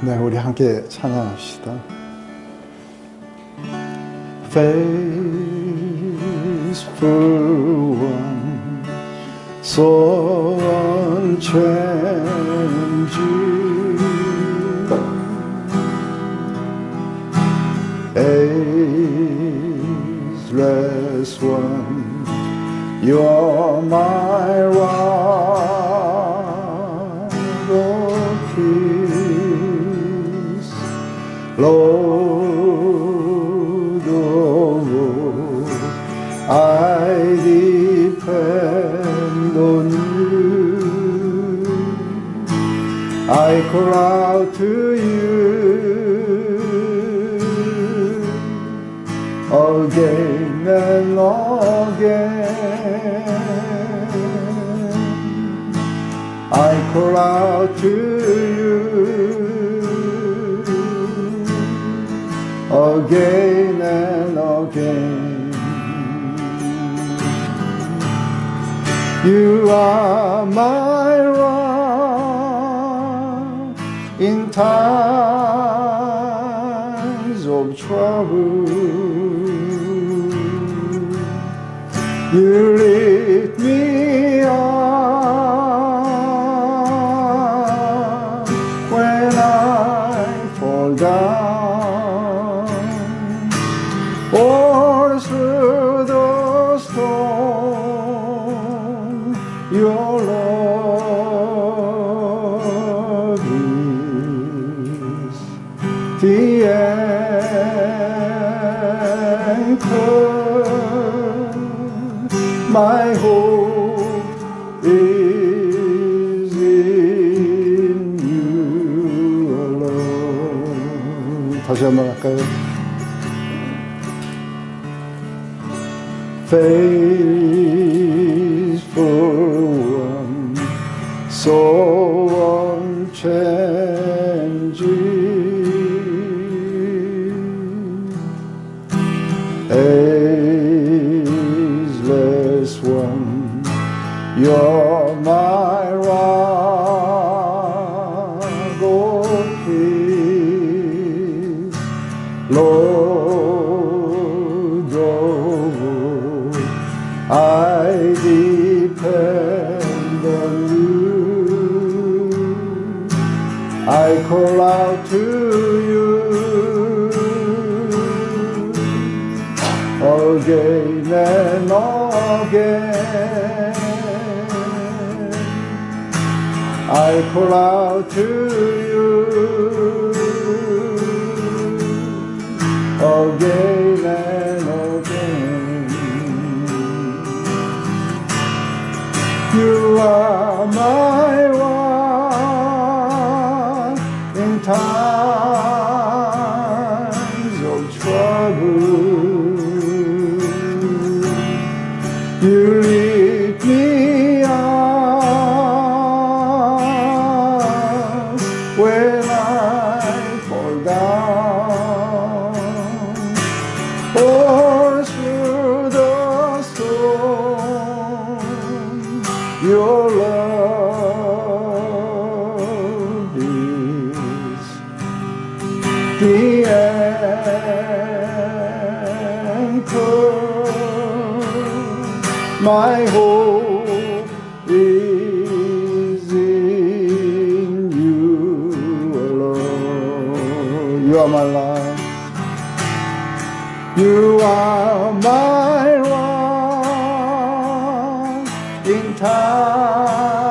네, 우리 함께 찬양합시다. Faithful one, so unchanging, ageless one, you're my rock of peace, Lord of all, I depend on you. I call out to you again and again. I call out to you again and again. You are my rock in times of trouble. You lift me up when I fall down, or through the storm, your love is the anchor. My hope is in you alone. 다시 한번 할까요? Faithful one, so unchanging, ageless one, you're my rock of peace, Lord of all, I depend on you. I call out to you again and again. I call out to you again and again. You are my rock in times of trouble. You lift me up when I fall down, or through the storm, your love is the anchor. My hope is in you alone. You are my life. You are my rock in times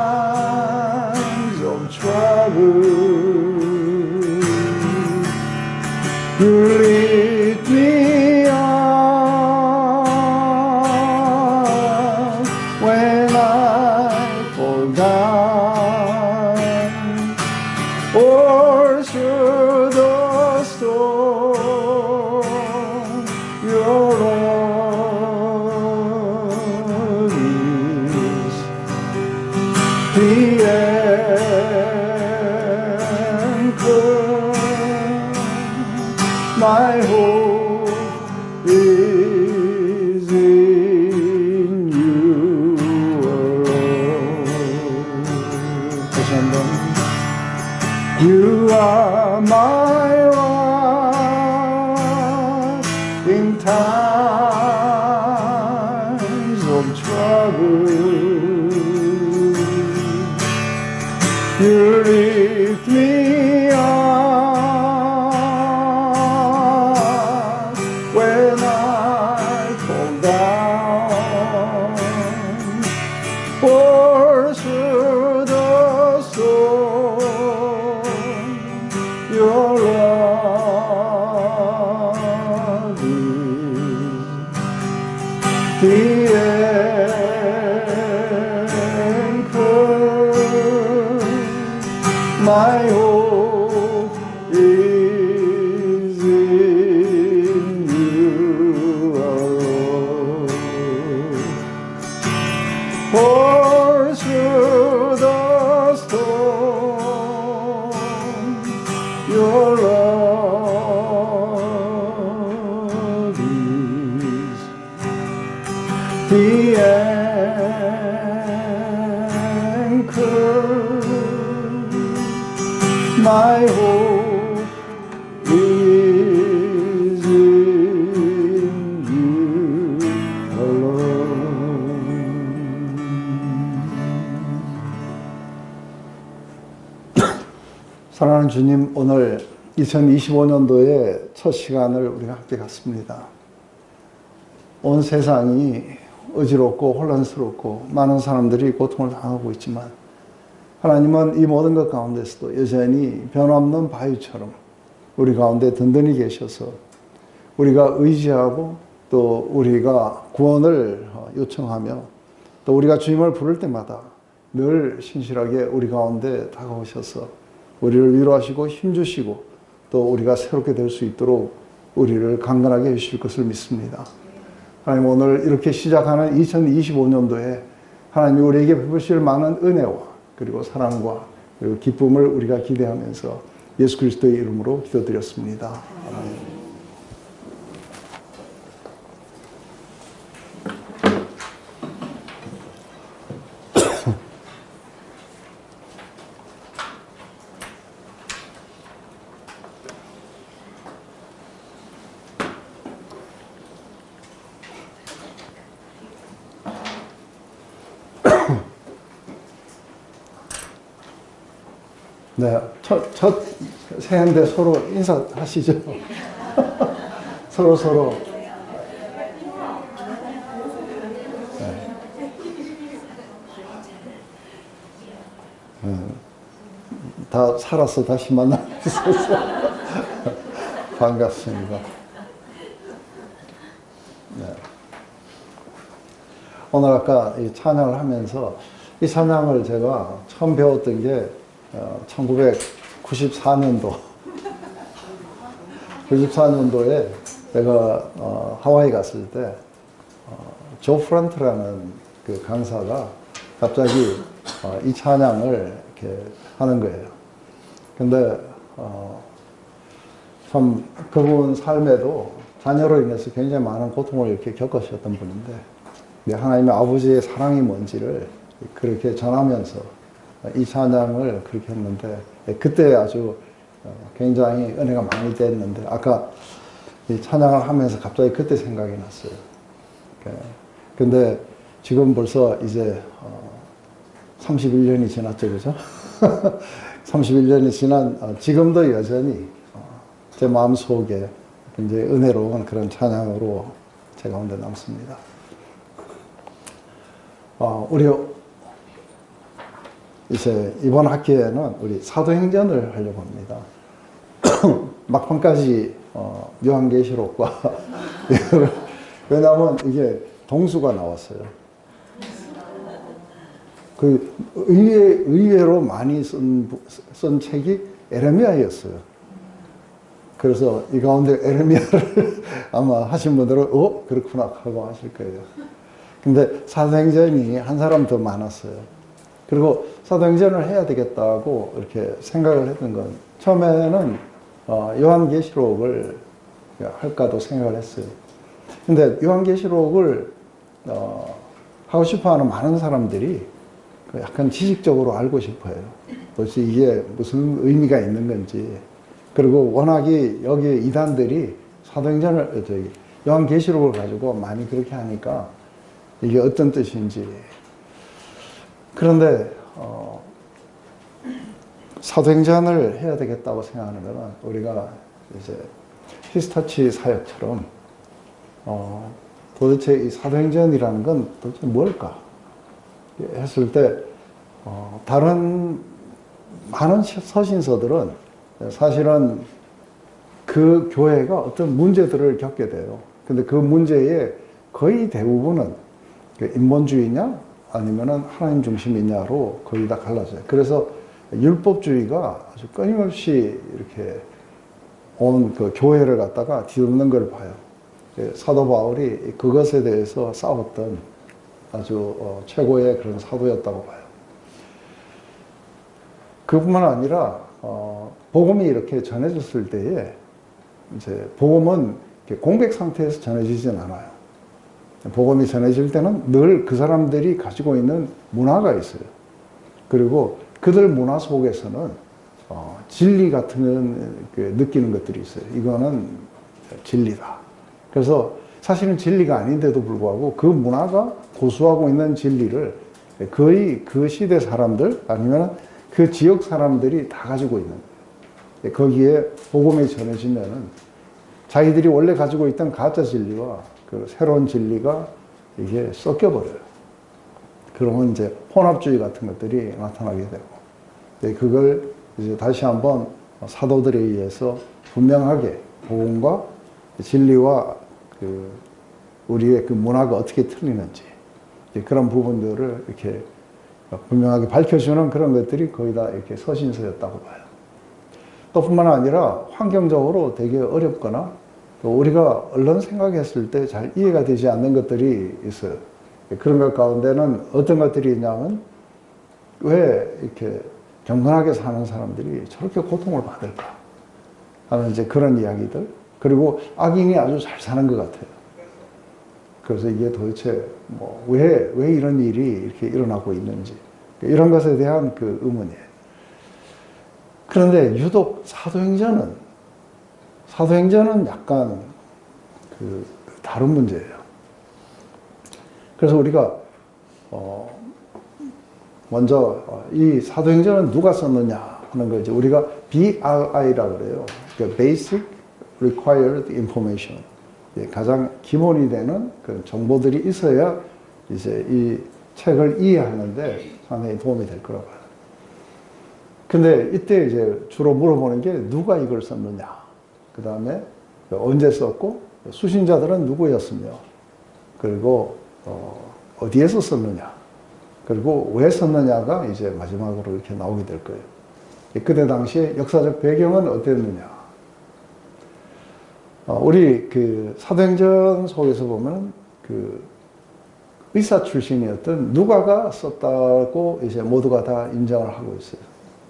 of trouble. You lift me up when I fall down, or through the storm, your love is the anchor. My hope is in you alone. 다시 한번. You are my rock in times of trouble. You lift me up when I fall down. For through the storm, your love is the anchor. My hope is in you alone. For through the storm, your love is the anchor. My hope is in you alone. 사랑하는 주님, 오늘 2025년도의 첫 시간을 우리가 함께 갔습니다. 온 세상이 어지럽고 혼란스럽고 많은 사람들이 고통을 당하고 있지만 하나님은 이 모든 것 가운데서도 여전히 변함없는 바위처럼 우리 가운데 든든히 계셔서 우리가 의지하고 또 우리가 구원을 요청하며 또 우리가 주님을 부를 때마다 늘 신실하게 우리 가운데 다가오셔서 우리를 위로하시고 힘주시고 또 우리가 새롭게 될 수 있도록 우리를 강건하게 해주실 것을 믿습니다. 하나님, 오늘 이렇게 시작하는 2025년도에 하나님이 우리에게 베푸실 많은 은혜와 그리고 사랑과 그리고 기쁨을 우리가 기대하면서 예수 그리스도의 이름으로 기도드렸습니다. 아멘. 네, 첫 새해인데 서로 인사하시죠. 서로. 네. 다 살아서 다시 만날 수 있어서 반갑습니다. 네. 오늘 아까 이 찬양을 하면서 이 찬양을 제가 처음 배웠던 게 1994년도 94년도에 제가 하와이 갔을 때 조 프런트라는 그 강사가 갑자기 이 찬양을 이렇게 하는 거예요. 근데 참 그분 삶에도 자녀로 인해서 굉장히 많은 고통을 이렇게 겪으셨던 분인데 하나님의 아버지의 사랑이 뭔지를 그렇게 전하면서 이 찬양을 그렇게 했는데 그때 아주 굉장히 은혜가 많이 됐는데 아까 이 찬양을 하면서 갑자기 그때 생각이 났어요. 근데 지금 벌써 이제 31년이 지났죠, 그죠? 31년이 지난 지금도 여전히 제 마음속에 굉장히 은혜로운 그런 찬양으로 제 가운데 남습니다. 우리 이제 이번 학기에는 우리 사도행전을 하려고 합니다. 막판까지 요한계시록과 왜냐하면 이게 동수가 나왔어요. 그 의외로 많이 쓴 책이 에레미야였어요. 그래서 이 가운데 에레미야를 아마 하신 분들은 그렇구나 하고 하실 거예요. 근데 사도행전이 한 사람 더 많았어요. 그리고 사도행전을 해야 되겠다고 이렇게 생각을 했던 건 처음에는 요한계시록을 할까도 생각을 했어요. 근데 요한계시록을 하고 싶어하는 많은 사람들이 약간 지식적으로 알고 싶어해요. 도대체 이게 무슨 의미가 있는 건지. 그리고 워낙에 여기 이단들이 사도행전을, 요한계시록을 가지고 많이 그렇게 하니까 이게 어떤 뜻인지. 그런데, 사도행전을 해야 되겠다고 생각하는 것은 우리가 이제 히스터치 사역처럼, 도대체 이 사도행전이라는 건 도대체 뭘까? 했을 때, 다른 많은 서신서들은 사실은 그 교회가 어떤 문제들을 겪게 돼요. 근데 그 문제의 거의 대부분은 인본주의냐 아니면은 하나님 중심이냐로 거의 다 갈라져요. 그래서 율법주의가 아주 끊임없이 이렇게 온 그 교회를 갖다가 뒤덮는 걸 봐요. 사도 바울이 그것에 대해서 싸웠던 아주 최고의 그런 사도였다고 봐요. 그뿐만 아니라 복음이 이렇게 전해졌을 때에 이제 복음은 공백 상태에서 전해지진 않아요. 복음이 전해질 때는 늘 그 사람들이 가지고 있는 문화가 있어요. 그리고 그들 문화 속에서는 진리 같은 느끼는 것들이 있어요. 이거는 진리다. 그래서 사실은 진리가 아닌데도 불구하고 그 문화가 고수하고 있는 진리를 거의 그 시대 사람들 아니면 그 지역 사람들이 다 가지고 있는 거예요. 거기에 복음이 전해지면은 자기들이 원래 가지고 있던 가짜 진리와 그 새로운 진리가 이게 섞여버려요. 그러면 이제 혼합주의 같은 것들이 나타나게 되고, 그걸 이제 다시 한번 사도들에 의해서 분명하게 복음과 진리와 그 우리의 그 문화가 어떻게 틀리는지 그런 부분들을 이렇게 분명하게 밝혀주는 그런 것들이 거의 다 이렇게 서신서였다고 봐요. 또 뿐만 아니라 환경적으로 되게 어렵거나 또 우리가 얼른 생각했을 때 잘 이해가 되지 않는 것들이 있어요. 그런 것 가운데는 어떤 것들이 있냐면 왜 이렇게 경건하게 사는 사람들이 저렇게 고통을 받을까 하는 이제 그런 이야기들. 그리고 악인이 아주 잘 사는 것 같아요. 그래서 이게 도대체 왜 이런 일이 이렇게 일어나고 있는지 이런 것에 대한 그 의문이에요. 그런데 유독 사도행전은 약간 그 다른 문제예요. 그래서 우리가 먼저 이 사도행전은 누가 썼느냐 하는 거 이제 우리가 BRI라고 그래요. 그러니까 Basic Required Information. 가장 기본이 되는 그 정보들이 있어야 이제 이 책을 이해하는데 상당히 도움이 될 거라고 봐요. 근데 이때 이제 주로 물어보는 게 누가 이걸 썼느냐. 그 다음에 언제 썼고 수신자들은 누구였으며 그리고 어디에서 썼느냐. 그리고 왜 썼느냐가 이제 마지막으로 이렇게 나오게 될 거예요. 그때 당시에 역사적 배경은 어땠느냐. 우리 그 사도행전 속에서 보면 그 의사 출신이었던 누가가 썼다고 이제 모두가 다 인정을 하고 있어요.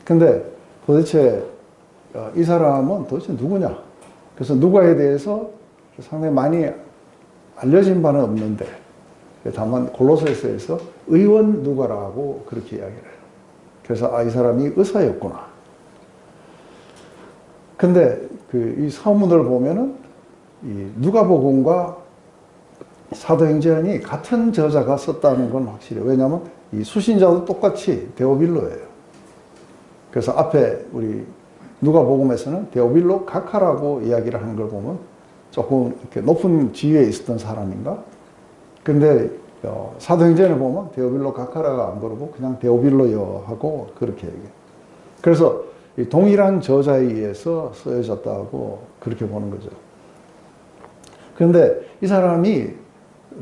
근데 도대체 이 사람은 도대체 누구냐? 그래서 누가에 대해서 상당히 많이 알려진 바는 없는데 다만 골로새서에서 의원 누가라고 그렇게 이야기를 해요. 그래서 이 사람이 의사였구나. 근데 이 서문을 보면은 이 누가복음과 사도행전이 같은 저자가 썼다는 건 확실해요. 왜냐하면 이 수신자도 똑같이 데오빌로예요. 그래서 앞에 우리 누가복음에서는 데오빌로 각하라고 이야기를 하는 걸 보면 조금 이렇게 높은 지위에 있었던 사람인가? 근데 사도행전에 보면 데오빌로 각하라가 안 그러고 그냥 데오빌로여 하고 그렇게 얘기해요. 그래서 이 동일한 저자에 의해서 쓰여졌다고 그렇게 보는 거죠. 그런데 이 사람이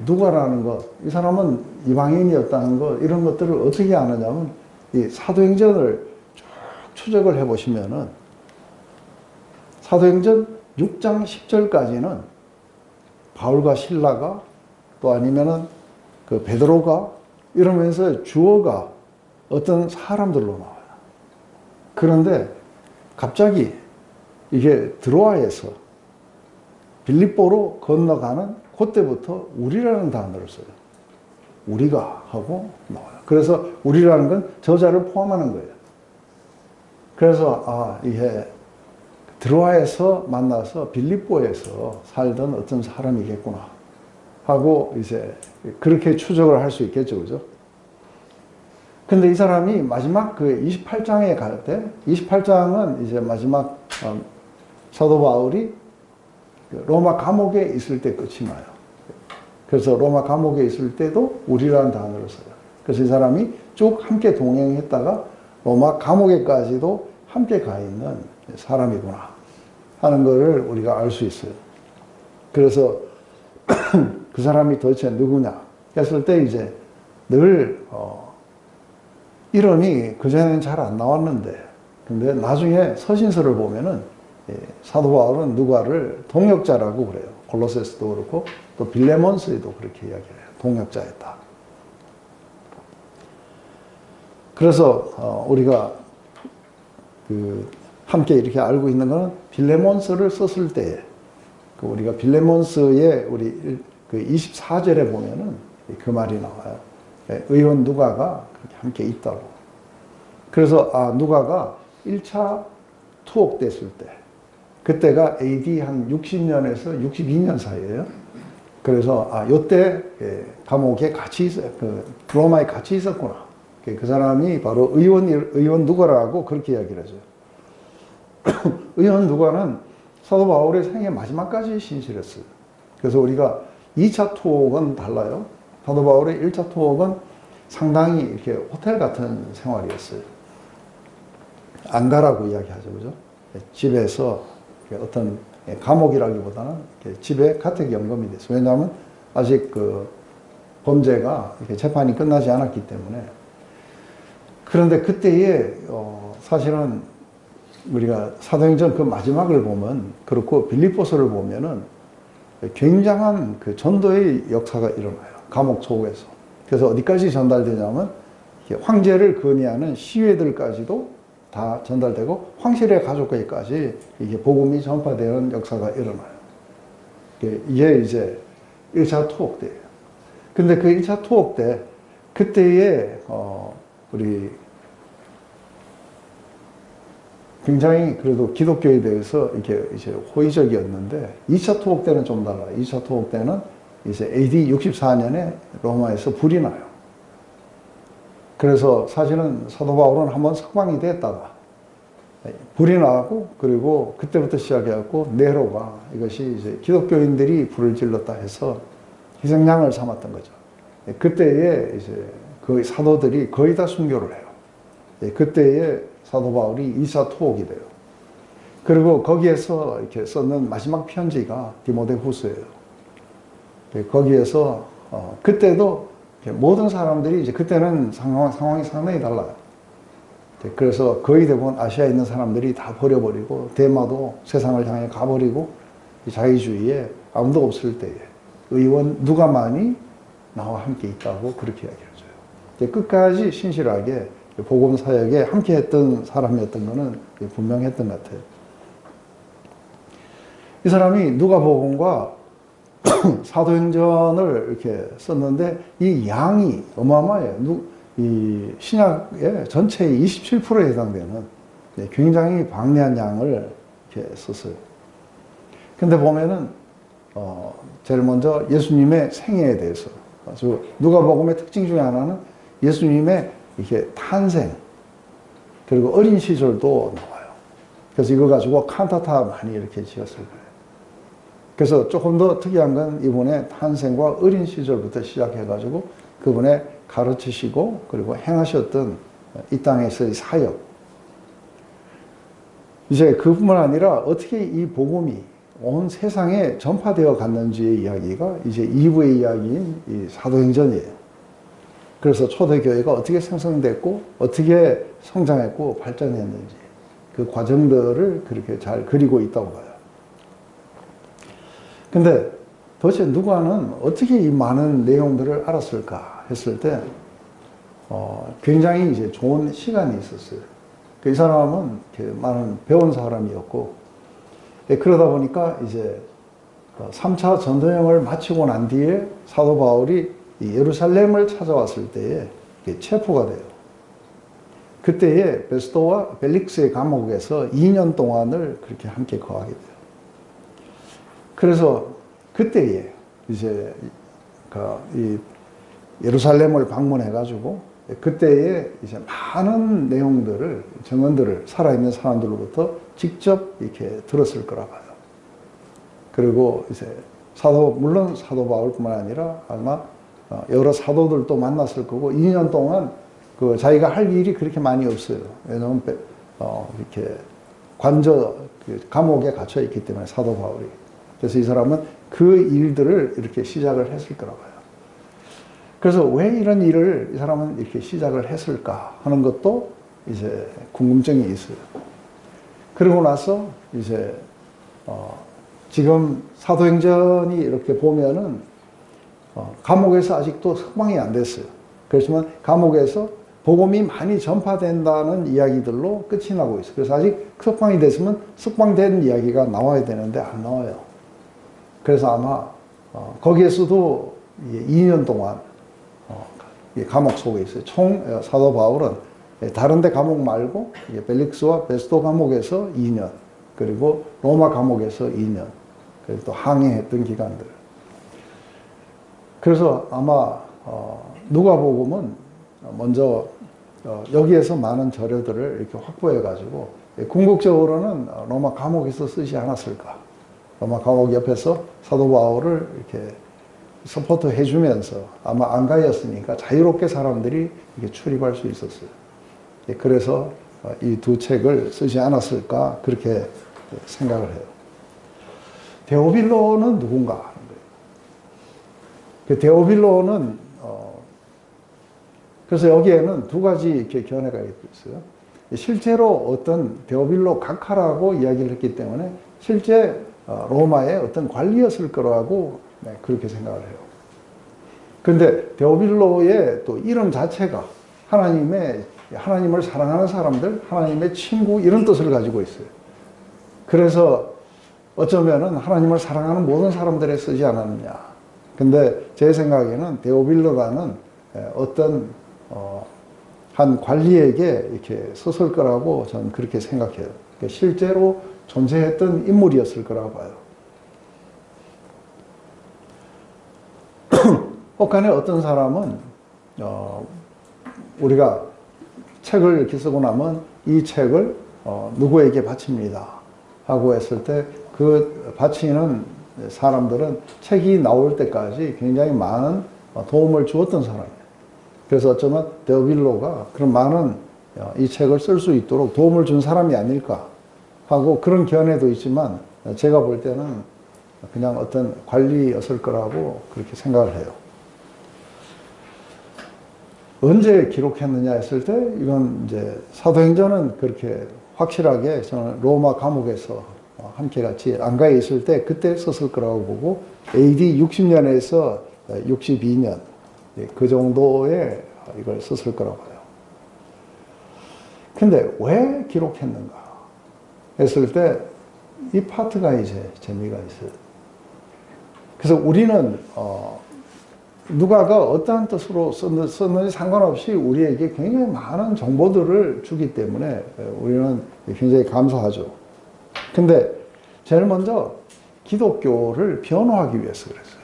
누가라는 것, 이 사람은 이방인이었다는 것, 이런 것들을 어떻게 아느냐면 이 사도행전을 쭉 추적을 해보시면은 사도행전 6장 10절까지는 바울과 실라가 또 아니면은 그 베드로가 이러면서 주어가 어떤 사람들로 나와요. 그런데 갑자기 이게 드로아에서 빌립보로 건너가는 그때부터 우리라는 단어를 써요. 우리가 하고 나와요. 그래서 우리라는 건 저자를 포함하는 거예요. 그래서 이게 드로아에서 만나서 빌립보에서 살던 어떤 사람이겠구나 하고 이제 그렇게 추적을 할 수 있겠죠, 그죠? 근데 이 사람이 마지막 그 28장에 갈 때, 28장은 이제 마지막 사도 바울이 로마 감옥에 있을 때 끝이 나요. 그래서 로마 감옥에 있을 때도 우리라는 단어를 써요. 그래서 이 사람이 쭉 함께 동행했다가 로마 감옥에까지도 함께 가 있는 사람이구나 하는 것을 우리가 알 수 있어요. 그래서 그 사람이 도대체 누구냐 했을 때 이제 늘 이름이 그전에는 잘 안 나왔는데 근데 나중에 서신서를 보면은 사도 바울은 누가를 동역자라고 그래요. 골로새서도 그렇고 또 빌레몬스에도 그렇게 이야기를 해요. 동역자였다. 그래서 우리가 함께 이렇게 알고 있는 것은 빌레몬스를 썼을 때 우리가 빌레몬스의 우리 그 24절에 보면은 그 말이 나와요. 의원 누가가 함께 있다고. 그래서 누가가 1차 투옥됐을 때 그때가 AD 한 60년에서 62년 사이에요. 그래서 요때 감옥에 같이 로마에 같이 있었구나. 그 사람이 바로 의원 누가라고 그렇게 이야기를 하죠. 의원 누가는 사도 바울의 생애 마지막까지 신실했어요. 그래서 우리가 2차 투옥은 달라요. 사도 바울의 1차 투옥은 상당히 이렇게 호텔 같은 생활이었어요. 안가라고 이야기하죠, 그죠? 집에서 어떤 감옥이라기보다는 집에 가택연금이 됐어요. 왜냐하면 아직 그 범죄가 이렇게 재판이 끝나지 않았기 때문에. 그런데 그때에 사실은 우리가 사도행전 그 마지막을 보면 그렇고 빌립보서를 보면은 굉장한 그 전도의 역사가 일어나요. 감옥 속에서. 그래서 어디까지 전달되냐면 황제를 건의하는 시위들까지도 다 전달되고 황실의 가족에게까지 이게 복음이 전파되는 역사가 일어나요. 이게 이제 1차 투옥 때예요. 근데 그 1차 투옥 때 그때에 우리 굉장히 그래도 기독교에 대해서 이렇게 이제 호의적이었는데 2차 투옥 때는 좀 달라요. 2차 투옥 때는 이제 AD 64년에 로마에서 불이 나요. 그래서 사실은 사도 바울은 한번 석방이 됐다가 불이 나고 그리고 그때부터 시작해갖고 네로가 이것이 이제 기독교인들이 불을 질렀다 해서 희생양을 삼았던 거죠. 그때에 이제 그 사도들이 거의 다 순교를 해요. 그때에 사도 바울이 2차 투옥이 돼요. 그리고 거기에서 이렇게 썼는 마지막 편지가 디모데후서예요. 거기에서 그때도 모든 사람들이 이제 그때는 상황이 상당히 달라요. 그래서 거의 대부분 아시아에 있는 사람들이 다 버려버리고 대마도 세상을 향해 가버리고 자유주의에 아무도 없을 때에 의원 누가만이 나와 함께 있다고 그렇게 이야기해줘요. 끝까지 신실하게 복음 사역에 함께 했던 사람이었던 것은 분명했던 것 같아요. 이 사람이 누가복음과 사도행전을 이렇게 썼는데 이 양이 어마어마해요. 이 신약의 전체의 27%에 해당되는 굉장히 방대한 양을 이렇게 썼어요. 근데 보면은 제일 먼저 예수님의 생애에 대해서 누가복음의 특징 중에 하나는 예수님의 이렇게 탄생 그리고 어린 시절도 나와요. 그래서 이거 가지고 칸타타 많이 이렇게 지었을 거예요. 그래서 조금 더 특이한 건 이분의 탄생과 어린 시절부터 시작해가지고 그분의 가르치시고 그리고 행하셨던 이 땅에서의 사역. 이제 그뿐만 아니라 어떻게 이 복음이 온 세상에 전파되어 갔는지의 이야기가 이제 2부의 이야기인 이 사도행전이에요. 그래서 초대교회가 어떻게 생성됐고 어떻게 성장했고 발전했는지 그 과정들을 그렇게 잘 그리고 있다고 봐요. 근데 도대체 누가는 어떻게 이 많은 내용들을 알았을까 했을 때 굉장히 이제 좋은 시간이 있었어요. 이 사람은 많은 배운 사람이었고 그러다 보니까 이제 3차 전도여행을 마치고 난 뒤에 사도 바울이 예루살렘을 찾아왔을 때에 체포가 돼요. 그때에 베스도와 벨릭스의 감옥에서 2년 동안을 그렇게 함께 거하게 돼요. 그래서 그때에 이제 이 예루살렘을 방문해가지고 그때에 이제 많은 내용들을, 증언들을 살아있는 사람들로부터 직접 이렇게 들었을 거라 봐요. 그리고 이제 물론 사도 바울뿐만 아니라 아마 여러 사도들도 만났을 거고, 2년 동안 자기가 할 일이 그렇게 많이 없어요. 왜냐하면 이렇게 감옥에 갇혀 있기 때문에, 사도 바울이. 그래서 이 사람은 그 일들을 이렇게 시작을 했을 거라 봐요. 그래서 왜 이런 일을 이 사람은 이렇게 시작을 했을까 하는 것도 이제 궁금증이 있어요. 그러고 나서 이제 지금 사도행전이 이렇게 보면은 감옥에서 아직도 석방이 안 됐어요. 그렇지만 감옥에서 복음이 많이 전파된다는 이야기들로 끝이 나고 있어요. 그래서 아직 석방이 됐으면 석방된 이야기가 나와야 되는데 안 나와요. 그래서 아마 거기에서도 2년 동안 감옥 속에 있어요. 사도 바울은 다른 데 감옥 말고 벨릭스와 베스도 감옥에서 2년, 그리고 로마 감옥에서 2년, 그리고 또 항해했던 기간들. 그래서 아마 누가복음은 먼저 여기에서 많은 자료들을 이렇게 확보해 가지고 궁극적으로는 로마 감옥에서 쓰지 않았을까. 로마 감옥 옆에서 사도 바울을 이렇게 서포트 해주면서, 아마 안가였으니까 자유롭게 사람들이 이렇게 출입할 수 있었어요. 그래서 이 두 책을 쓰지 않았을까, 그렇게 생각을 해요. 데오빌로는 누군가 하는 거예요. 그 데오빌로는 그래서 여기에는 두 가지 이렇게 견해가 있어요. 실제로 어떤 데오빌로 각하라고 이야기를 했기 때문에 실제 로마의 어떤 관리였을 거라고 그렇게 생각을 해요. 근데 데오빌로의 또 이름 자체가 하나님을 사랑하는 사람들, 하나님의 친구, 이런 뜻을 가지고 있어요. 그래서 어쩌면은 하나님을 사랑하는 모든 사람들에 쓰지 않았느냐. 근데 제 생각에는 데오빌로라는 어떤 한 관리에게 이렇게 썼을 거라고 저는 그렇게 생각해요. 실제로 존재했던 인물이었을 거라고 봐요. 혹간에 어떤 사람은 우리가 책을 이렇게 쓰고 나면 이 책을 누구에게 바칩니다 하고 했을 때 그 바치는 사람들은 책이 나올 때까지 굉장히 많은 도움을 주었던 사람이에요. 그래서 어쩌면 데오빌로가 그런 많은 이 책을 쓸 수 있도록 도움을 준 사람이 아닐까 하고 그런 견해도 있지만, 제가 볼 때는 그냥 어떤 관리였을 거라고 그렇게 생각을 해요. 언제 기록했느냐 했을 때, 이건 이제 사도행전은 그렇게 확실하게 저는 로마 감옥에서 함께 같이 안가에 있을 때 그때 썼을 거라고 보고, AD 60년에서 62년 그 정도에 이걸 썼을 거라고 봐요. 근데 왜 기록했는가 했을 때 이 파트가 이제 재미가 있어요. 그래서 우리는 누가가 어떠한 뜻으로 썼는지 상관없이 우리에게 굉장히 많은 정보들을 주기 때문에 우리는 굉장히 감사하죠. 근데 제일 먼저 기독교를 변호하기 위해서 그랬어요.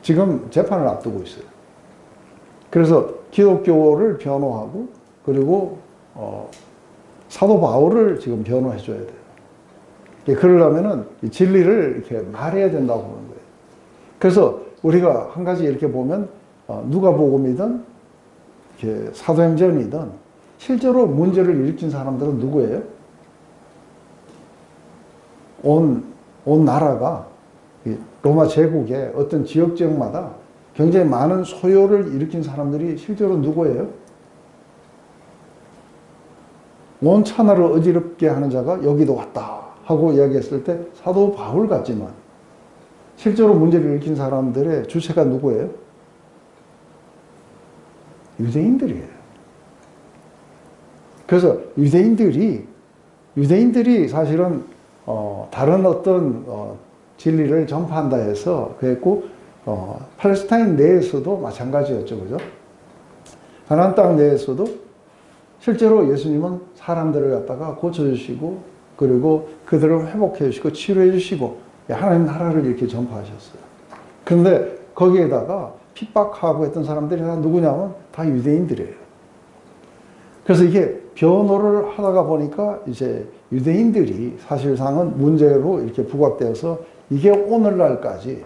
지금 재판을 앞두고 있어요. 그래서 기독교를 변호하고, 그리고 사도 바울을 지금 변호해 줘야 돼요. 그러려면은 진리를 이렇게 말해야 된다고 보는 거예요. 그래서 우리가 한 가지 이렇게 보면 누가복음이든 이렇게 사도행전이든 실제로 문제를 일으킨 사람들은 누구예요? 온 나라가 로마 제국의 어떤 지역마다 굉장히 많은 소요를 일으킨 사람들이 실제로 누구예요? 온 천하를 어지럽게 하는 자가 여기도 왔다 하고 이야기했을 때 사도 바울 같지만, 실제로 문제를 일으킨 사람들의 주체가 누구예요? 유대인들이에요. 그래서 유대인들이 사실은 다른 어떤 진리를 전파한다 해서 그랬고, 팔레스타인 내에서도 마찬가지였죠. 그죠? 가나안 땅 내에서도 실제로 예수님은 사람들을 갖다가 고쳐주시고 그리고 그들을 회복해 주시고 치료해 주시고 하나님 나라를 이렇게 전파하셨어요. 그런데 거기에다가 핍박하고 했던 사람들이 다 누구냐면 다 유대인들이에요. 그래서 이게 변호를 하다가 보니까 이제 유대인들이 사실상은 문제로 이렇게 부각되어서 이게 오늘날까지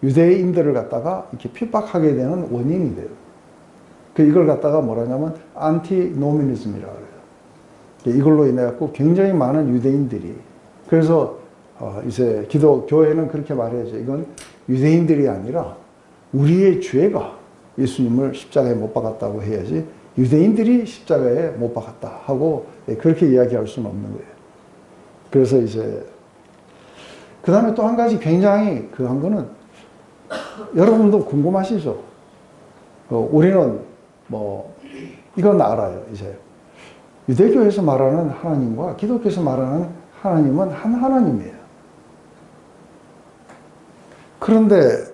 유대인들을 갖다가 이렇게 핍박하게 되는 원인이 돼요. 이걸 갖다가 뭐라냐면 안티노미니즘이라고 그래요. 이걸로 인해 갖고 굉장히 많은 유대인들이 그래서 이제 기독교회는 그렇게 말해야죠. 이건 유대인들이 아니라 우리의 죄가 예수님을 십자가에 못 박았다고 해야지 유대인들이 십자가에 못 박았다 하고 그렇게 이야기할 수는 없는 거예요. 그래서 이제 그 다음에 또 한 가지 굉장히 한 거는 여러분도 궁금하시죠? 우리는 이건 알아요. 이제 유대교에서 말하는 하나님과 기독교에서 말하는 하나님은 한 하나님이에요. 그런데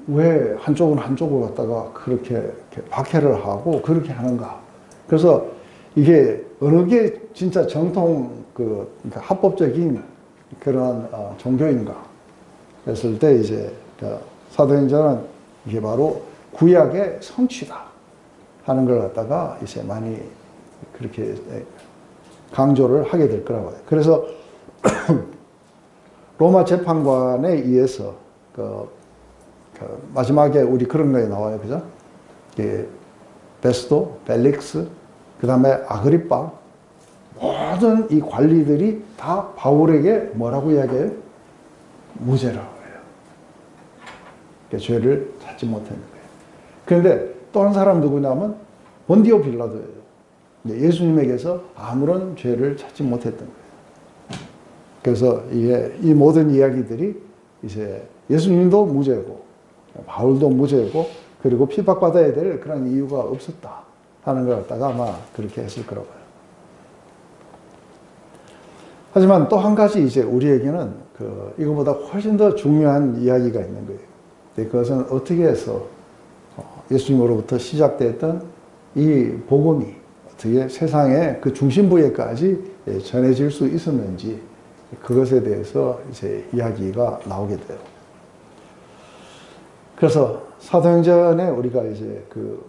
왜 한쪽은 한쪽을 갖다가 그렇게 박해를 하고 그렇게 하는가? 그래서 이게 어느 게 진짜 정통 그러니까 합법적인 그런 종교인가? 했을 때 이제 사도행전은 이게 바로 구약의 성취다 하는 걸 갖다가 이제 많이 그렇게 강조를 하게 될 거라고 해요. 그래서 로마 재판관에 의해서 마지막에 우리 그런 거에 나와요. 그죠? 베스도, 벨릭스, 그 다음에 아그리빠, 모든 이 관리들이 다 바울에게 뭐라고 이야기해요? 무죄라고 해요. 그러니까 죄를 찾지 못했는 거예요. 그런데 또 한 사람 누구냐면 본디오 빌라도예요. 예수님에게서 아무런 죄를 찾지 못했던 거예요. 그래서 이 모든 이야기들이 이제 예수님도 무죄고 바울도 무죄고 그리고 핍박받아야 될 그런 이유가 없었다 하는 걸 갖다가 아마 그렇게 했을 거라고 해요. 하지만 또 한 가지 이제 우리에게는 이거보다 훨씬 더 중요한 이야기가 있는 거예요. 그것은 어떻게 해서 예수님으로부터 시작됐던 이 복음이 어떻게 세상의 그 중심부에까지 전해질 수 있었는지 그것에 대해서 이제 이야기가 나오게 돼요. 그래서 사도행전에 우리가 이제 그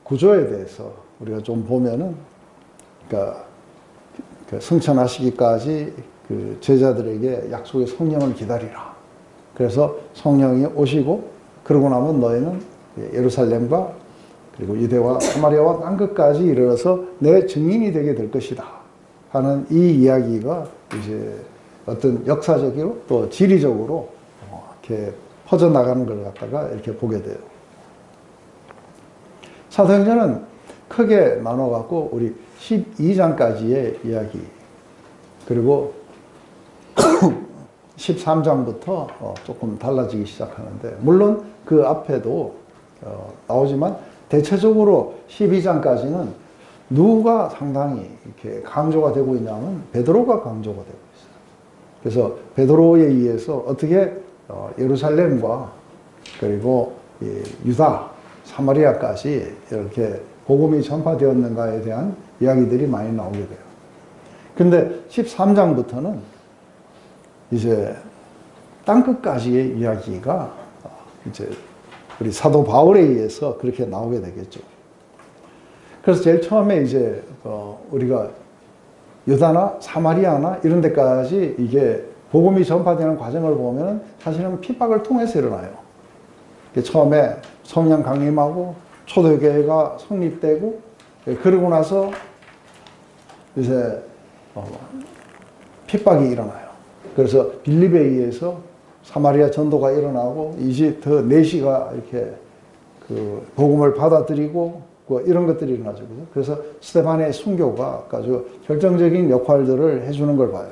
구조에 대해서 우리가 좀 보면은, 그러니까 승천하시기까지 그 제자들에게 약속의 성령을 기다리라. 그래서 성령이 오시고 그러고 나면 너희는 예루살렘과 그리고 유대와 사마리아와 땅 끝까지 이르러서 내 증인이 되게 될 것이다 하는 이 이야기가 이제 어떤 역사적으로 또 지리적으로 이렇게 퍼져나가는 걸 갖다가 이렇게 보게 돼요. 사도행전은 크게 나눠갖고 우리 12장까지의 이야기 그리고 13장부터 조금 달라지기 시작하는데 물론 그 앞에도 나오지만 대체적으로 12장까지는 누가 상당히 이렇게 강조가 되고 있냐면 베드로가 강조가 되고 있어요. 그래서 베드로에 의해서 어떻게 예루살렘과 그리고 유다, 사마리아까지 이렇게 복음이 전파되었는가에 대한 이야기들이 많이 나오게 돼요. 근데 13장부터는 이제 땅끝까지의 이야기가 이제 우리 사도 바울에 의해서 그렇게 나오게 되겠죠. 그래서 제일 처음에 이제 우리가 유다나 사마리아나 이런 데까지 이게 복음이 전파되는 과정을 보면 사실은 핍박을 통해서 일어나요. 처음에 성령 강림하고 초대교회가 성립되고 그러고 나서 이제 핍박이 일어나요. 그래서 빌립에 의해서 사마리아 전도가 일어나고 이제 더 내시가 이렇게 그 복음을 받아들이고 이런 것들이 일어나죠. 그래서 스데반의 순교가 아주 결정적인 역할들을 해주는 걸 봐요.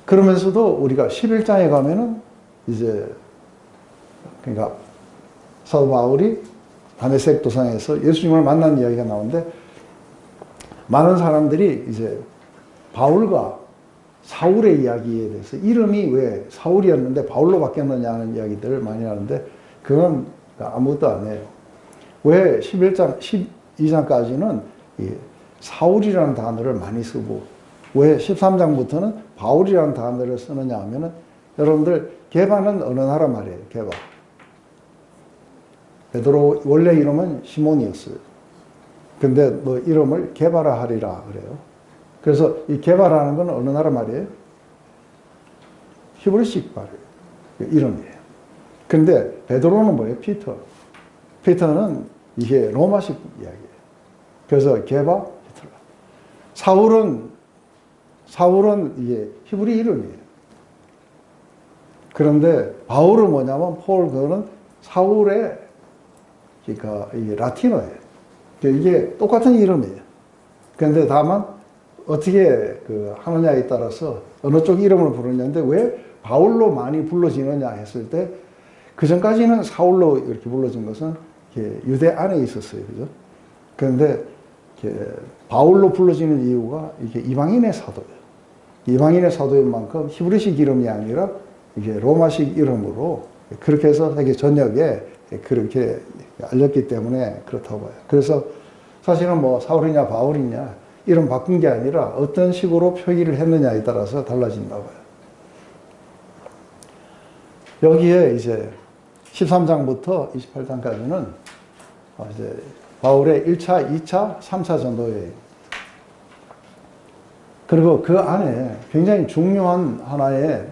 그러면서도 우리가 11장에 가면은 이제 그러니까 사도 바울이 다메섹 도상에서 예수님을 만난 이야기가 나오는데 많은 사람들이 이제 바울과 사울의 이야기에 대해서 이름이 왜 사울이었는데 바울로 바뀌었느냐는 이야기들을 많이 하는데 그건 아무것도 안 해요. 왜 11장, 12장까지는 이 사울이라는 단어를 많이 쓰고, 왜 13장부터는 바울이라는 단어를 쓰느냐 하면은, 여러분들 게바는 어느 나라 말이에요? 게바. 베드로 원래 이름은 시몬이었어요. 근데 뭐 이름을 게바라 하리라 그래요. 그래서 이 게바라는 건 어느 나라 말이에요? 히브리식 말이에요. 이름이에요. 근데 베드로는 뭐예요? 피터. 피터는 이게 로마식 이야기예요. 그래서 게바, 피터. 사울은 이게 히브리 이름이에요. 그런데 바울은 뭐냐면 그거는 사울의 그러니까 이게 라틴어예요. 이게 똑같은 이름이에요. 그런데 다만 어떻게 그 하느냐에 따라서 어느 쪽 이름을 부르는데 왜 바울로 많이 불러지느냐 했을 때 그 전까지는 사울로 이렇게 불러진 것은 유대 안에 있었어요. 그죠? 그런데 바울로 불러지는 이유가 이게 이방인의 사도예요. 이방인의 사도인 만큼 히브리식 이름이 아니라 이게 로마식 이름으로 그렇게 해서 세계 전역에 그렇게 알렸기 때문에 그렇다고 봐요. 그래서 사실은 뭐 사울이냐 바울이냐 이름 바꾼 게 아니라 어떤 식으로 표기를 했느냐에 따라서 달라진다고 해요. 여기에 이제 13장부터 28장까지는 이제 바울의 1차, 2차, 3차 전도여행. 그리고 그 안에 굉장히 중요한 하나의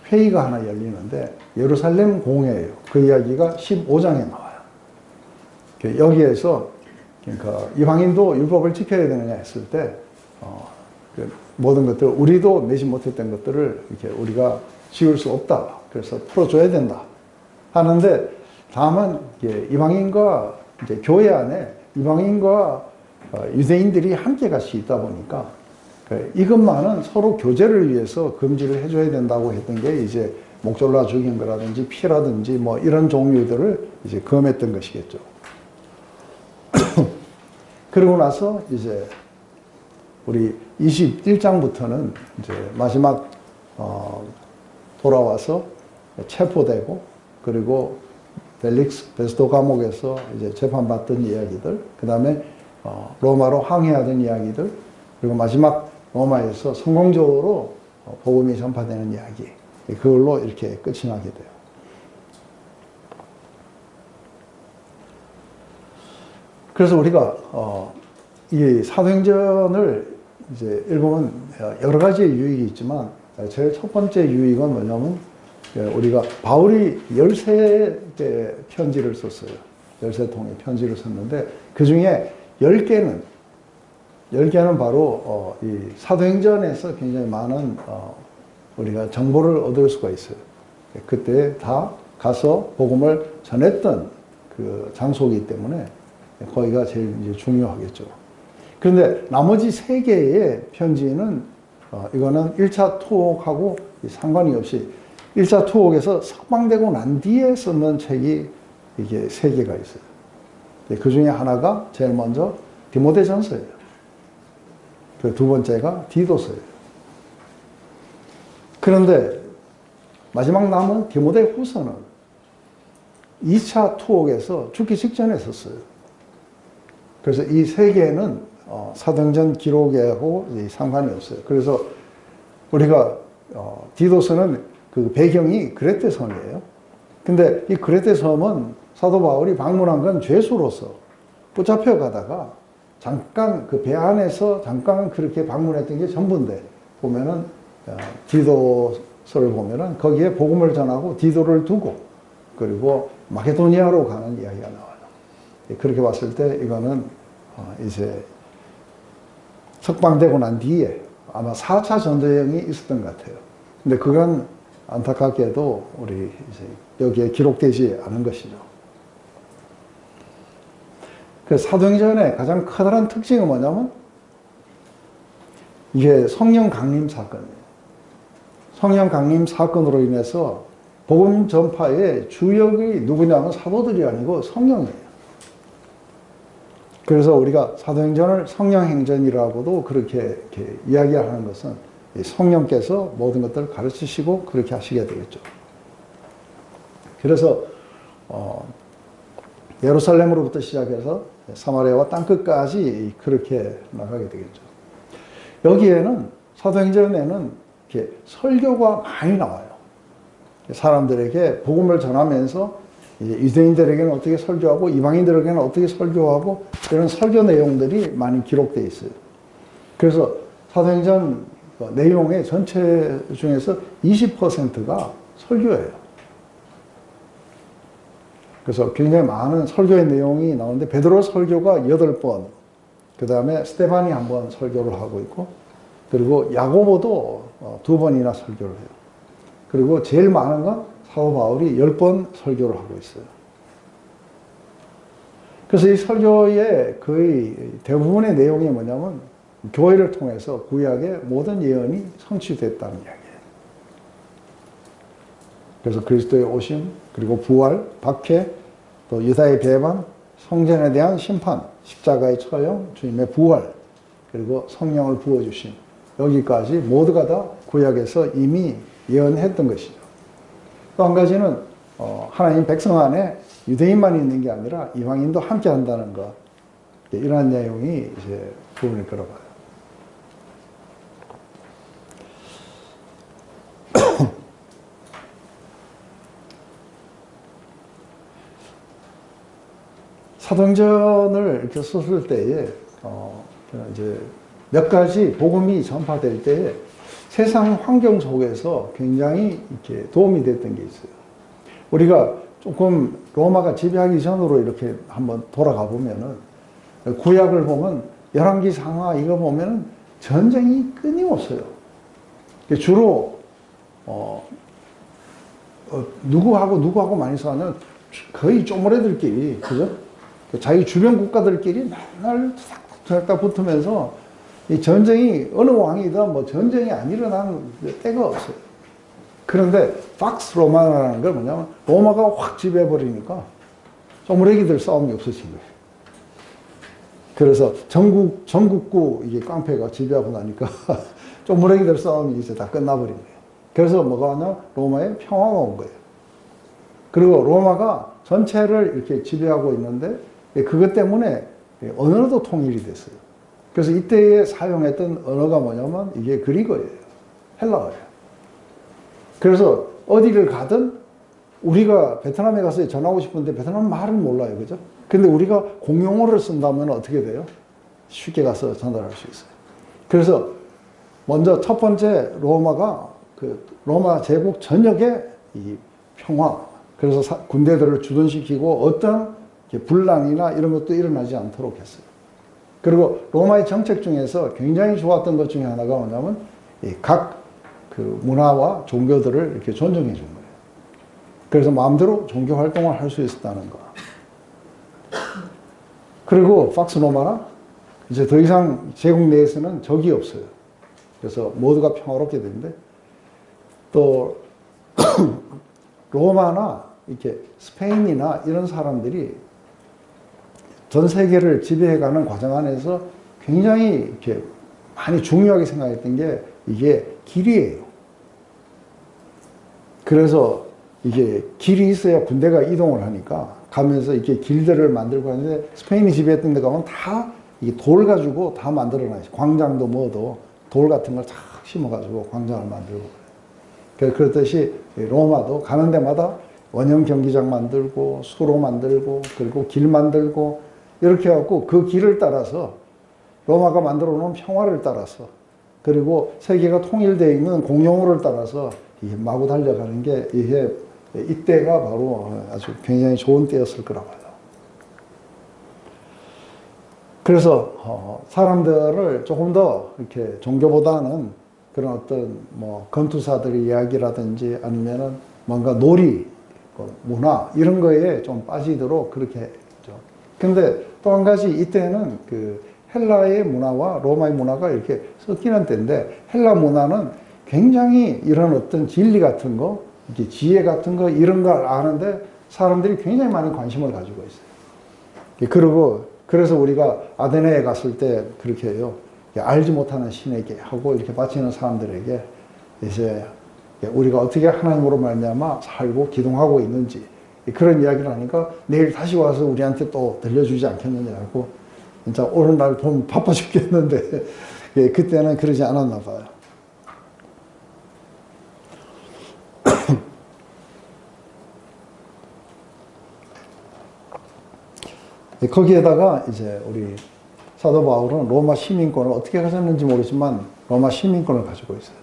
회의가 하나 열리는데 예루살렘 공회예요. 그 이야기가 15장에 나와요. 여기에서 그러니까 이방인도 율법을 지켜야 되느냐 했을 때 모든 것들 우리도 내지 못했던 것들을 이렇게 우리가 지울 수 없다. 그래서 풀어줘야 된다. 하는데 다만 이방인과 이제 교회 안에 이방인과 유대인들이 함께 같이 있다 보니까 이것만은 서로 교제를 위해서 금지를 해줘야 된다고 했던 게 이제 목 졸라 죽인 거라든지 피라든지 뭐 이런 종류들을 이제 금했던 것이겠죠. 그러고 나서 이제 우리 21장부터는 이제 마지막 돌아와서 체포되고 그리고 벨릭스 베스도 감옥에서 이제 재판받던 이야기들, 그 다음에 로마로 항해하던 이야기들, 그리고 마지막 로마에서 성공적으로 복음이 전파되는 이야기, 그걸로 이렇게 끝이 나게 돼요. 그래서 우리가 이 사도행전을 이제 읽으면 여러 가지의 유익이 있지만 제일 첫 번째 유익은 뭐냐면 우리가 바울이 13개의 편지를 썼어요. 13통의 편지를 썼는데 그 중에 10개는 바로 이 사도행전에서 굉장히 많은 우리가 정보를 얻을 수가 있어요. 그때 다 가서 복음을 전했던 그 장소이기 때문에 거기가 제일 이제 중요하겠죠. 그런데 나머지 3개의 편지는 이거는 1차 투옥하고 상관이 없이 1차 투옥에서 석방되고 난 뒤에 썼는 책이 이게 3개가 있어요. 그 중에 하나가 제일 먼저 디모데전서예요. 그 두 번째가 디도서예요. 그런데 마지막 남은 디모데 후서는 2차 투옥에서 죽기 직전에 썼어요. 그래서 이 3개는 사도행전 기록하고 상관이 없어요. 그래서 우리가 디도서는 그 배경이 그레테 섬이에요. 근데 이 그레테 섬은 사도 바울이 방문한 건 죄수로서 붙잡혀 가다가 잠깐 그 배 안에서 잠깐 그렇게 방문했던 게 전부인데 보면은 디도서를 보면은 거기에 복음을 전하고 디도를 두고 그리고 마케도니아로 가는 이야기가 나와요. 그렇게 봤을 때 이거는 이제 석방되고 난 뒤에 아마 4차 전도여행이 있었던 것 같아요. 근데 그건 안타깝게도 우리 이제 여기에 기록되지 않은 것이죠. 그 사도행전의 가장 커다란 특징은 뭐냐면 이게 성령 강림 사건이에요. 성령 강림 사건으로 인해서 복음 전파의 주역이 누구냐면 사도들이 아니고 성령이에요. 그래서 우리가 사도행전을 성령행전이라고도 그렇게 이야기하는 것은 성령께서 모든 것들을 가르치시고 그렇게 하시게 되겠죠. 그래서 예루살렘으로부터 시작해서 사마리아와 땅끝까지 그렇게 나가게 되겠죠. 여기에는 사도행전에는 이렇게 설교가 많이 나와요. 사람들에게 복음을 전하면서 유대인들에게는 어떻게 설교하고 이방인들에게는 어떻게 설교하고 이런 설교 내용들이 많이 기록되어 있어요. 그래서 사도행전 내용의 전체 중에서 20%가 설교예요. 그래서 굉장히 많은 설교의 내용이 나오는데 베드로 설교가 8번, 그 다음에 스데반이 한 번 설교를 하고 있고, 그리고 야고보도 2번이나 설교를 해요. 그리고 제일 많은 건 사도 바울이 10번 설교를 하고 있어요. 그래서 이 설교의 거의 대부분의 내용이 뭐냐면 교회를 통해서 구약의 모든 예언이 성취됐다는 이야기예요. 그래서 그리스도의 오심, 그리고 부활, 박해, 또 유다의 배반, 성전에 대한 심판, 십자가의 처형, 주님의 부활, 그리고 성령을 부어주심, 여기까지 모두가 다 구약에서 이미 예언했던 것이죠. 또 한 가지는 하나님 백성 안에 유대인만 있는 게 아니라 이방인도 함께 한다는 것, 이러한 내용이 이제 부분을 끌어봐요. 사도행전을 이렇게 썼을 때에 이제 몇 가지 복음이 전파될 때에 세상 환경 속에서 굉장히 이렇게 도움이 됐던 게 있어요. 우리가 조금 로마가 지배하기 전으로 이렇게 한번 돌아가 보면은 구약을 보면 열왕기 상하 이거 보면은 전쟁이 끊임없어요. 주로 누구하고 많이 싸우면 거의 쪼무레들끼리, 그죠? 자기 주변 국가들끼리 맨날 딱 붙으면서 이 전쟁이 어느 왕이든 뭐 전쟁이 안 일어나는 때가 없어요. 그런데 팍스 로마라는 건 뭐냐면 로마가 확 지배해버리니까 쪼무레기들 싸움이 없어진 거예요. 그래서 전국구 이게 깡패가 지배하고 나니까 쪼무레기들 싸움이 이제 다 끝나버린 거예요. 그래서 뭐가 왔냐? 로마에 평화가 온 거예요. 그리고 로마가 전체를 이렇게 지배하고 있는데 그것 때문에 언어도 통일이 됐어요. 그래서 이때에 사용했던 언어가 뭐냐면 이게 그리거예요. 헬라어예요. 그래서 어디를 가든 우리가 베트남에 가서 전하고 싶은데 베트남 말을 몰라요. 그죠? 근데 우리가 공용어를 쓴다면 어떻게 돼요? 쉽게 가서 전달할 수 있어요. 그래서 먼저 첫 번째 로마가 로마 제국 전역에 이 평화, 그래서 군대들을 주둔시키고 어떤 분란이나 이런 것도 일어나지 않도록 했어요. 그리고 로마의 정책 중에서 굉장히 좋았던 것 중에 하나가 뭐냐면 각 문화와 종교들을 이렇게 존중해 준 거예요. 그래서 마음대로 종교 활동을 할 수 있었다는 거. 그리고 팍스 로마나 이제 더 이상 제국 내에서는 적이 없어요. 그래서 모두가 평화롭게 되는데 또 로마나 이렇게 스페인이나 이런 사람들이 전 세계를 지배해가는 과정 안에서 굉장히 이렇게 많이 중요하게 생각했던 게 이게 길이에요. 그래서 이게 길이 있어야 군대가 이동을 하니까 가면서 이렇게 길들을 만들고 하는데 스페인이 지배했던 데 가면 다 이게 돌 가지고 다 만들어놔요. 광장도 뭐도 돌 같은 걸 쫙 심어가지고 광장을 만들고. 그렇듯이 로마도 가는 데마다 원형 경기장 만들고 수로 만들고 그리고 길 만들고 이렇게 해갖고 그 길을 따라서 로마가 만들어 놓은 평화를 따라서 그리고 세계가 통일되어 있는 공용어를 따라서 마구 달려가는 게 이때가 바로 아주 굉장히 좋은 때였을 거라고 봐요. 그래서 사람들을 조금 더 이렇게 종교보다는 그런 어떤 뭐 건투사들의 이야기라든지 아니면은 뭔가 놀이, 문화 이런 거에 좀 빠지도록 그렇게 했죠. 근데 또 한 가지 이때는 헬라의 문화와 로마의 문화가 이렇게 섞이는 때인데 헬라 문화는 굉장히 이런 어떤 진리 같은 거, 이렇게 지혜 같은 거 이런 걸 아는데 사람들이 굉장히 많은 관심을 가지고 있어요. 그래서 우리가 아테네에 갔을 때 그렇게 해요. 알지 못하는 신에게 하고 이렇게 바치는 사람들에게 이제 우리가 어떻게 하나님으로 말미암아 살고 기동하고 있는지 그런 이야기를 하니까 내일 다시 와서 우리한테 또 들려주지 않겠느냐고 진짜 오는 날 보면 바빠 죽겠는데 예, 그때는 그러지 않았나 봐요. 거기에다가 이제 우리 사도 바울은 로마 시민권을 어떻게 가졌는지 모르지만 로마 시민권을 가지고 있어요.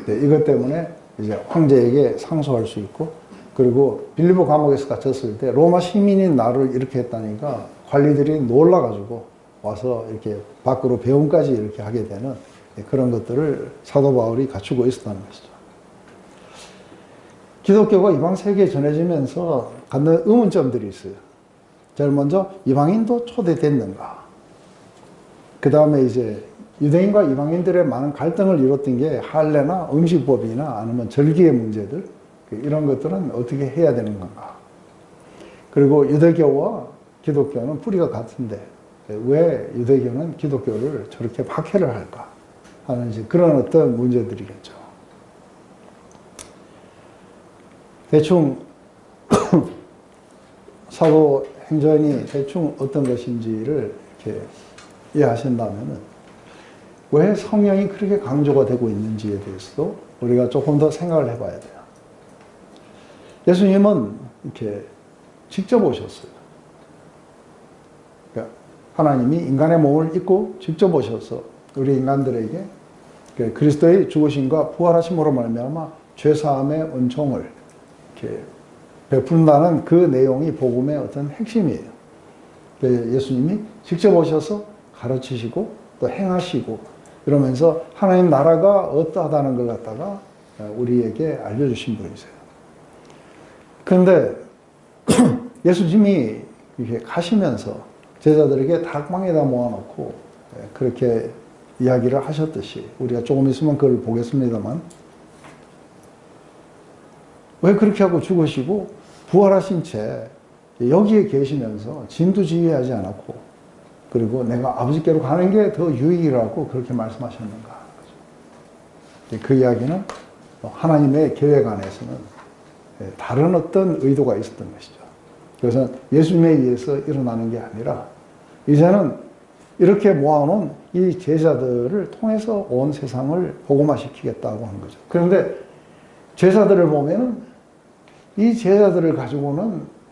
네, 이것 때문에 이제 황제에게 상소할 수 있고, 그리고 빌리보 감옥에서 갇혔을 때 로마 시민인 나를 이렇게 했다니까 관리들이 놀라가지고 와서 이렇게 밖으로 배움까지 이렇게 하게 되는 그런 것들을 사도 바울이 갖추고 있었다는 것이죠. 기독교가 이방 세계에 전해지면서 갖는 의문점들이 있어요. 제일 먼저 이방인도 초대됐는가? 그 다음에 이제 유대인과 이방인들의 많은 갈등을 이뤘던 게 할례나 음식법이나 아니면 절기의 문제들, 이런 것들은 어떻게 해야 되는 건가? 그리고 유대교와 기독교는 뿌리가 같은데 왜 유대교는 기독교를 저렇게 박해를 할까 하는 이제 그런 어떤 문제들이겠죠. 대충 사도행전이 대충 어떤 것인지를 이렇게 이해하신다면은 왜 성령이 그렇게 강조가 되고 있는지에 대해서도 우리가 조금 더 생각을 해봐야 돼요. 예수님은 이렇게 직접 오셨어요. 그러니까 하나님이 인간의 몸을 입고 직접 오셔서 우리 인간들에게 그리스도의 죽으심과 부활하심으로 말미암아 죄사함의 은총을 이렇게 베푼다는 그 내용이 복음의 어떤 핵심이에요. 예수님이 직접 오셔서 가르치시고 또 행하시고 이러면서 하나님 나라가 어떠하다는 걸 갖다가 우리에게 알려주신 분이세요. 그런데 예수님이 이렇게 가시면서 제자들에게 다락방에다 모아놓고 그렇게 이야기를 하셨듯이 우리가 조금 있으면 그걸 보겠습니다만, 왜 그렇게 하고 죽으시고 부활하신 채 여기에 계시면서 진두지휘하지 않았고, 그리고 내가 아버지께로 가는 게 더 유익이라고 그렇게 말씀하셨는가? 그 이야기는 하나님의 계획 안에서는 다른 어떤 의도가 있었던 것이죠. 그래서 예수님에 의해서 일어나는 게 아니라 이제는 이렇게 모아놓은 이 제자들을 통해서 온 세상을 복음화시키겠다고 하는 거죠. 그런데 제자들을 보면은 이 제자들을 가지고는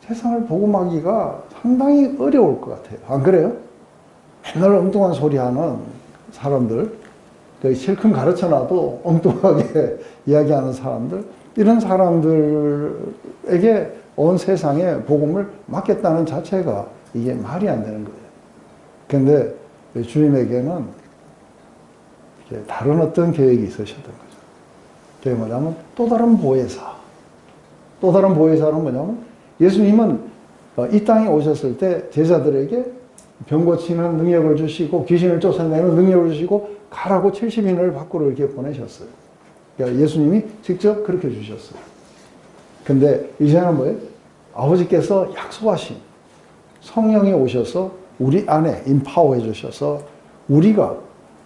세상을 복음하기가 상당히 어려울 것 같아요. 안 그래요? 맨날 엉뚱한 소리 하는 사람들, 실컷 가르쳐놔도 엉뚱하게 이야기하는 사람들, 이런 사람들에게 온 세상에 복음을 맡겼다는 자체가 이게 말이 안 되는 거예요. 그런데 주님에게는 다른 어떤 계획이 있으셨던 거죠. 그게 뭐냐면 또 다른 보혜사. 또 다른 보혜사는 뭐냐면 예수님은 이 땅에 오셨을 때 제자들에게 병 고치는 능력을 주시고 귀신을 쫓아내는 능력을 주시고 가라고 70인을 밖으로 이렇게 보내셨어요. 그러니까 예수님이 직접 그렇게 주셨어요. 근데 이제는 뭐예요? 아버지께서 약속하신 성령이 오셔서 우리 안에 임파워해 주셔서 우리가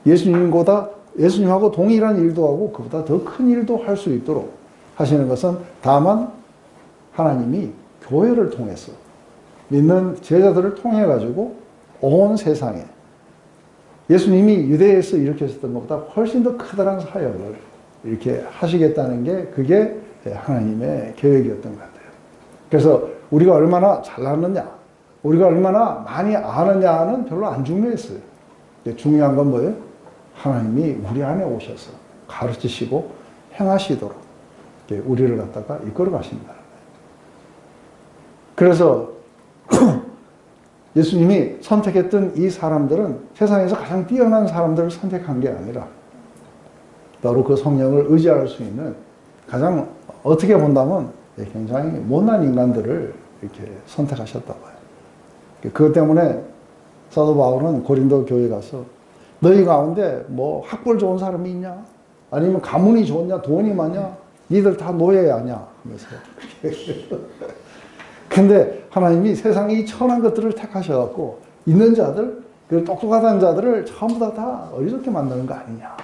예수님하고 동일한 일도 하고 그보다 더 큰 일도 할 수 있도록 하시는 것은 다만 하나님이 교회를 통해서 믿는 제자들을 통해 가지고 온 세상에 예수님이 유대에서 일으켰었던 것보다 훨씬 더 크다란 사역을 이렇게 하시겠다는 게 그게 하나님의 계획이었던 것 같아요. 그래서 우리가 얼마나 잘났느냐, 우리가 얼마나 많이 아느냐는 별로 안 중요했어요. 중요한 건 뭐예요? 하나님이 우리 안에 오셔서 가르치시고 행하시도록 우리를 갖다가 이끌어 가신다. 그래서 예수님이 선택했던 이 사람들은 세상에서 가장 뛰어난 사람들을 선택한 게 아니라 바로 그 성령을 의지할 수 있는 가장 어떻게 본다면 굉장히 못난 인간들을 이렇게 선택하셨다고 해요. 그것 때문에 사도 바울은 고린도 교회에 가서 너희 가운데 뭐 학벌 좋은 사람이 있냐? 아니면 가문이 좋냐? 돈이 많냐? 니들 다 노예 아냐? 하면서. 근데 하나님이 세상에 이 천한 것들을 택하셔갖고 있는 자들, 그 똑똑하다는 자들을 전부 다 어리석게 만드는 거 아니냐.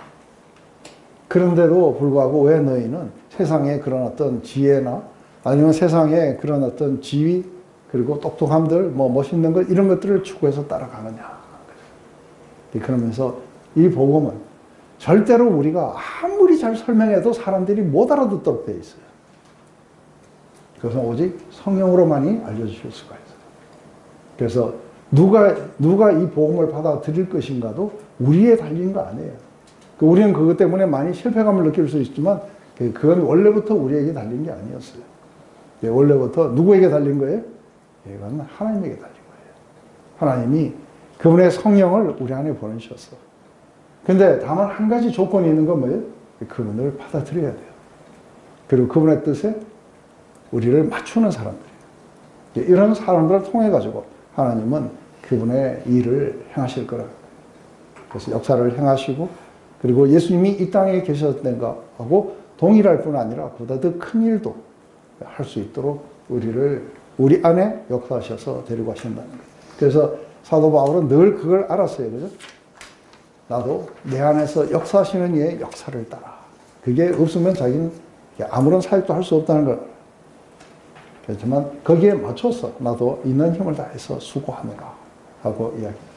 그런데도 불구하고 왜 너희는 세상에 그런 어떤 지혜나 아니면 세상에 그런 어떤 지위, 그리고 똑똑함들, 뭐 멋있는 것, 이런 것들을 추구해서 따라가느냐. 그러면서 이 복음은 절대로 우리가 아무리 잘 설명해도 사람들이 못 알아듣도록 되어 있어요. 그것은 오직 성령으로만이 알려주실 수가 있어요. 그래서 누가 이 복음을 받아들일 것인가도 우리에 달린 거 아니에요. 우리는 그것 때문에 많이 실패감을 느낄 수 있지만 그건 원래부터 우리에게 달린 게 아니었어요. 원래부터 누구에게 달린 거예요? 이건 하나님에게 달린 거예요. 하나님이 그분의 성령을 우리 안에 보내셨어. 근데 다만 한 가지 조건이 있는 건 뭐예요? 그분을 받아들여야 돼요. 그리고 그분의 뜻에 우리를 맞추는 사람들이에요. 이런 사람들을 통해 가지고 하나님은 그분의 일을 행하실 거라. 그래서 역사를 행하시고, 그리고 예수님이 이 땅에 계셨던 것하고 동일할 뿐 아니라 그보다 더 큰 일도 할 수 있도록 우리 안에 역사하셔서 데리고 가신다는 거예요. 그래서 사도 바울은 늘 그걸 알았어요. 그죠? 나도 내 안에서 역사하시는 이의 역사를 따라. 그게 없으면 자기는 아무런 사역도 할 수 없다는 걸. 그렇지만 거기에 맞춰서 나도 있는 힘을 다해서 수고하노라 하고 이야기합니다.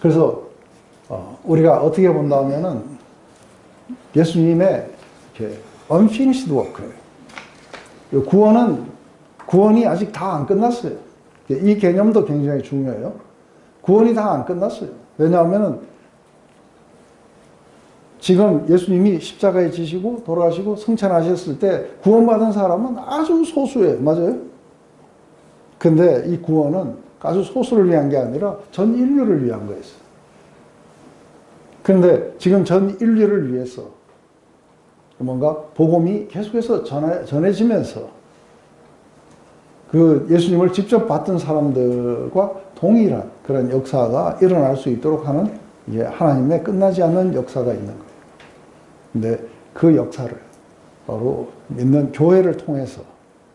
그래서 우리가 어떻게 본다면은 예수님의 이렇게 unfinished work예요. 구원이 아직 다 안 끝났어요. 이 개념도 굉장히 중요해요. 구원이 다 안 끝났어요. 왜냐하면은 지금 예수님이 십자가에 지시고 돌아가시고 승천하셨을 때 구원받은 사람은 아주 소수예요. 맞아요? 근데 이 구원은 아주 소수를 위한 게 아니라 전 인류를 위한 거였어요. 그런데 지금 전 인류를 위해서 뭔가 복음이 계속해서 전해지면서 그 예수님을 직접 봤던 사람들과 동일한 그런 역사가 일어날 수 있도록 하는 하나님의 끝나지 않는 역사가 있는 거예요. 근데 그 역사를 바로 믿는 교회를 통해서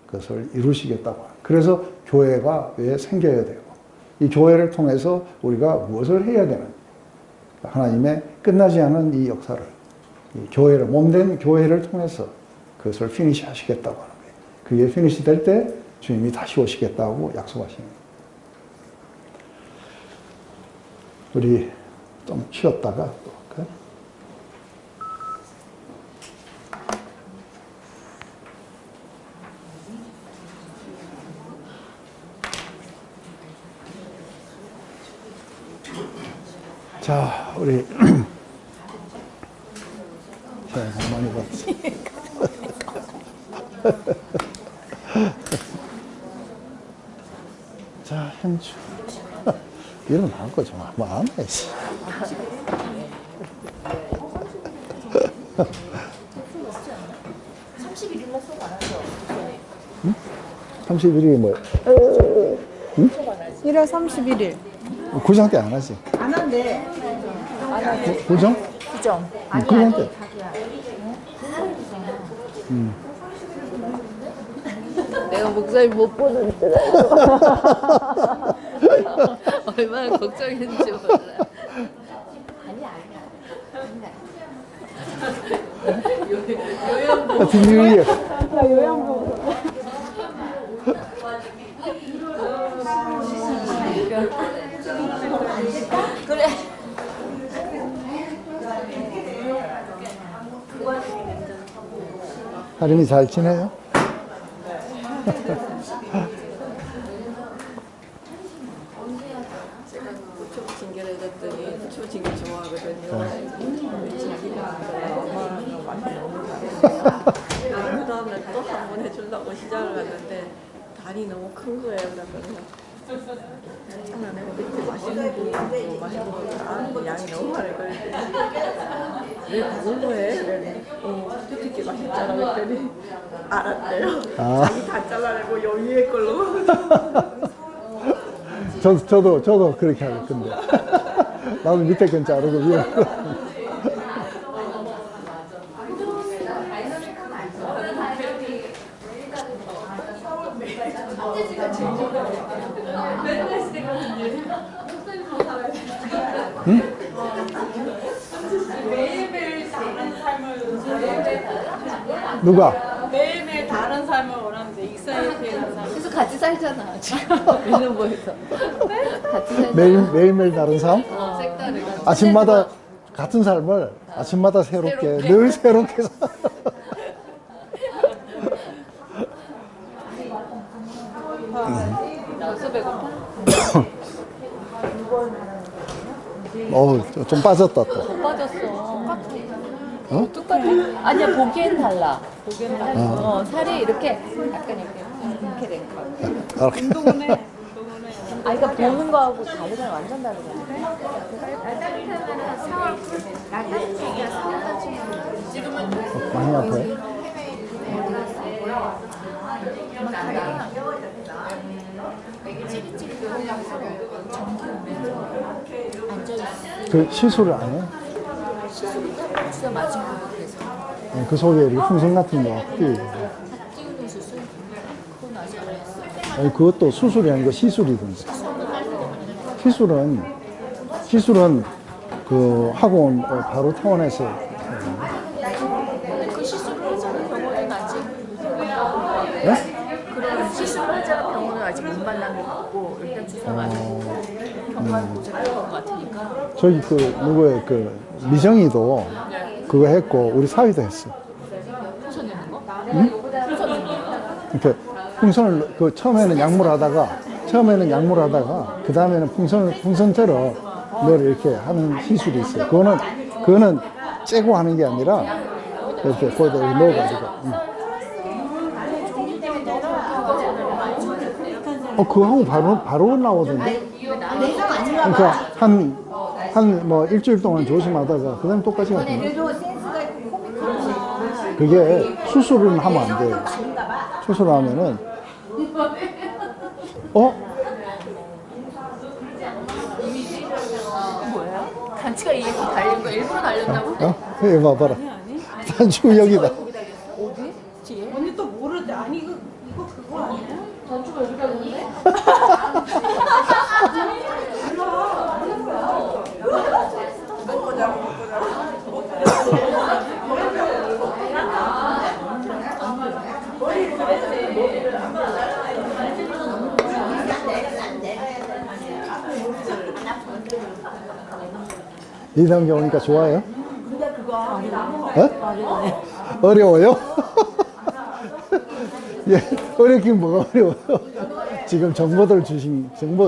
그것을 이루시겠다고 합니다. 그래서 교회가 왜 생겨야 되고, 이 교회를 통해서 우리가 무엇을 해야 되는지, 하나님의 끝나지 않은 이 역사를, 이 교회를, 몸된 교회를 통해서 그것을 피니시 하시겠다고 하는 거예요. 그게 피니시 될 때 주님이 다시 오시겠다고 약속하시는 거예요. 우리 좀 쉬었다가 또 할까요? 자, 우리 많이 봤어. 자, 현주. 일어날 거 좀 뭐 안 해. 30일이나 수업 안 하죠? 응? 31일이 뭐야? 응? 1월 31일. 구정 때 안 하지? 안 한대. 구정? 그죠? 구정 때. 내가 목사님 못 보는 줄 알고. 얼마나 걱정했는지 몰라. 같은 뉴이어. 요양보. 그래. 하림이 잘 지내요? 제가 부초 징계해줬더니 부초 징계 좋아하거든요. 엄마랑 많이 너무 잘해요. 그 다음에 또 한 번 해주려고 시작을 했는데 다리 너무 큰 거예요. 그래서 하나 내가 그렇게 맛있는 거 먹고 맛있는 거 잘하는데 양이 너무 많이 걸리더니 왜 그걸로 해? 이랬더니 특히 맛있잖아. 그랬더니 알았대요. 자기 다 잘라내고 요 위에 걸로. 저도 그렇게 할 건데. 나도 밑에 건 자르고 위에 건. 응? 누가? 매일매일 다른 삶을 원하는데 익사이트는 삶. 그래서 같이 살잖아. 지금 릴런보에서. 같이 살잖아. 매일매일 다른 삶? 색다르게. 아침마다 같은 삶을 아침마다 새롭게. 늘 새롭게 나도 배고파? 좀 빠졌다 또. 못 빠졌어. 똑같아. 아니야, 보기엔 달라. 보기엔 달라. 살이 이렇게 약간 이렇게 된 거. 이렇게. 운동은 해. 아, 그러니까 보는 거하고 다르잖아. 완전 다르잖아. 많이 아파요? 그 시술을 안 해? 진짜 맞은 거 그래서. 그 속에 이렇게 풍선 같은 거 끼. 찍는 수술? 그건 아직 안 했어. 아니, 그것도 수술이 아니고 시술이던데. 시술은 그 하고 바로 퇴원해서. 그 시술을 하자는 병원은 아직. 네? 그런 시술을 하자는 병원은 아직 못 만난 것 같고, 일단 주사 맞고, 경관 보장할 것 같으니까. 저기 누구의 미정이도 그거 했고 우리 사위도 했어. 풍선 넣는 거? 풍선 넣는 거? 이렇게 풍선을 처음에는 약물하다가 그 다음에는 풍선처럼 늘 이렇게 하는 시술이 있어요. 그거는 째고 하는 게 아니라 이렇게 거기다 넣어가지고. 그거 하고 바로 나오던데. 그러니까 뭐 일주일 동안 조심하다가 그 다음에 똑같이 가던데. 그래도 센스가 있고 코믹하구나. 그게 수술은 하면 안 돼요. 수술하면은 뭐예요? 단치가 이게 달린 거 일부러 달렸다고? 이거 봐봐라. 단추 여기다. 어디? 뒤에? 언니 또 모르대. 아니 이거 그거 아니야? 단추가 여기 달렸네? 이단계 오니까 좋아요? 어려워요? 예, 어렵긴 뭐가 어려워요? 지금 정보들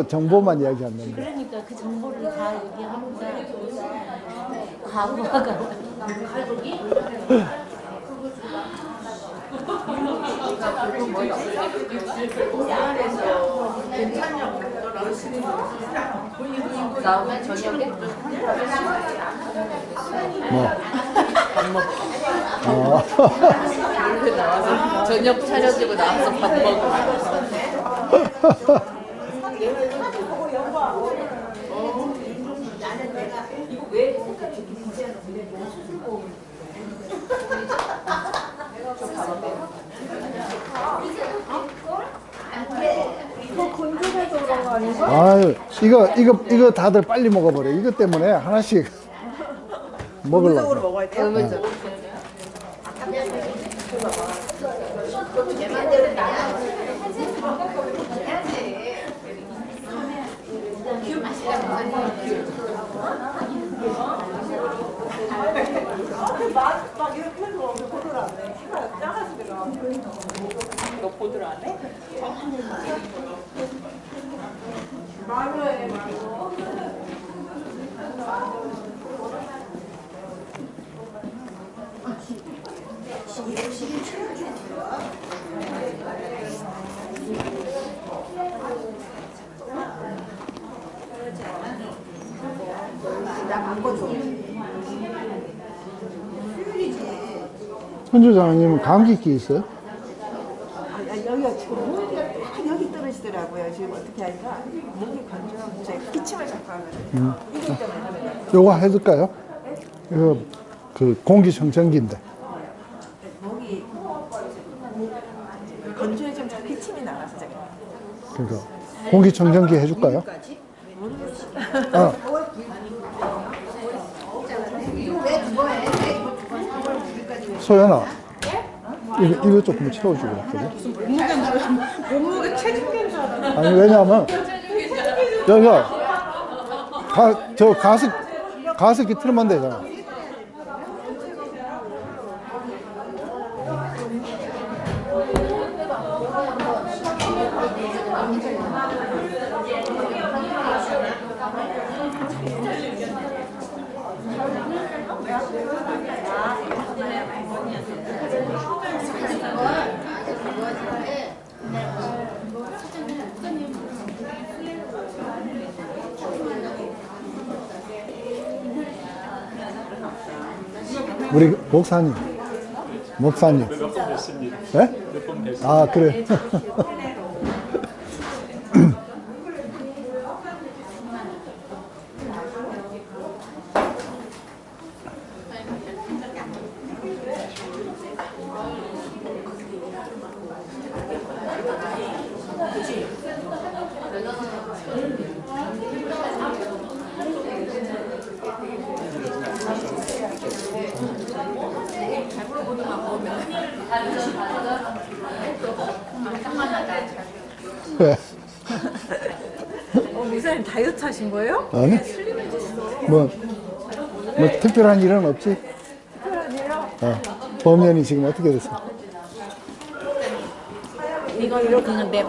정보만 이야기하는데. 그러니까 그 정보를 다 얘기하는데 과부하가 나오면 저녁에 뭐? 밥 먹고 어. 이렇게 나와서 저녁 차려주고 나와서 밥 먹고 아유, 이거 다들 빨리 먹어버려. 이것 때문에 하나씩 먹으려고. 먹어야 돼요? 막 이렇게 해서 보드를 안 해. 키가 작아서 내가. 너 보드를 안 해? 말로 해, 말로. 현주장님 감기기 있어요? 여기가 지금 모기가 딱 여기 떨어지더라고요. 지금 어떻게 하니까 목이 건조하고 제가 기침을 자꾸 하거든요. 이것 때문에 하면 요거 해줄까요? 이거 공기청정기인데. 목이 건조해지면 자꾸 기침이 나와서 제가. 그러니까 공기청정기 해줄까요? 소연아, 이거 조금 채워주고 그래? 몸무게 체중계인 줄 알았네. 아니 왜냐하면 여기가 저 가습기 틀면 되잖아. 우리 목사님. 목사님. 몇 번 뵀습니다. 네? 몇 번 뵀습니다. 아, 그래. 왜? 목사님 다이어트 하신 거예요? 아니? 뭐 특별한 일은 없지? 특별한 일이요? 범연이 지금 어떻게 됐어? 이건 그건데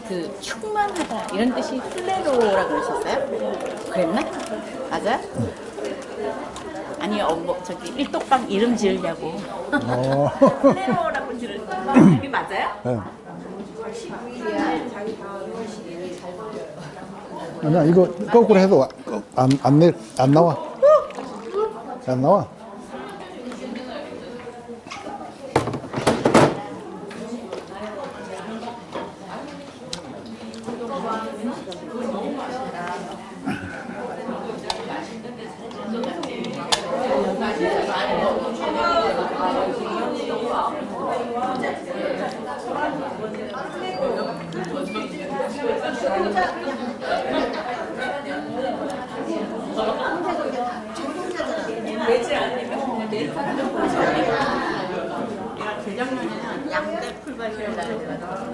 그 충만하다 이런 뜻이 플레로라 그러셨어요? 그랬나? 맞아요? 아니 뭐 저기 일독방 이름 지으려고 플레로라고 지을 이게 맞아요? 네. 아니야, 이거 거꾸로 해도 안 나와. 안 나와. 재작년에는 양대 풀밭을 나가지고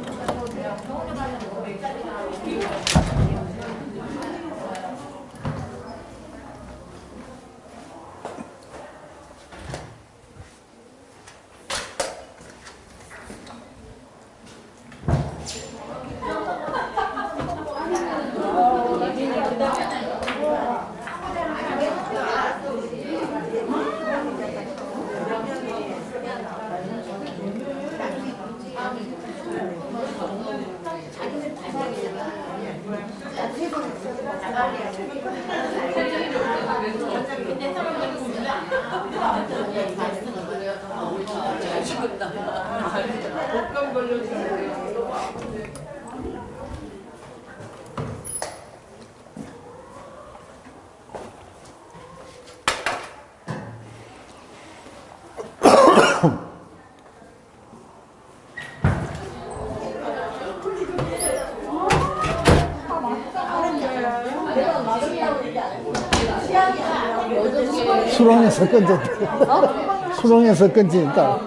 수렁에서 건졌대. 수렁에서 건지니까.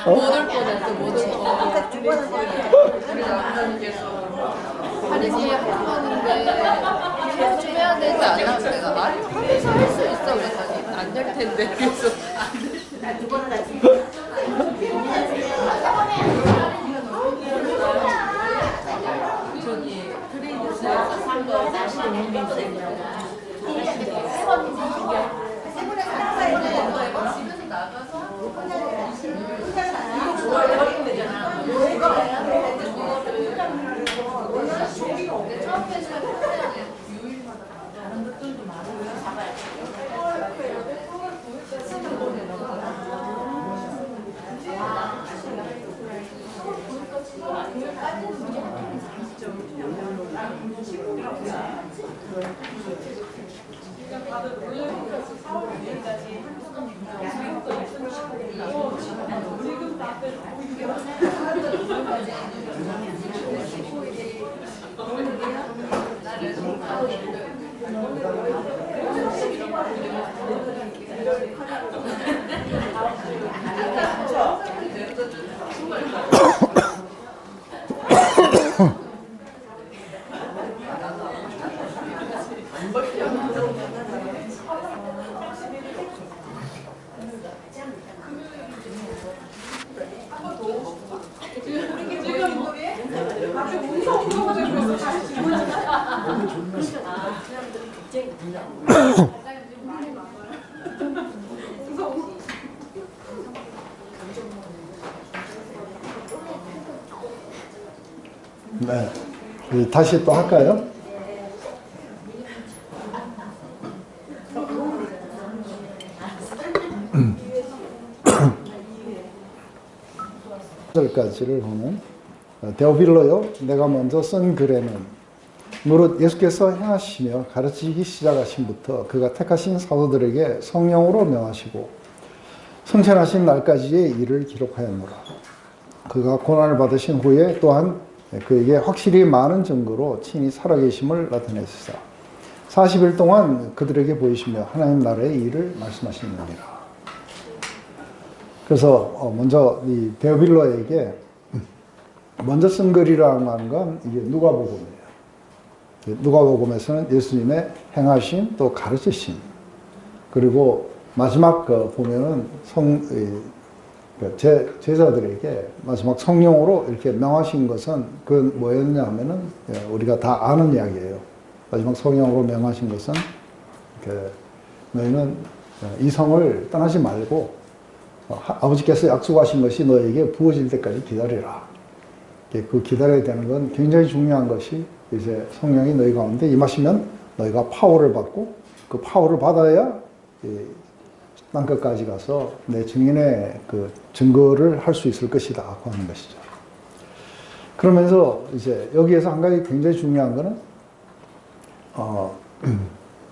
못올 뻔했어 못올 뻔 하리지 하는데 좀 해야 되지 않아? 내가 아니 하면서 할 수 있어 그랬더니 안 될 텐데 그래서 저기 트레이드스에서 산거 45만 집에서 나가서 네. 다시 또 할까요? 절까지를 보면 데오빌로요, 내가 먼저 쓴 글에는 무릇 예수께서 행하시며 가르치기 시작하신부터 그가 택하신 사도들에게 성령으로 명하시고 승천하신 날까지의 일을 기록하였노라. 그가 고난을 받으신 후에 또한 그에게 확실히 많은 증거로 친히 살아계심을 나타내시사 40일 동안 그들에게 보이시며 하나님 나라의 일을 말씀하시느니라. 그래서 먼저 이 데오빌로에게 먼저 쓴 글이라고 하는 건 이게 누가복음이에요. 누가복음에서는 예수님의 행하심 또 가르치심, 그리고 마지막 보면은 제자들에게 마지막 성령으로 이렇게 명하신 것은 그건 뭐였냐 하면은 우리가 다 아는 이야기예요. 마지막 성령으로 명하신 것은 너희는 이 성을 떠나지 말고 아버지께서 약속하신 것이 너에게 부어질 때까지 기다리라. 그 기다려야 되는 건 굉장히 중요한 것이 이제 성령이 너희 가운데 임하시면 너희가 파워를 받고 그 파워를 받아야 땅끝까지 가서 내 증인의 그 증거를 할 수 있을 것이다 하는 것이죠. 그러면서 이제 여기에서 한 가지 굉장히 중요한 거는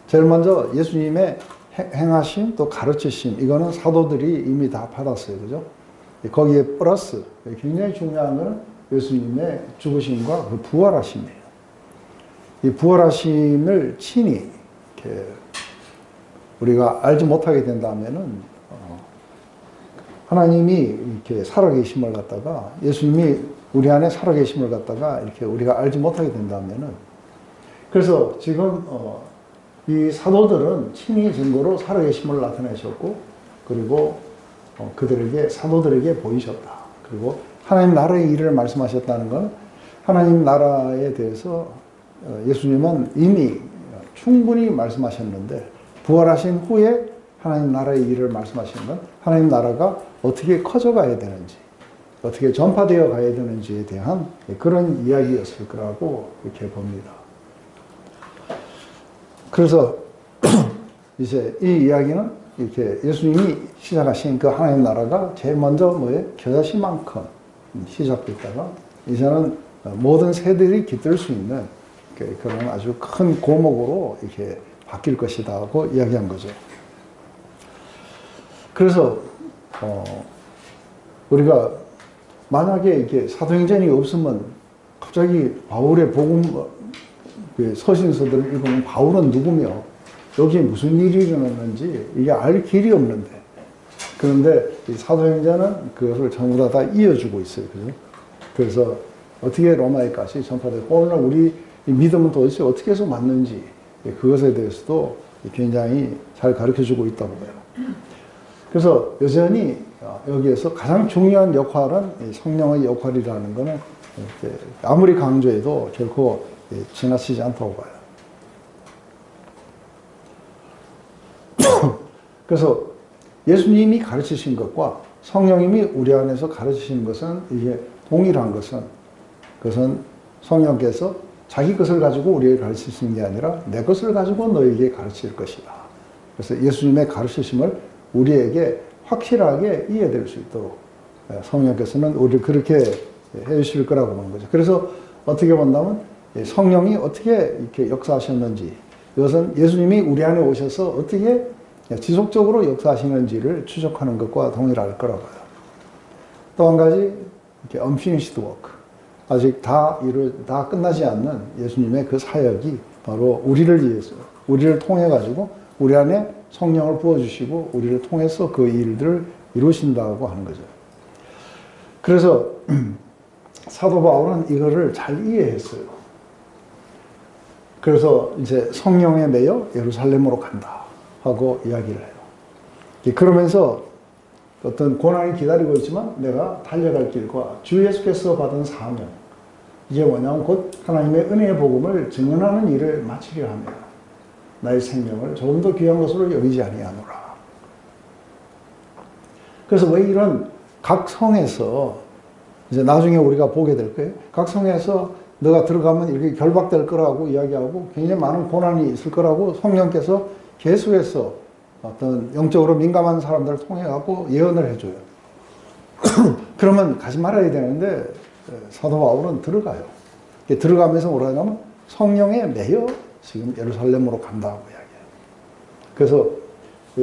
제일 먼저 예수님의 행하심 또 가르치심, 이거는 사도들이 이미 다 받았어요. 그죠? 거기에 플러스 굉장히 중요한 거는 예수님의 죽으심과 그 부활하심이에요. 이 부활하심을 친히 이렇게 우리가 알지 못하게 된다면은 하나님이 이렇게 살아계심을 갖다가 예수님이 우리 안에 살아계심을 갖다가 이렇게 우리가 알지 못하게 된다면은, 그래서 지금 이 사도들은 친히 증거로 살아계심을 나타내셨고, 그리고 그들에게 사도들에게 보이셨다. 그리고 하나님 나라의 일을 말씀하셨다는 건 하나님 나라에 대해서 예수님은 이미 충분히 말씀하셨는데 부활하신 후에 하나님 나라의 일을 말씀하시는 건 하나님 나라가 어떻게 커져가야 되는지, 어떻게 전파되어 가야 되는지에 대한 그런 이야기였을 거라고 이렇게 봅니다. 그래서 이제 이 이야기는 이렇게 예수님이 시작하신 그 하나님 나라가 제일 먼저 뭐예요? 겨자씨만큼 시작됐다가 이제는 모든 새들이 깃들 수 있는 그런 아주 큰 고목으로 이렇게 바뀔 것이다 하고 이야기한 거죠. 그래서 우리가 만약에 이렇게 사도행전이 없으면 갑자기 바울의 복음 서신서들을 읽으면 바울은 누구며 여기에 무슨 일이 일어났는지 이게 알 길이 없는데, 그런데 이 사도행전은 그것을 전부 다 이어주고 있어요. 그죠? 그래서 어떻게 로마에까지 전파되고 오늘날 우리 믿음은 도대체 어떻게 해서 맞는지 그것에 대해서도 굉장히 잘 가르쳐주고 있다고 봐요. 그래서 여전히 여기에서 가장 중요한 역할은 성령의 역할이라는 것은 아무리 강조해도 결코 지나치지 않다고 봐요. 그래서 예수님이 가르치신 것과 성령님이 우리 안에서 가르치신 것은 이게 동일한 것은, 그것은 성령께서 자기 것을 가지고 우리에게 가르치시는 게 아니라 내 것을 가지고 너에게 가르칠 것이다. 그래서 예수님의 가르치심을 우리에게 확실하게 이해될 수 있도록 성령께서는 우리를 그렇게 해주실 거라고 보는 거죠. 그래서 어떻게 본다면 성령이 어떻게 이렇게 역사하셨는지, 이것은 예수님이 우리 안에 오셔서 어떻게 지속적으로 역사하시는지를 추적하는 것과 동일할 거라고 봐요. 또 한 가지, 이렇게 unfinished work. 아직 다 끝나지 않는 예수님의 그 사역이 바로 우리를 위해서, 우리를 통해가지고 우리 안에 성령을 부어주시고 우리를 통해서 그 일들을 이루신다고 하는 거죠. 그래서 사도 바울은 이거를 잘 이해했어요. 그래서 이제 성령에 매여 예루살렘으로 간다 하고 이야기를 해요. 그러면서 어떤 고난이 기다리고 있지만 내가 달려갈 길과 주 예수께서 받은 사명, 이게 뭐냐면 곧 하나님의 은혜의 복음을 증언하는 일을 마치려 합니다. 나의 생명을 조금 더 귀한 것으로 여기지 아니하노라. 그래서 왜 이런 각 성에서 이제 나중에 우리가 보게 될 거예요. 각 성에서 너가 들어가면 이렇게 결박될 거라고 이야기하고 굉장히 많은 고난이 있을 거라고 성령께서 계속해서 어떤 영적으로 민감한 사람들을 통해 갖고 예언을 해줘요. 그러면 가지 말아야 되는데 사도 바울은 들어가요. 들어가면서 뭐라 하냐면 성령에 매여 지금 예루살렘으로 간다고 이야기해요. 그래서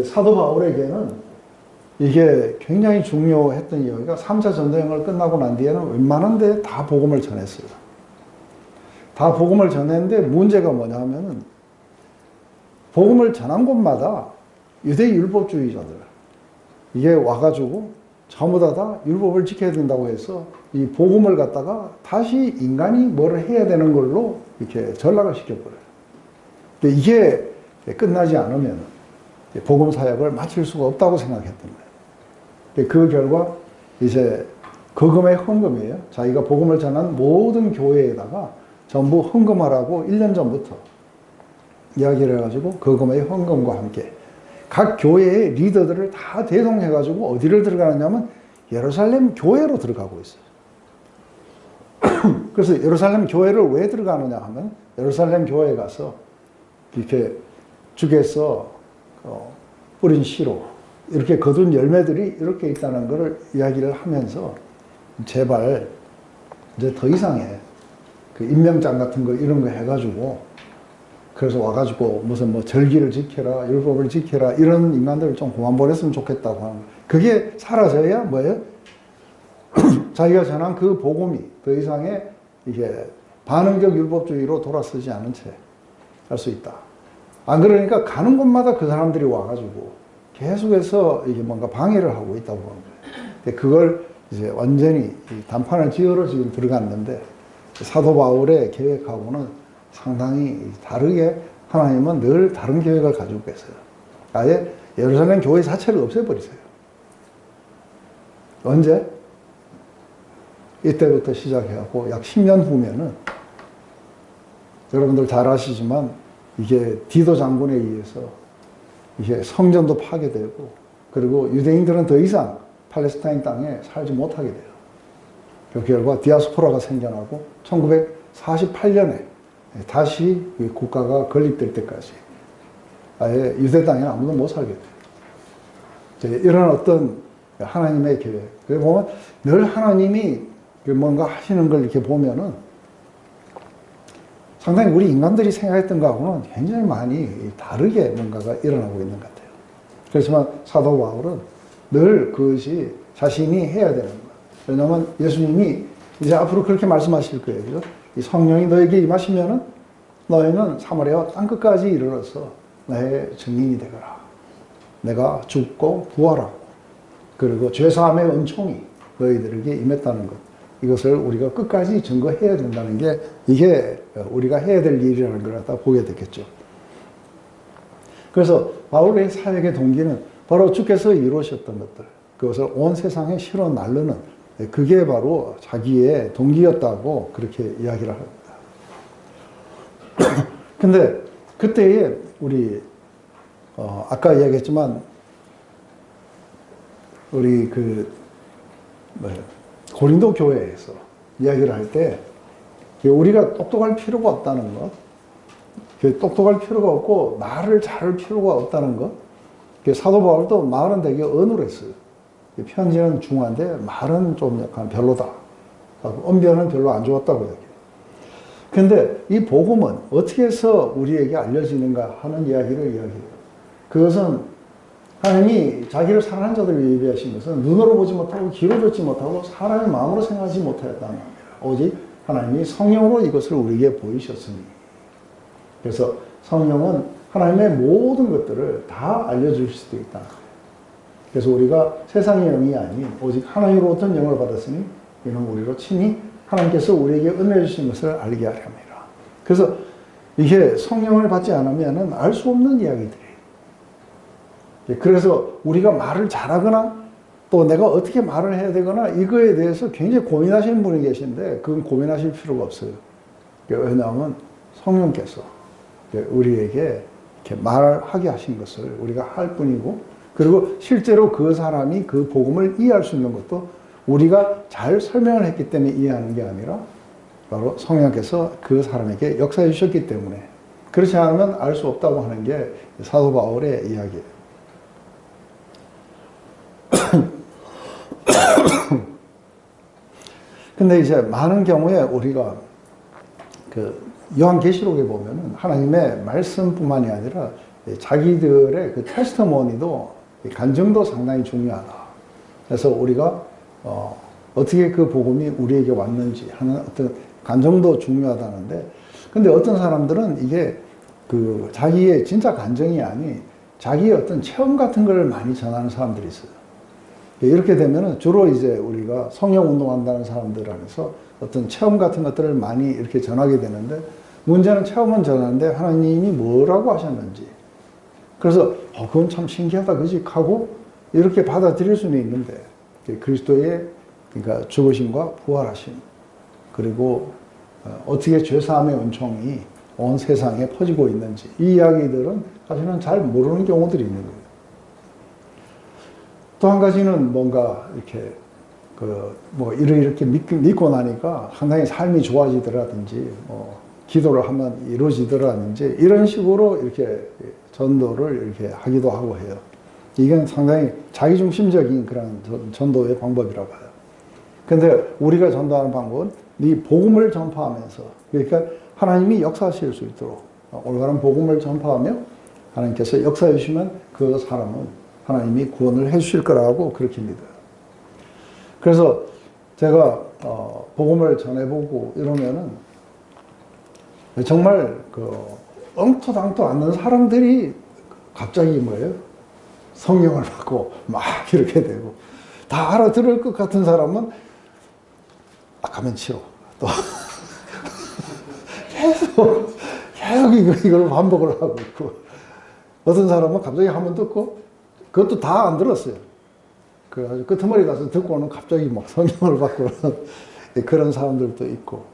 사도 바울에게는 이게 굉장히 중요했던 이유가 3차 전쟁을 끝나고 난 뒤에는 웬만한 데 다 복음을 전했어요. 다 복음을 전했는데 문제가 뭐냐 하면은 복음을 전한 곳마다 유대 율법주의자들 이게 와가지고 전부 다 율법을 지켜야 된다고 해서 이 복음을 갖다가 다시 인간이 뭘 해야 되는 걸로 이렇게 전락을 시켜버려요. 이게 끝나지 않으면 복음 사역을 마칠 수가 없다고 생각했던 거예요. 그 결과 이제 거금의 헌금이에요. 자기가 복음을 전한 모든 교회에다가 전부 헌금하라고 1년 전부터 이야기를 해가지고 거금의 헌금과 함께 각 교회의 리더들을 다 대동해가지고 어디를 들어가느냐면 예루살렘 교회로 들어가고 있어요. 그래서 예루살렘 교회를 왜 들어가느냐 하면 예루살렘 교회에 가서 이렇게 주께서 뿌린 씨로 이렇게 거둔 열매들이 이렇게 있다는 것을 이야기를 하면서 제발 이제 더 이상의 그 임명장 같은 거 이런 거 해가지고 그래서 와가지고 무슨 뭐 절기를 지켜라 율법을 지켜라 이런 인간들을 좀 그만 보냈으면 좋겠다고 하는 거예요. 그게 사라져야 뭐예요? 자기가 전한 그 복음이 더 이상의 이게 반응적 율법주의로 돌아서지 않은 채 할 수 있다. 안 그러니까 가는 곳마다 그 사람들이 와가지고 계속해서 이게 뭔가 방해를 하고 있다고 보는 거예요. 그걸 이제 완전히 단판을 지으러 지금 들어갔는데 사도 바울의 계획하고는 상당히 다르게 하나님은 늘 다른 계획을 가지고 계세요. 아예 예루살렘 교회 자체를 없애버리세요. 언제? 이때부터 시작해갖고 약 10년 후면은 여러분들 잘 아시지만 이게 디도 장군에 의해서 이게 성전도 파괴되고 그리고 유대인들은 더 이상 팔레스타인 땅에 살지 못하게 돼요. 그 결과 디아스포라가 생겨나고 1948년에 다시 국가가 건립될 때까지 아예 유대 땅에 아무도 못 살게 돼요. 이런 어떤 하나님의 계획. 그래 보면 늘 하나님이 뭔가 하시는 걸 이렇게 보면은 상당히 우리 인간들이 생각했던 것하고는 굉장히 많이 다르게 뭔가가 일어나고 있는 것 같아요. 그렇지만 사도 바울은 늘 그것이 자신이 해야 되는 거예요. 왜냐하면 예수님이 이제 앞으로 그렇게 말씀하실 거예요. 그죠? 이 성령이 너에게 임하시면은 너희는 사마리아 땅끝까지 이르러서 나의 증인이 되거라. 내가 죽고 부활하고 그리고 죄사함의 은총이 너희들에게 임했다는 것. 이것을 우리가 끝까지 증거해야 된다는 게 이게 우리가 해야 될 일이라는 걸 갖다 보게 되겠죠. 그래서 바울의 사역의 동기는 바로 주께서 이루셨던 것들, 그것을 온 세상에 실어 날르는 그게 바로 자기의 동기였다고 그렇게 이야기를 합니다. 근데 그때에 우리 아까 이야기했지만 우리 고린도 교회에서 이야기를 할 때 우리가 똑똑할 필요가 없다는 것, 똑똑할 필요가 없고 말을 잘할 필요가 없다는 것. 사도 바울도 말은 되게 어눌했어요. 편지는 중한데 말은 좀 약간 별로다. 언변은 별로 안 좋았다고 얘기해요. 근데 이 복음은 어떻게 해서 우리에게 알려지는가 하는 이야기를 이야기해요. 그것은 하나님이 자기를 사랑하는 자들을 예비하신 것은 눈으로 보지 못하고 귀로 듣지 못하고 사람의 마음으로 생각하지 못하였다는 겁니다. 오직 하나님이 성령으로 이것을 우리에게 보이셨으니. 그래서 성령은 하나님의 모든 것들을 다 알려줄 수도 있다. 그래서 우리가 세상의 영이 아닌 오직 하나님으로부터 영을 받았으니 이는 우리로 친히 하나님께서 우리에게 은혜 주신 것을 알게 하려 함이라. 그래서 이게 성령을 받지 않으면 알 수 없는 이야기들이에요. 그래서 우리가 말을 잘하거나 또 내가 어떻게 말을 해야 되거나 이거에 대해서 굉장히 고민하시는 분이 계신데 그건 고민하실 필요가 없어요. 왜냐하면 성령께서 우리에게 이렇게 말하게 하신 것을 우리가 할 뿐이고, 그리고 실제로 그 사람이 그 복음을 이해할 수 있는 것도 우리가 잘 설명을 했기 때문에 이해하는 게 아니라 바로 성령께서 그 사람에게 역사해 주셨기 때문에, 그렇지 않으면 알 수 없다고 하는 게 사도 바울의 이야기예요. 근데 이제 많은 경우에 우리가 그 요한계시록에 보면은 하나님의 말씀뿐만이 아니라 자기들의 그 테스트모니도 간증도 상당히 중요하다. 그래서 우리가 어떻게 그 복음이 우리에게 왔는지 하는 어떤 간증도 중요하다는데, 근데 어떤 사람들은 이게 그 자기의 진짜 간증이 아닌 자기의 어떤 체험 같은 걸 많이 전하는 사람들이 있어요. 이렇게 되면은 주로 이제 우리가 성령 운동한다는 사람들 안에서 어떤 체험 같은 것들을 많이 이렇게 전하게 되는데, 문제는 체험은 전하는데 하나님이 뭐라고 하셨는지, 그래서 그건 참 신기하다 그지 하고 이렇게 받아들일 수는 있는데, 그리스도의 그러니까 죽으심과 부활하심, 그리고 어떻게 죄사함의 은총이 온 세상에 퍼지고 있는지, 이 이야기들은 사실은 잘 모르는 경우들이 있는 거예요. 또 한 가지는 뭔가 이렇게 뭐 이렇게 믿고 나니까 상당히 삶이 좋아지더라든지, 기도를 하면 이루어지더라든지, 이런 식으로 이렇게 전도를 이렇게 하기도 하고 해요. 이건 상당히 자기중심적인 그런 전도의 방법이라고 봐요. 근데 우리가 전도하는 방법은 이 복음을 전파하면서, 그러니까 하나님이 역사하실 수 있도록 올바른 복음을 전파하며 하나님께서 역사해 주시면 그 사람은 하나님이 구원을 해 주실 거라고 그렇게 믿어요. 그래서 제가 복음을 전해보고 이러면은 정말 엉터당도 않는 사람들이 갑자기 뭐예요? 성령을 받고 막 이렇게 되고, 다 알아들을 것 같은 사람은 가면 치러 또 계속 이걸 반복을 하고 있고, 어떤 사람은 갑자기 한번 듣고 그것도 다 안 들었어요. 그래가지고 끄트머리 가서 듣고는 갑자기 막 성령을 받고 그런 사람들도 있고.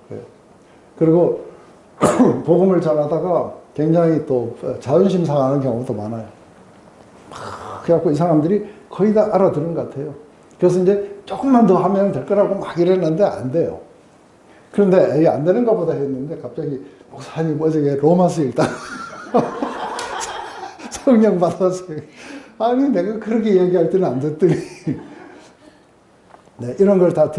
그리고 복음을 전하다가 굉장히 또 자존심 상하는 경우도 많아요. 그래갖고 이 사람들이 거의 다 알아들은 것 같아요. 그래서 이제 조금만 더 하면 될 거라고 막 이랬는데 안 돼요. 그런데 안 되는가 보다 했는데 갑자기 목사님 어저께 로마서 읽다 성령 받았어요. 아니 내가 그렇게 얘기할 때는 안 듣더니 네, 이런 걸 다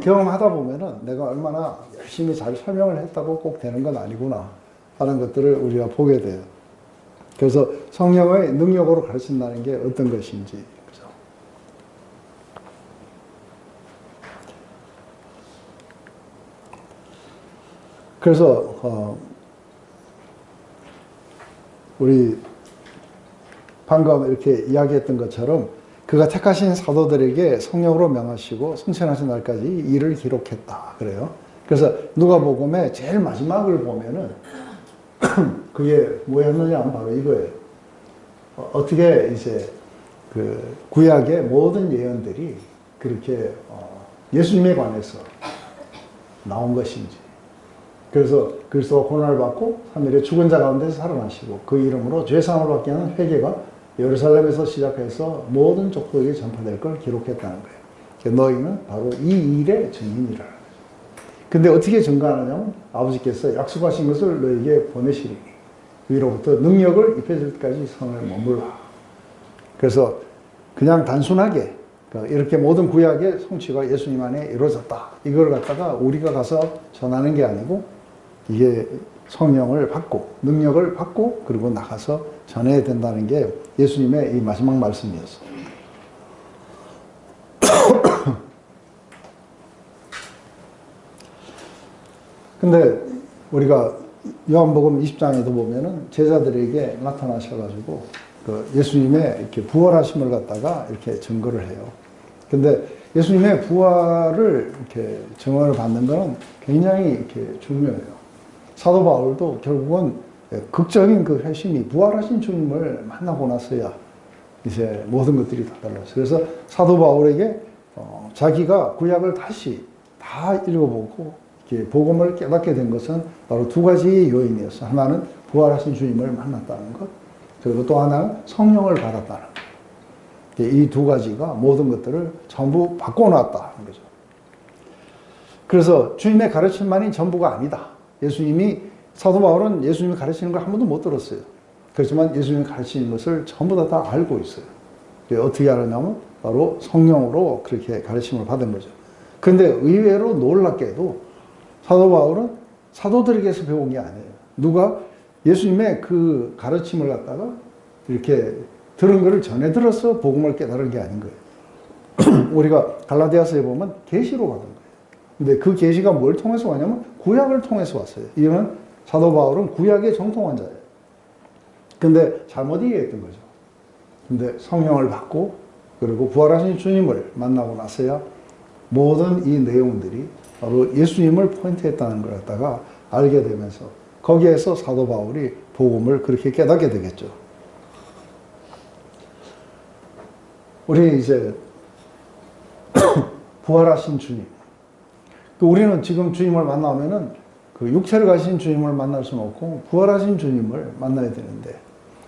경험하다 보면은 내가 얼마나 열심히 잘 설명을 했다고 꼭 되는 건 아니구나 하는 것들을 우리가 보게 돼요. 그래서 성령의 능력으로 가르친다는 게 어떤 것인지, 그죠? 그래서 우리 방금 이렇게 이야기했던 것처럼 그가 택하신 사도들에게 성령으로 명하시고 승천하신 날까지 일을 기록했다 그래요. 그래서 누가복음의 제일 마지막을 보면은 그게 뭐였느냐 바로 이거예요. 어떻게 이제 그 구약의 모든 예언들이 그렇게 예수님에 관해서 나온 것인지, 그래서 그리스도가 고난을 받고 3일에 죽은 자 가운데서 살아나시고 그 이름으로 죄사함을 받게 하는 회개가 예루살렘에서 시작해서 모든 족속에게 전파될 걸 기록했다는 거예요. 너희는 바로 이 일의 증인이라. 근데 어떻게 증거하느냐면 아버지께서 약속하신 것을 너희에게 보내시리니 위로부터 능력을 입혀질 때까지 성을 머물라. 그래서 그냥 단순하게 이렇게 모든 구약의 성취가 예수님 안에 이루어졌다, 이걸 갖다가 우리가 가서 전하는 게 아니고 이게 성령을 받고 능력을 받고 그리고 나가서 전해야 된다는 게 예수님의 이 마지막 말씀이었어요. 근데 우리가 요한복음 20장에도 보면은 제자들에게 나타나셔가지고 그 예수님의 이렇게 부활하심을 갖다가 이렇게 증거를 해요. 근데 예수님의 부활을 이렇게 증언을 받는 것은 굉장히 이렇게 중요해요. 사도 바울도 결국은 극적인 그 회심이 부활하신 주님을 만나고 나서야 이제 모든 것들이 다 달라졌어요. 그래서 사도 바울에게 자기가 구약을 다시 다 읽어보고 이렇게 복음을 깨닫게 된 것은 바로 두 가지의 요인이었어요. 하나는 부활하신 주님을 만났다는 것, 그리고 또 하나는 성령을 받았다는 것. 이 두 가지가 모든 것들을 전부 바꿔놨다는 거죠. 그래서 주님의 가르침만이 전부가 아니다. 사도 바울은 예수님이 가르치는 걸 한 번도 못 들었어요. 그렇지만 예수님이 가르치는 것을 전부 다 알고 있어요. 어떻게 알았냐면 바로 성령으로 그렇게 가르침을 받은 거죠. 그런데 의외로 놀랍게도 사도 바울은 사도들에게서 배운 게 아니에요. 누가 예수님의 그 가르침을 갖다가 이렇게 들은 것을 전해 들어서 복음을 깨달은 게 아닌 거예요. 우리가 갈라디아서에 보면 계시로 받은 거예요. 근데 그 계시가 뭘 통해서 왔냐면 구약을 통해서 왔어요. 이거는 사도 바울은 구약의 정통한 자예요. 근데 잘못 이해했던 거죠. 근데 성령을 받고 그리고 부활하신 주님을 만나고 나서야 모든 이 내용들이 바로 예수님을 포인트했다는 걸 갖다가 알게 되면서 거기에서 사도 바울이 복음을 그렇게 깨닫게 되겠죠. 우리 이제 부활하신 주님. 우리는 지금 주님을 만나면은 그 육체를 가신 주님을 만날 수는 없고 부활하신 주님을 만나야 되는데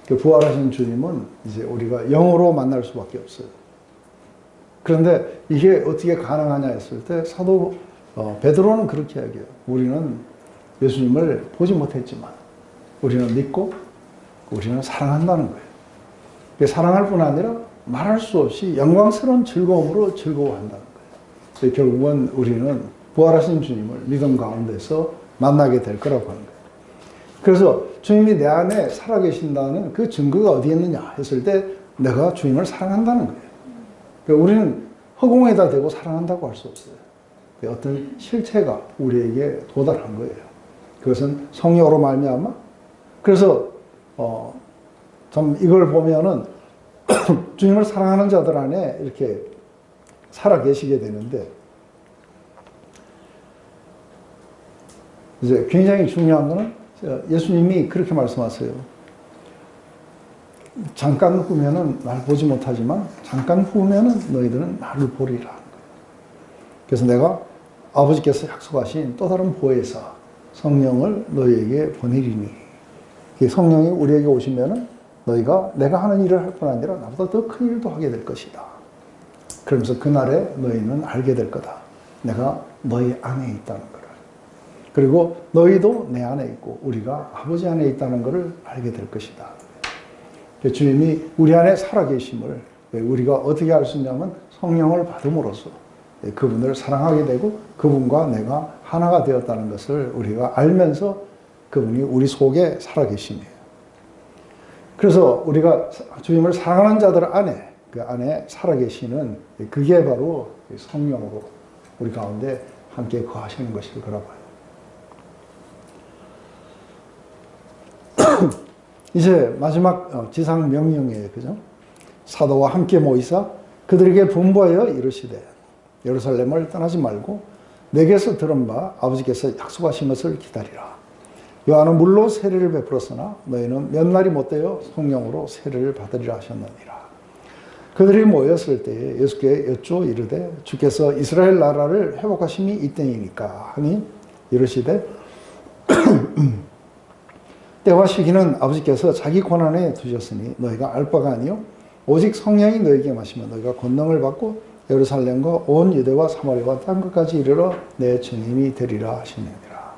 그 부활하신 주님은 이제 우리가 영으로 만날 수밖에 없어요. 그런데 이게 어떻게 가능하냐 했을 때 사도 베드로는 그렇게 이야기해요. 우리는 예수님을 보지 못했지만 우리는 믿고 우리는 사랑한다는 거예요. 사랑할 뿐 아니라 말할 수 없이 영광스러운 즐거움으로 즐거워한다는 거예요. 결국은 우리는 부활하신 주님을 믿음 가운데서 만나게 될 거라고 하는 거예요. 그래서 주님이 내 안에 살아계신다는 그 증거가 어디에 있느냐 했을 때 내가 주님을 사랑한다는 거예요. 그러니까 우리는 허공에다 대고 사랑한다고 할 수 없어요. 어떤 실체가 우리에게 도달한 거예요. 그것은 성령으로 말미암아. 그래서 좀 이걸 보면은 주님을 사랑하는 자들 안에 이렇게 살아 계시게 되는데 이제 굉장히 중요한 거는 예수님이 그렇게 말씀하세요. 잠깐 후면은 날 보지 못하지만 잠깐 후면은 너희들은 나를 보리라. 그래서 내가 아버지께서 약속하신 또 다른 보혜사 성령을 너희에게 보내리니 성령이 우리에게 오시면은 너희가 내가 하는 일을 할 뿐 아니라 나보다 더 큰 일도 하게 될 것이다. 그러면서 그날에 너희는 알게 될 거다. 내가 너희 안에 있다는 거를. 그리고 너희도 내 안에 있고 우리가 아버지 안에 있다는 것을 알게 될 것이다. 주님이 우리 안에 살아계심을 우리가 어떻게 알 수 있냐면 성령을 받음으로써 그분을 사랑하게 되고 그분과 내가 하나가 되었다는 것을 우리가 알면서 그분이 우리 속에 살아계심이에요. 그래서 우리가 주님을 사랑하는 자들 안에 그 안에 살아계시는 그게 바로 성령으로 우리 가운데 함께 거하시는 것일 거라고 해요. 이제 마지막 지상 명령이에요. 그죠? 사도와 함께 모이사 그들에게 분부하여 이르시되 예루살렘을 떠나지 말고 내게서 들은 바 아버지께서 약속하신 것을 기다리라. 요한은 물로 세례를 베풀었으나 너희는 몇 날이 못되어 성령으로 세례를 받으리라 하셨느니라. 그들이 모였을 때에 예수께 여쭈어 이르되 주께서 이스라엘 나라를 회복하심이 이때이니까 하니 이르시되 때와 시기는 아버지께서 자기 권한에 두셨으니 너희가 알 바가 아니요 오직 성령이 너희에게 마시면 너희가 권능을 받고 예루살렘과 온 유대와 사마리아와 땅 끝까지 이르러 내 증인이 되리라 하시느니라.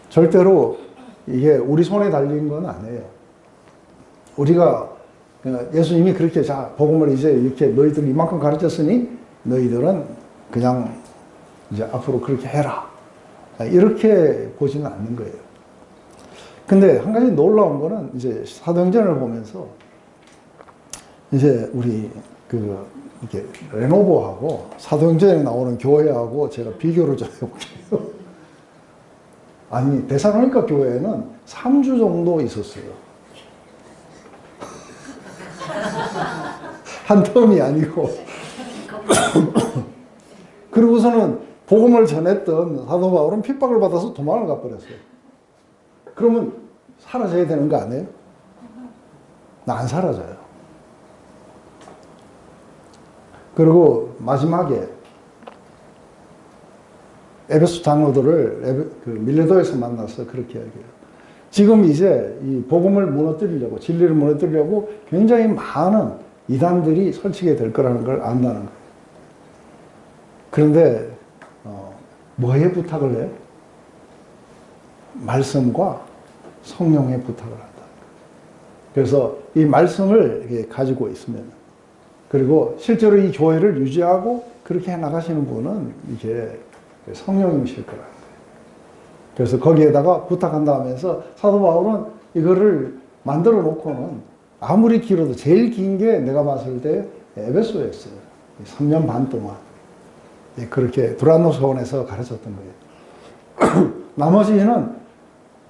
절대로 이게 우리 손에 달린 건 아니에요. 우리가 예수님이 그렇게 자 복음을 이제 이렇게 너희들 이만큼 가르쳤으니 너희들은 그냥 이제 앞으로 그렇게 해라. 이렇게 보지는 않는 거예요. 근데 한 가지 놀라운 거는 이제 사도행전을 보면서 이제 우리 이렇게 레노버하고 사도행전에 나오는 교회하고 제가 비교를 좀 해볼게요. 아니, 데살로니가 교회에는 3주 정도 있었어요. 한 텀이 아니고. 그리고서는 복음을 전했던 사도 바울은 핍박을 받아서 도망을 가버렸어요. 그러면 사라져야 되는 거 아니에요? 나 안 사라져요. 그리고 마지막에 에베소 장로들을 그 밀레도에서 만나서 그렇게 이야기해요. 지금 이제 이 복음을 무너뜨리려고, 진리를 무너뜨리려고 굉장히 많은 이단들이 설치게 될 거라는 걸 안다는 거예요. 그런데 뭐에 부탁을 해요? 말씀과 성령의 부탁을 한다. 그래서 이 말씀을 가지고 있으면, 그리고 실제로 이 교회를 유지하고 그렇게 나가시는 분은 이게 성령님이실 거라는 거예요. 그래서 거기에다가 부탁한다 하면서 사도 바울은 이거를 만들어 놓고는 아무리 길어도 제일 긴 게 내가 봤을 때 에베소였어요. 3년 반 동안. 그렇게 두란노 서원에서 가르쳤던 거예요. 나머지는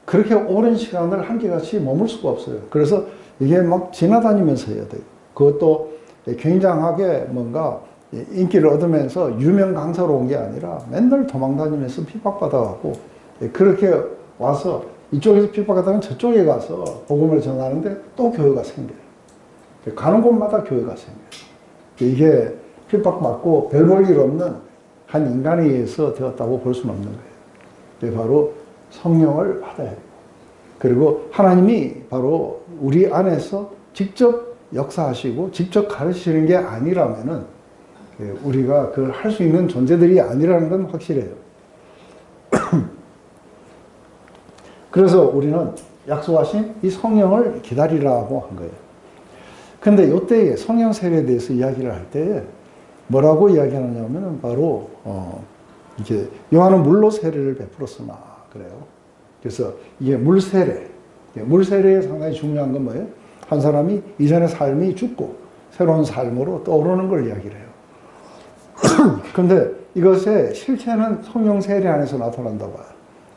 그렇게 오랜 시간을 한결같이 머물 수가 없어요. 그래서 이게 막 지나다니면서 해야 돼요. 그것도 굉장하게 뭔가 인기를 얻으면서 유명 강사로 온 게 아니라 맨날 도망다니면서 핍박받아가고 그렇게 와서 이쪽에서 핍박하다가 저쪽에 가서 복음을 전하는데 또 교회가 생겨요. 가는 곳마다 교회가 생겨요. 이게 핍박받고 별 볼 일 없는 한 인간에 의해서 되었다고 볼 수는 없는 거예요. 이게 바로 성령을 받아야 돼요. 그리고 하나님이 바로 우리 안에서 직접 역사하시고 직접 가르치시는 게 아니라면은 우리가 그걸 할 수 있는 존재들이 아니라는 건 확실해요. 그래서 우리는 약속하신 이 성령을 기다리라고 한 거예요. 근데 이때에 성령 세례에 대해서 이야기를 할 때에 뭐라고 이야기하느냐면 바로 이게 요한은 물로 세례를 베풀었으나 그래요. 그래서 이게 물 세례, 물 세례에 상당히 중요한 건 뭐예요? 한 사람이 이전의 삶이 죽고 새로운 삶으로 떠오르는 걸 이야기를 해요. 그런데 이것의 실체는 성령 세례 안에서 나타난다고 해요.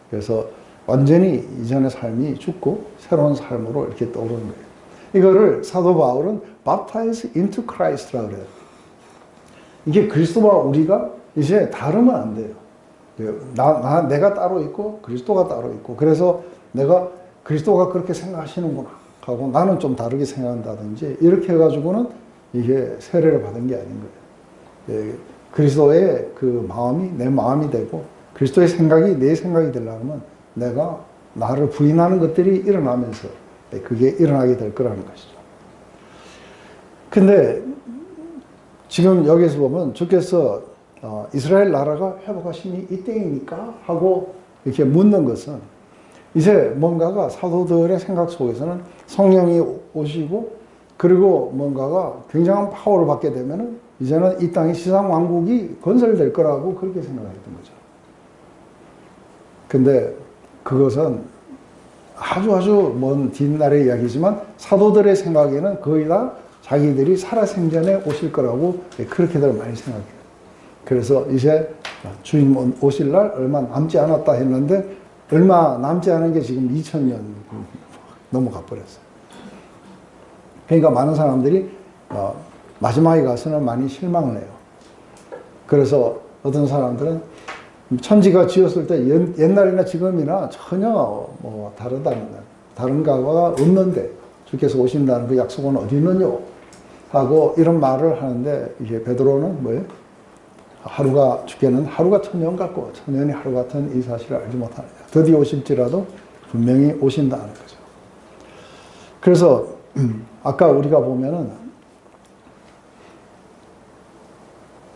그래서 완전히 이전의 삶이 죽고 새로운 삶으로 이렇게 떠오르는 거예요. 이거를 사도 바울은 baptize into Christ라고 그래요. 이게 그리스도와 우리가 이제 다르면 안 돼요. 내가 따로 있고 그리스도가 따로 있고, 그래서 내가 그리스도가 그렇게 생각하시는구나 하고 나는 좀 다르게 생각한다든지 이렇게 해가지고는 이게 세례를 받은 게 아닌 거예요. 그리스도의 그 마음이 내 마음이 되고 그리스도의 생각이 내 생각이 되려면 내가 나를 부인하는 것들이 일어나면서 그게 일어나게 될 거라는 것이죠. 근데 지금 여기서 보면 주께서 이스라엘 나라가 회복하심이 이때이니까 하고 이렇게 묻는 것은 이제 뭔가가 사도들의 생각 속에서는 성령이 오시고 그리고 뭔가가 굉장한 파워를 받게 되면은 이제는 이 땅의 지상 왕국이 건설될 거라고 그렇게 생각했던 거죠. 근데 그것은 아주 먼 뒷날의 이야기지만 사도들의 생각에는 거의 다 자기들이 살아생전에 오실 거라고 그렇게들 많이 생각해요. 그래서 이제 주님 오실 날 얼마 남지 않았다 했는데 얼마 남지 않은 게 지금 2000년 넘어가 버렸어요. 그러니까 많은 사람들이 마지막에 가서는 많이 실망을 해요. 그래서 어떤 사람들은 천지가 지었을 때 옛날이나 지금이나 전혀 뭐 다른 가가 없는데 주께서 오신다는 그 약속은 어디 있느냐 하고 이런 말을 하는데, 이게 베드로는 뭐예요? 주께는 하루가 천년 같고 천년이 하루 같은 이 사실을 알지 못하느냐. 드디어 오실지라도 분명히 오신다는 거죠. 그래서 아까 우리가 보면은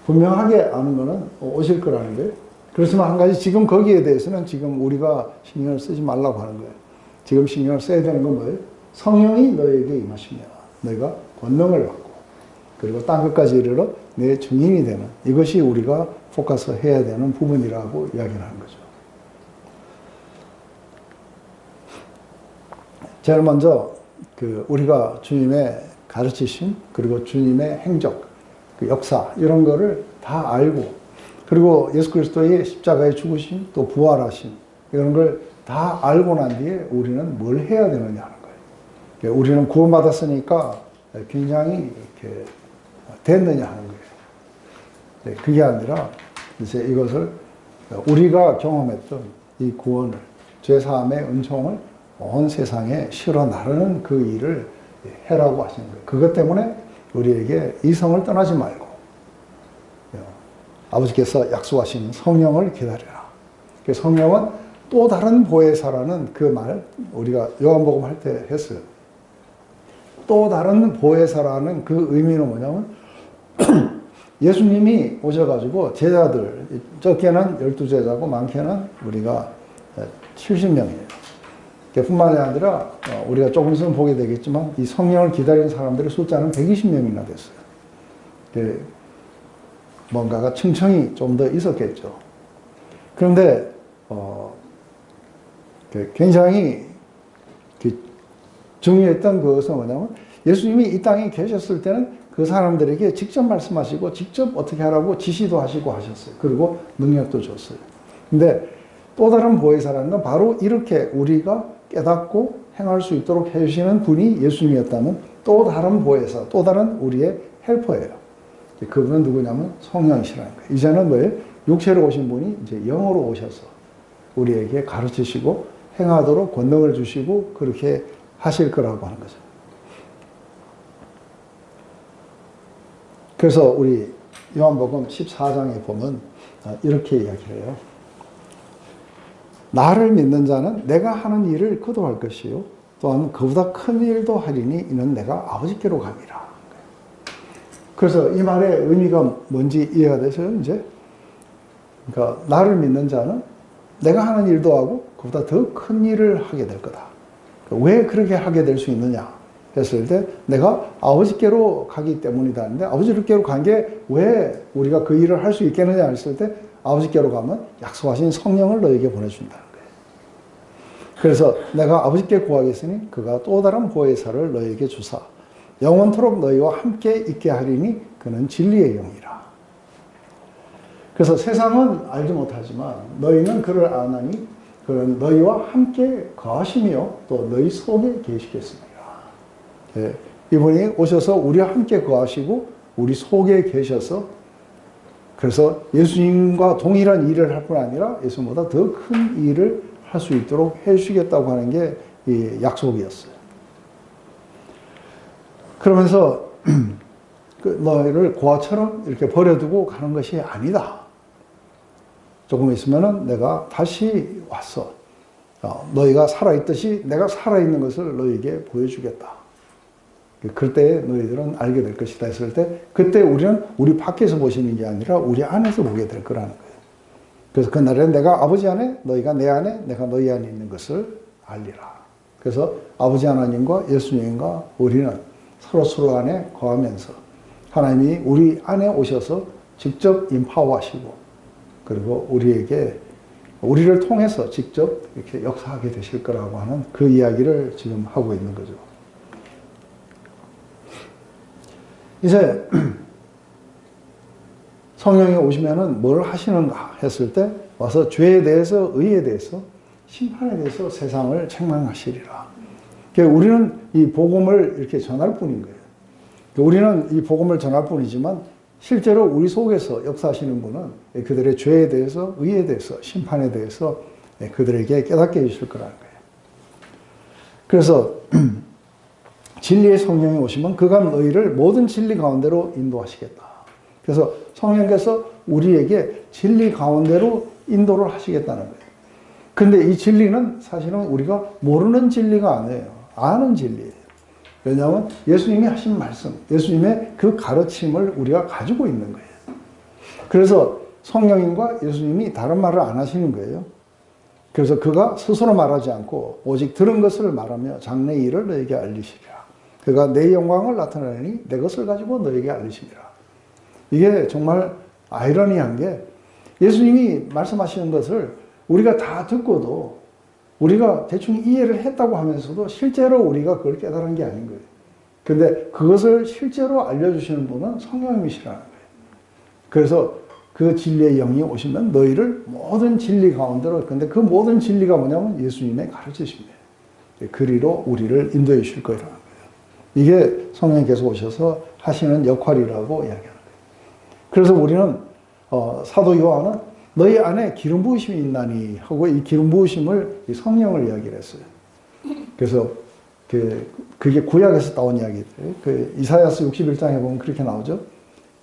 분명하게 아는 거는 오실 거라는 거예요. 그렇지만 한 가지 지금 거기에 대해서는 지금 우리가 신경을 쓰지 말라고 하는 거예요. 지금 신경을 써야 되는 건 뭐예요? 성령이 너에게 임하시면 너희가 권능을 받고 그리고 땅 끝까지 이르러 내 증인이 되는, 이것이 우리가 포커스 해야 되는 부분이라고 이야기를 하는 거죠. 제일 먼저 우리가 주님의 가르치심 그리고 주님의 행적, 그 역사 이런 거를 다 알고, 그리고 예수 그리스도의 십자가의 죽으심 또 부활하심 이런 걸 다 알고 난 뒤에 우리는 뭘 해야 되느냐 하는 거예요. 우리는 구원받았으니까 굉장히 이렇게 됐느냐 하는 거예요. 그게 아니라 이제 이것을 우리가 경험했던 이 구원을, 죄사함의 은총을 온 세상에 실어 나르는 그 일을 해라고 하시는 거예요. 그것 때문에 우리에게 이 성을 떠나지 말고 아버지께서 약속하신 성령을 기다려라. 그 성령은 또 다른 보혜사라는 그 말 우리가 요한복음 할 때 했어요. 또 다른 보혜사라는 그 의미는 뭐냐면 예수님이 오셔가지고 제자들 적게는 12제자고 많게는 우리가 70명이에요. 뿐만이 아니라 우리가 조금 있으면 보게 되겠지만 이 성령을 기다리는 사람들의 숫자는 120명이나 됐어요. 뭔가가 층층이 좀 더 있었겠죠. 그런데 굉장히 중요했던 그것은 뭐냐면 예수님이 이 땅에 계셨을 때는 그 사람들에게 직접 말씀하시고 직접 어떻게 하라고 지시도 하시고 하셨어요. 그리고 능력도 줬어요. 근데 또 다른 보혜사라는 건 바로 이렇게 우리가 깨닫고 행할 수 있도록 해주시는 분이 예수님이었다면 또 다른 보혜사, 또 다른 우리의 헬퍼예요. 그분은 누구냐면 성령이시라는 거예요. 이제는 뭐예요? 육체로 오신 분이 이제 영으로 오셔서 우리에게 가르치시고 행하도록 권능을 주시고 그렇게 하실 거라고 하는 거죠. 그래서 우리 요한복음 14장에 보면 이렇게 이야기를 해요. 나를 믿는 자는 내가 하는 일을 그도 할 것이요 또한 그보다 큰 일도 하리니 이는 내가 아버지께로 감이라. 그래서 이 말의 의미가 뭔지 이해가 되세요? 이제 그러니까 나를 믿는 자는 내가 하는 일도 하고 그보다 더 큰 일을 하게 될 거다. 왜 그렇게 하게 될 수 있느냐 했을 때 내가 아버지께로 가기 때문이다 하는데 아버지께로 간 게 왜 우리가 그 일을 할 수 있겠느냐 했을 때 아버지께로 가면 약속하신 성령을 너에게 보내준다는 거예요. 그래서 내가 아버지께 구하겠으니 그가 또 다른 보혜사를 너에게 주사 영원토록 너희와 함께 있게 하리니 그는 진리의 영이라. 그래서 세상은 알지 못하지만 너희는 그를 아나니 그는 너희와 함께 거하시며 또 너희 속에 계시겠습니다. 예, 이분이 오셔서 우리와 함께 거하시고 우리 속에 계셔서 그래서 예수님과 동일한 일을 할 뿐 아니라 예수님보다 더 큰 일을 할 수 있도록 해주시겠다고 하는 게 이 약속이었어요. 그러면서 너희를 고아처럼 이렇게 버려두고 가는 것이 아니다. 조금 있으면은 내가 다시 와서 너희가 살아있듯이 내가 살아있는 것을 너희에게 보여주겠다. 그때 너희들은 알게 될 것이다 했을 때 그때 우리는 우리 밖에서 보시는 게 아니라 우리 안에서 보게 될 거라는 거예요. 그래서 그날에는 내가 아버지 안에 너희가 내 안에 내가 너희 안에 있는 것을 알리라. 그래서 아버지 하나님과 예수님과 우리는 서로 안에 거하면서 하나님이 우리 안에 오셔서 직접 인파워하시고 그리고 우리를 통해서 직접 이렇게 역사하게 되실 거라고 하는 그 이야기를 지금 하고 있는 거죠. 이제 성령이 오시면은 뭘 하시는가 했을 때 와서 죄에 대해서 의에 대해서 심판에 대해서 세상을 책망하시리라. 그러니까 우리는 이 복음을 이렇게 전할 뿐인 거예요. 우리는 이 복음을 전할 뿐이지만 실제로 우리 속에서 역사하시는 분은 그들의 죄에 대해서 의에 대해서 심판에 대해서 그들에게 깨닫게 해주실 거라는 거예요. 그래서 진리의 성령이 오시면 그가 너희를 모든 진리 가운데로 인도하시겠다. 그래서 성령께서 우리에게 진리 가운데로 인도를 하시겠다는 거예요. 그런데 이 진리는 사실은 우리가 모르는 진리가 아니에요. 아는 진리예요. 왜냐하면 예수님이 하신 말씀, 예수님의 그 가르침을 우리가 가지고 있는 거예요. 그래서 성령님과 예수님이 다른 말을 안 하시는 거예요. 그래서 그가 스스로 말하지 않고 오직 들은 것을 말하며 장래 일을 너에게 알리시리라. 그가 내 영광을 나타내니 내 것을 가지고 너에게 알리시리라. 이게 정말 아이러니한 게 예수님이 말씀하시는 것을 우리가 다 듣고도 우리가 대충 이해를 했다고 하면서도 실제로 우리가 그걸 깨달은 게 아닌 거예요. 근데 그것을 실제로 알려주시는 분은 성령님이시라는 거예요. 그래서 그 진리의 영이 오시면 너희를 모든 진리 가운데로, 근데 그 모든 진리가 뭐냐면 예수님의 가르치심이에요. 그리로 우리를 인도해 주실 거라는 거예요. 이게 성령께서 오셔서 하시는 역할이라고 이야기하는 거예요. 그래서 우리는 사도 요한은 너희 안에 기름 부으심이 있나니 하고 이 기름 부으심을 이 성령을 이야기를 했어요. 그래서 그게 구약에서 나온 이야기들. 이사야서 61장에 보면 그렇게 나오죠.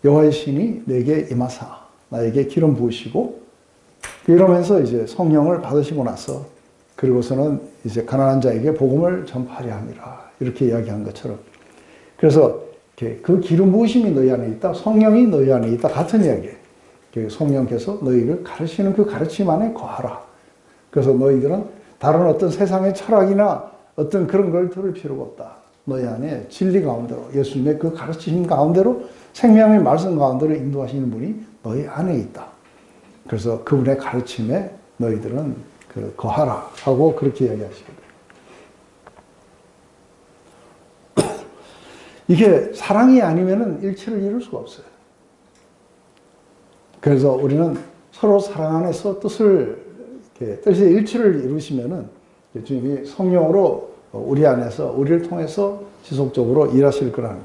여호와의 신이 내게 임하사 나에게 기름 부으시고 이러면서 이제 성령을 받으시고 나서 그리고서는 이제 가난한 자에게 복음을 전파하려 함이라 이렇게 이야기한 것처럼 그래서 그 기름 부으심이 너희 안에 있다. 성령이 너희 안에 있다. 같은 이야기예요. 성령께서 너희를 가르치는 그 가르침 안에 거하라. 그래서 너희들은 다른 어떤 세상의 철학이나 어떤 그런 걸 들을 필요가 없다. 너희 안에 진리 가운데로 예수님의 그 가르치심 가운데로 생명의 말씀 가운데로 인도하시는 분이 너희 안에 있다. 그래서 그분의 가르침에 너희들은 거하라 하고 그렇게 이야기하시거든요. 이게 사랑이 아니면은 일치를 이룰 수가 없어요. 그래서 우리는 서로 사랑 안에서 뜻의 일치를 이루시면은 주님이 성령으로 우리 안에서 우리를 통해서 지속적으로 일하실 거라는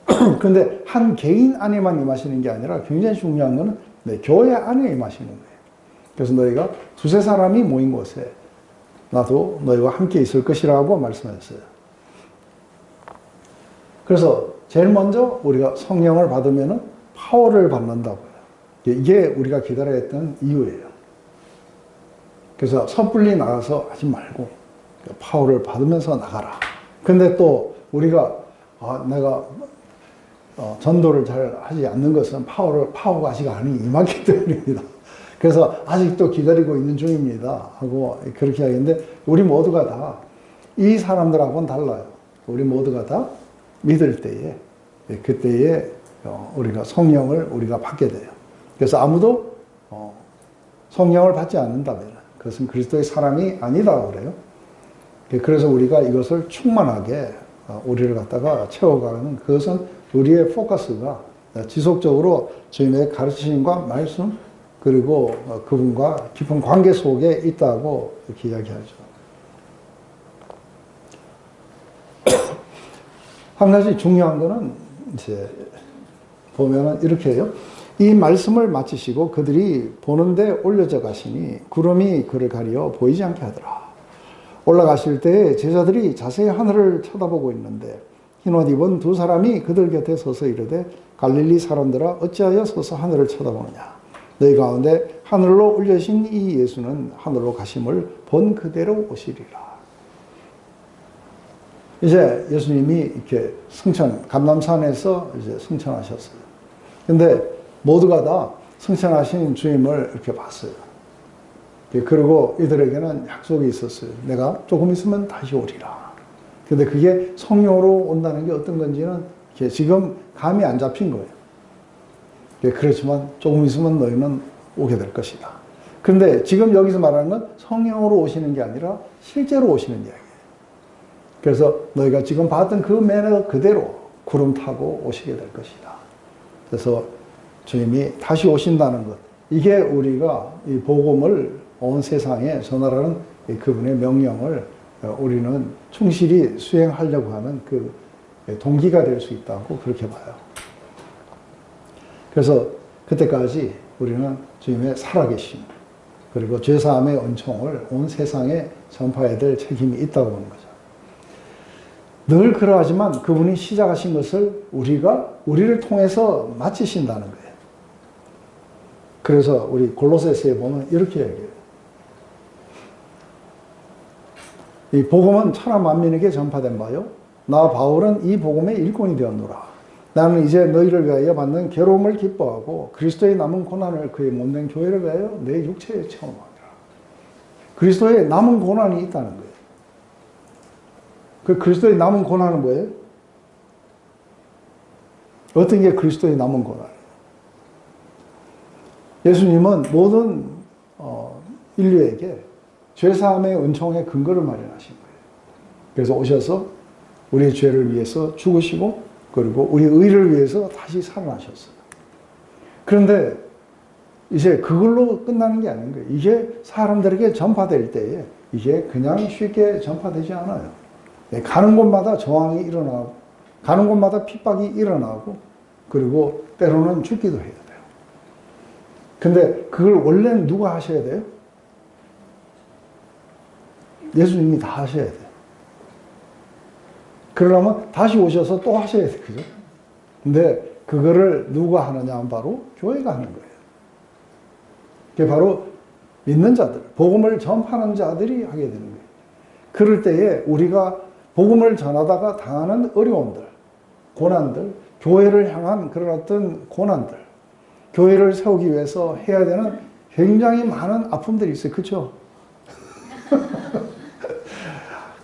거예요. 그런데 한 개인 안에만 임하시는 게 아니라 굉장히 중요한 거는 교회 안에 임하시는 거예요. 그래서 너희가 두세 사람이 모인 곳에 나도 너희와 함께 있을 것이라고 말씀하셨어요. 그래서 제일 먼저 우리가 성령을 받으면 파워를 받는다고요. 이게 우리가 기다려야 했던 이유예요. 그래서 섣불리 나가서 하지 말고 파워를 받으면서 나가라. 근데 또 우리가 내가 전도를 잘 하지 않는 것은 파워가 아직 안 임하기 때문입니다. 그래서 아직도 기다리고 있는 중입니다. 하고 그렇게 하겠는데 우리 모두가 다 이 사람들하고는 달라요. 우리 모두가 다 믿을 때에 그때에 우리가 성령을 우리가 받게 돼요. 그래서 아무도 성령을 받지 않는다면 그것은 그리스도의 사람이 아니다 그래요. 그래서 우리가 이것을 충만하게 우리를 갖다가 채워가는 그것은 우리의 포커스가 지속적으로 주님의 가르치심과 말씀 그리고 그분과 깊은 관계 속에 있다고 이렇게 이야기하죠. 한 가지 중요한 거는 이제 보면은 이렇게 해요. 이 말씀을 마치시고 그들이 보는데 올려져 가시니 구름이 그를 가리어 보이지 않게 하더라. 올라가실 때 제자들이 자세히 하늘을 쳐다보고 있는데 흰옷 입은 두 사람이 그들 곁에 서서 이르되 갈릴리 사람들아 어찌하여 서서 하늘을 쳐다보느냐. 너희 가운데 하늘로 올려신 이 예수는 하늘로 가심을 본 그대로 오시리라. 이제 예수님이 이렇게 감람산에서 이제 승천하셨어요. 근데 모두가 다 승천하신 주님을 이렇게 봤어요. 그리고 이들에게는 약속이 있었어요. 내가 조금 있으면 다시 오리라. 근데 그게 성령으로 온다는 게 어떤 건지는 지금 감이 안 잡힌 거예요. 그렇지만 조금 있으면 너희는 오게 될 것이다. 그런데 지금 여기서 말하는 건 성령으로 오시는 게 아니라 실제로 오시는 이야기예요. 그래서 너희가 지금 봤던 그 매너 그대로 구름 타고 오시게 될 것이다. 그래서 주님이 다시 오신다는 것, 이게 우리가 이 복음을 온 세상에 전하라는 그분의 명령을 우리는 충실히 수행하려고 하는 그 동기가 될 수 있다고 그렇게 봐요. 그래서 그때까지 우리는 주님의 살아계심 그리고 죄사함의 은총을 온 세상에 전파해야 될 책임이 있다고 보는 거죠. 늘 그러하지만 그분이 시작하신 것을 우리를 통해서 마치신다는 거예요. 그래서 우리 골로새서에 보면 이렇게 얘기해요. 이 복음은 천하 만민에게 전파된 바요. 나 바울은 이 복음의 일꾼이 되었노라. 나는 이제 너희를 위하여 받는 괴로움을 기뻐하고 그리스도의 남은 고난을 그의 몸된 교회를 위하여 내 육체에 체험하리라. 그리스도의 남은 고난이 있다는 거예요. 그 그리스도의 남은 고난은 뭐예요? 어떤 게 그리스도의 남은 고난이에요? 예수님은 모든 인류에게 죄사함의 은총의 근거를 마련하신 거예요. 그래서 오셔서 우리의 죄를 위해서 죽으시고 그리고 우리 의를 위해서 다시 살아나셨어요. 그런데 이제 그걸로 끝나는 게 아닌 거예요. 이게 사람들에게 전파될 때에 이게 그냥 쉽게 전파되지 않아요. 가는 곳마다 저항이 일어나고 가는 곳마다 핍박이 일어나고 그리고 때로는 죽기도 해야 돼요. 근데 그걸 원래는 누가 하셔야 돼요? 예수님이 다 하셔야 돼요. 그러려면 다시 오셔서 또 하셔야 돼요. 그죠? 근데 그거를 누가 하느냐 하면 바로 교회가 하는 거예요. 그게 바로 믿는 자들, 복음을 전파하는 자들이 하게 되는 거예요. 그럴 때에 우리가 복음을 전하다가 당하는 어려움들, 고난들, 교회를 향한 그런 어떤 고난들, 교회를 세우기 위해서 해야 되는 굉장히 많은 아픔들이 있어요. 그렇죠?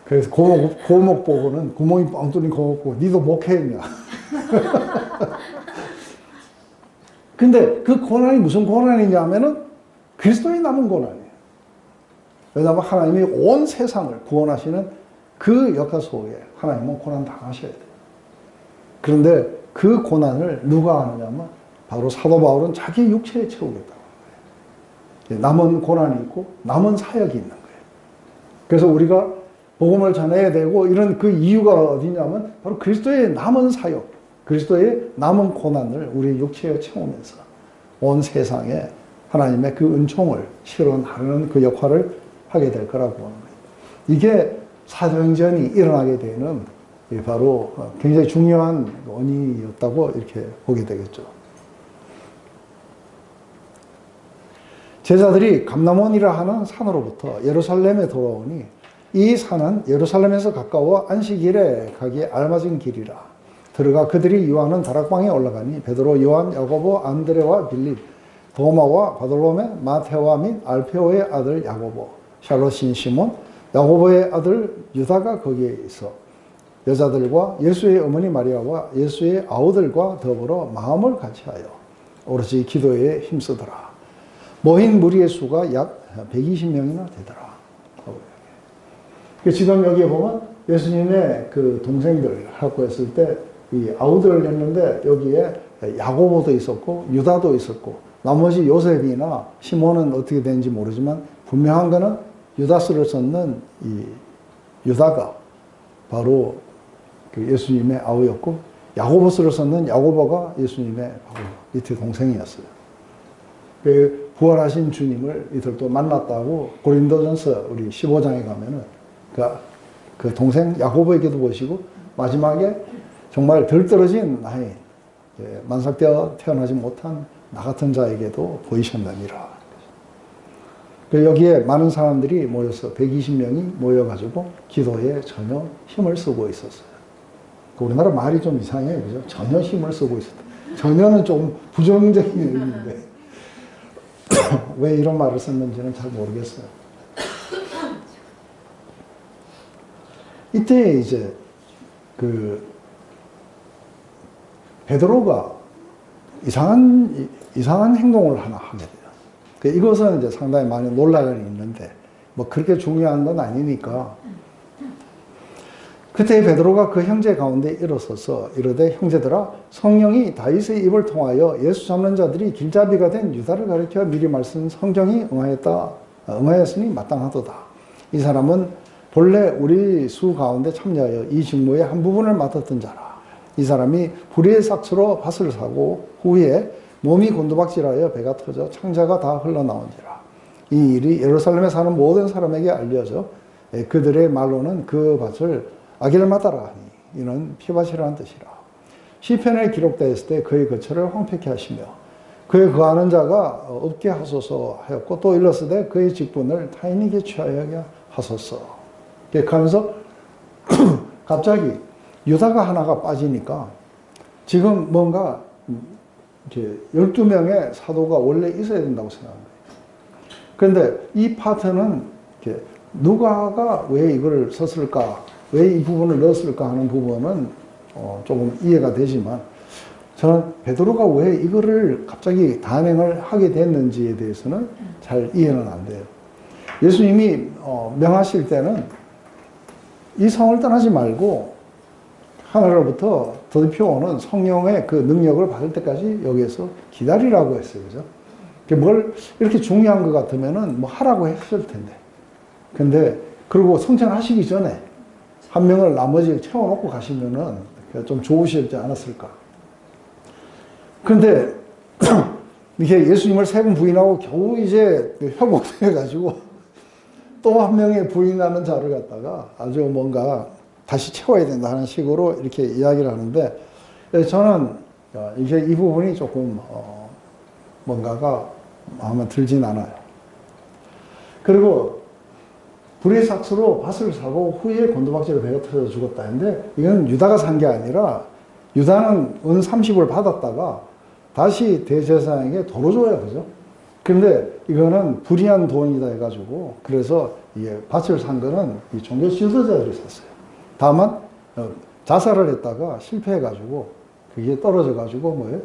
그래서 고목 보고는 구멍이 뻥 뚫린 고목 보고 니도 목회했냐? 근데 그 고난이 무슨 고난이냐면은 그리스도의 남은 고난이에요. 왜냐하면 하나님이 온 세상을 구원하시는 그 역사 속에 하나님은 고난 당하셔야 돼요. 그런데 그 고난을 누가 하느냐면 바로 사도 바울은 자기 육체에 채우겠다고 해요. 남은 고난이 있고 남은 사역이 있는 거예요. 그래서 우리가 복음을 전해야 되고 이런 그 이유가 어디냐면 바로 그리스도의 남은 사역, 그리스도의 남은 고난을 우리 육체에 채우면서 온 세상에 하나님의 그 은총을 실현하는 그 역할을 하게 될 거라고 보는 거예요. 이게 사도행전이 일어나게 되는 바로 굉장히 중요한 원인이었다고 이렇게 보게 되겠죠. 제자들이 감람원이라 하는 산으로부터 예루살렘에 돌아오니 이 산은 예루살렘에서 가까워 안식일에 가기에 알맞은 길이라. 들어가 그들이 유하는 다락방에 올라가니 베드로, 요한, 야고보, 안드레와 빌립, 도마와 바돌로메, 마테오와 및 알페오의 아들 야고보, 샬롯인 시몬, 야고보의 아들 유다가 거기에 있어 여자들과 예수의 어머니 마리아와 예수의 아우들과 더불어 마음을 같이하여 오롯이 기도에 힘쓰더라. 모인 무리의 수가 약 120명이나 되더라. 지금 여기에 보면 예수님의 그 동생들 하고 했을 때 이 아우들을 했는데 여기에 야고보도 있었고 유다도 있었고 나머지 요셉이나 시몬은 어떻게 되는지 모르지만 분명한 거는 유다스를 썼는 이 유다가 바로 그 예수님의 아우였고 야고보스를 썼는 야고보가 예수님의 바로 이태 동생이었어요. 그 부활하신 주님을 이들도 만났다고 고린도전서 우리 15장에 가면은 그 동생 야고보에게도 보시고 마지막에 정말 덜 떨어진 나인 만삭되어 태어나지 못한 나 같은 자에게도 보이셨느니라. 여기에 많은 사람들이 모여서 120명이 모여가지고 기도에 전혀 힘을 쓰고 있었어요. 우리나라 말이 좀 이상해요. 그죠? 전혀 힘을 쓰고 있었다. 전혀는 좀 부정적인 의미인데 왜 이런 말을 썼는지는 잘 모르겠어요. 이때 이제 베드로가 이상한 행동을 하나 하게 돼요. 이것은 이제 상당히 많은 논란이 있는데 뭐 그렇게 중요한 건 아니니까. 그때 베드로가 그 형제 가운데 일어서서 이르되 형제들아 성령이 다윗의 입을 통하여 예수 잡는 자들이 길잡이가 된 유다를 가리켜 미리 말씀 성경이 응하였으니 마땅하도다. 이 사람은 본래 우리 수 가운데 참여하여 이 직무의 한 부분을 맡았던 자라. 이 사람이 불의의 삭스로 밭을 사고 후에 몸이 곤두박질하여 배가 터져 창자가 다 흘러나온지라. 이 일이 예루살렘에 사는 모든 사람에게 알려져 그들의 말로는 그 밭을 아겔마다라 하니 이는 피밭이라는 뜻이라. 시편에 기록되었을 때 그의 거처를 황폐케 하시며 그의 거하는 자가 없게 하소서 하였고 또 일렀으되 그의 직분을 타인에게 취하여 하소서. 이렇게 하면서 갑자기 유다가 하나가 빠지니까 지금 뭔가 이제 12명의 사도가 원래 있어야 된다고 생각합니다. 그런데 이 파트는 이렇게 누가가 왜 이걸 썼을까, 왜 이 부분을 넣었을까 하는 부분은 조금 이해가 되지만 저는 베드로가 왜 이거를 갑자기 단행을 하게 됐는지에 대해서는 잘 이해는 안 돼요. 예수님이 명하실 때는 이 성을 떠나지 말고 하늘로부터 더디표 오는 성령의 그 능력을 받을 때까지 여기에서 기다리라고 했어요. 그죠? 뭘 이렇게 중요한 것 같으면은 뭐 하라고 했을 텐데. 근데, 그리고 성찬하시기 전에 한 명을 나머지 채워놓고 가시면은 좀 좋으시지 않았을까. 근데, 이게 예수님을 세 번 부인하고 겨우 이제 회복돼가지고 또 한 명의 부인하는 자를 갖다가 아주 뭔가 다시 채워야 된다 하는 식으로 이렇게 이야기를 하는데 저는 이제 이 부분이 조금 뭔가가 마음에 들진 않아요. 그리고 불의 삭스로 밭을 사고 후에 곤두박질로 배가 터져 죽었다 했는데 이건 유다가 산 게 아니라 유다는 은 30을 받았다가 다시 대제사장에게 도로 줘야 그죠? 그런데 이거는 불의한 돈이다 해가지고 그래서 이게 밭을 산 거는 이 종교 지도자들이 샀어요. 다만 자살을 했다가 실패해가지고 그게 떨어져가지고 뭐예요?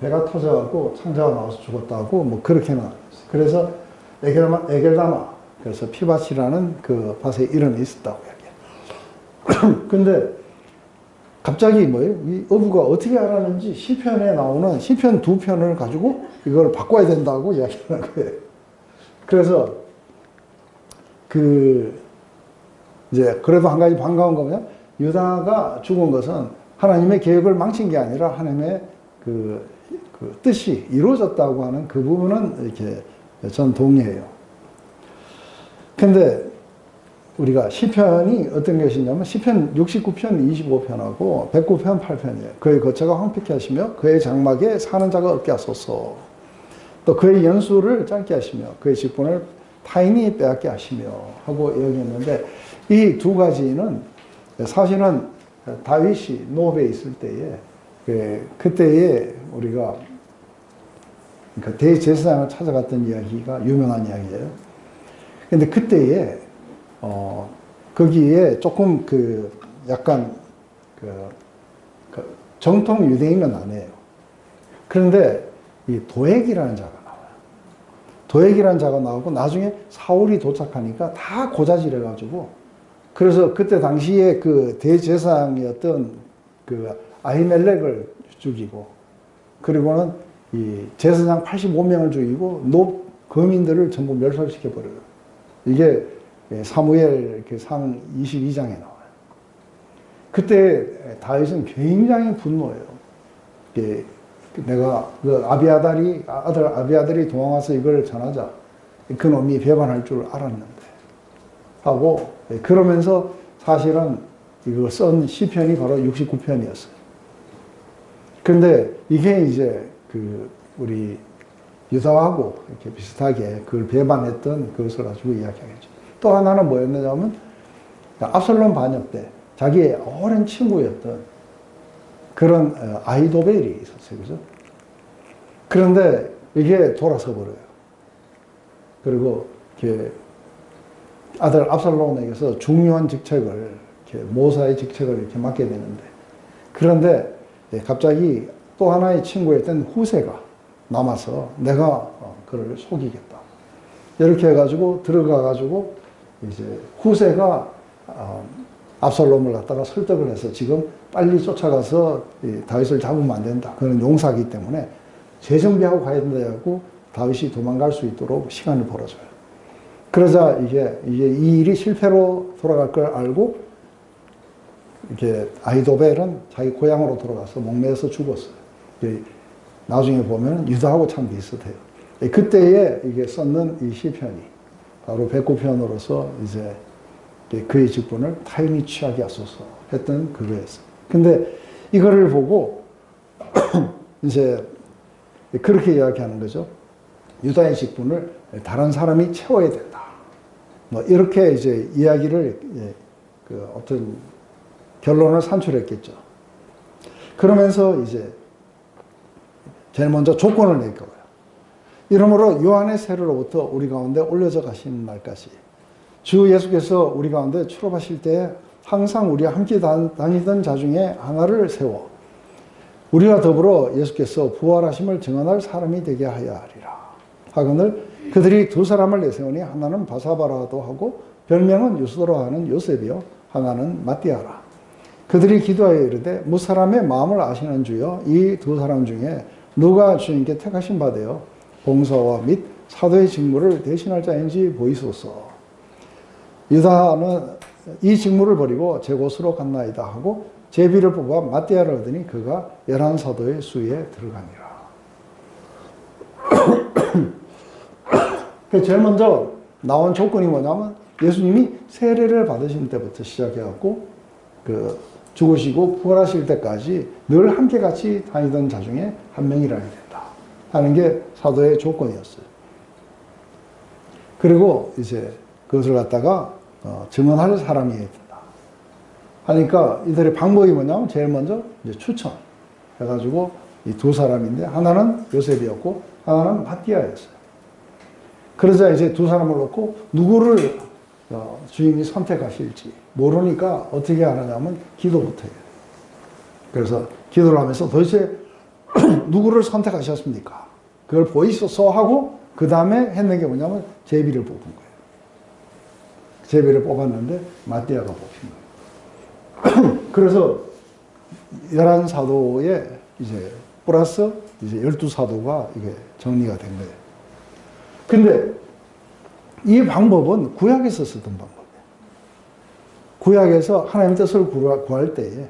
배가 터져가지고 창자가 나와서 죽었다고 뭐 그렇게 나왔어요. 그래서 에겔다마 그래서 피밭이라는 그 밭에 이름이 있었다고 이야기해요. 근데 갑자기 뭐예요? 이 어부가 어떻게 알았는지 시편에 나오는 시편 2편을 가지고 이걸 바꿔야 된다고 이야기하는 거예요. 그래서 이제 그래도 한 가지 반가운 거면 유다가 죽은 것은 하나님의 계획을 망친 게 아니라 하나님의 그 뜻이 이루어졌다고 하는 그 부분은 이렇게 전 동의해요. 근데 우리가 시편이 어떤 것이냐면 시편 69편 25편하고 109편 8편이에요. 그의 거처가 황폐케 하시며 그의 장막에 사는 자가 없게 하소서. 또 그의 연수를 짧게 하시며 그의 직분을 타인이 빼앗게 하시며 하고 여기했는데 이 두 가지는 사실은 다윗이 노베에 있을 때에 그때에 우리가 그러니까 대제사장을 찾아갔던 이야기가 유명한 이야기예요. 근데 그때에 거기에 조금 약간 정통 유대인은 아니에요. 그런데 이 도액이라는 자가 나와요. 도액이라는 자가 나오고 나중에 사울이 도착하니까 다 고자질해가지고 그래서 그때 당시에 그 대제사장이었던 그 아히멜렉을 죽이고 그리고는 이 제사장 85명을 죽이고 거민들을 전부 멸살시켜버려요. 이게 사무엘 상 22장에 나와요. 그때 다윗은 굉장히 분노해요. 내가 아들 아비아달이 도망와서 이걸 전하자. 그놈이 배반할 줄 알았는데 하고 그러면서 사실은 이걸 쓴 시편이 바로 69편이었어요. 그런데 이게 이제 우리 유다하고 이렇게 비슷하게 그걸 배반했던 그것을 가지고 이야기하겠죠. 또 하나는 뭐였냐면 압살롬 반역 때 자기의 오랜 친구였던 그런 아히도벨이 있었어요. 그죠? 그런데 이게 돌아서 버려요. 그리고 이렇게 아들 압살롬에게서 중요한 직책을 이렇게 모사의 직책을 이렇게 맡게 되는데 그런데 갑자기 또 하나의 친구였던 후세가 남아서 내가 그를 속이겠다. 이렇게 해가지고 들어가가지고 이제 후세가 압살롬을 갖다가 설득을 해서 지금 빨리 쫓아가서 다윗을 잡으면 안 된다. 그는 용사이기 때문에 재정비하고 가야 된다 하고 다윗이 도망갈 수 있도록 시간을 벌어줘요. 그러자 이게 이 일이 실패로 돌아갈 걸 알고 이렇게 아히도벨은 자기 고향으로 돌아가서 목매에서 죽었어요. 나중에 보면 유다하고 참 비슷해요. 그때에 이게 썼는 이 시편이 바로 109편으로서 이제 그의 직분을 타인이 취하게 하소서 했던 그거였어요. 근데 이거를 보고 이제 그렇게 이야기하는 거죠. 유다의 직분을 다른 사람이 채워야 된다. 뭐 이렇게 이제 이야기를 어떤 결론을 산출했겠죠. 그러면서 이제 제일 먼저 조건을 낼 거예요. 이러므로 요한의 세례로부터 우리 가운데 올려져 가시는 날까지 주 예수께서 우리 가운데 출업하실 때 항상 우리와 함께 다니던 자 중에 하나를 세워 우리와 더불어 예수께서 부활하심을 증언할 사람이 되게 하여 하리라. 하거늘 그들이 두 사람을 내세우니 하나는 바사바라도 하고 별명은 유스도라 하는 요셉이요 하나는 마띠아라. 그들이 기도하여 이르되 무사람의 마음을 아시는 주여 이 두 사람 중에 누가 주님께 택하신 바 되어 봉사와 및 사도의 직무를 대신할 자인지 보이소서. 유다는 이 직무를 버리고 제 곳으로 갔나이다 하고 제비를 뽑아 마띠아를 얻으니 그가 11사도의 수에 들어가니라. 제일 먼저 나온 조건이 뭐냐면 예수님이 세례를 받으신 때부터 시작해갖고 죽으시고 부활하실 때까지 늘 함께 같이 다니던 자 중에 한 명이라야 된다 하는 게 사도의 조건이었어요. 그리고 이제 그것을 갖다가 증언할 사람이 된다. 하니까 이들의 방법이 뭐냐면 제일 먼저 이제 추천해가지고 이 두 사람인데 하나는 요셉이었고 하나는 마띠아였어요. 그러자 이제 두 사람을 놓고 누구를 주인이 선택하실지 모르니까 어떻게 하느냐면 기도부터 해요. 그래서 기도를 하면서 도대체 누구를 선택하셨습니까? 그걸 보이소서 하고 그 다음에 했는 게 뭐냐면 제비를 뽑은 거예요. 제비를 뽑았는데 마띠아가 뽑힌 거예요. 그래서 11사도에 이제 플러스 이제 12사도가 이게 정리가 된 거예요. 근데 이 방법은 구약에서 쓰던 방법이에요. 구약에서 하나님의 뜻을 구할 때에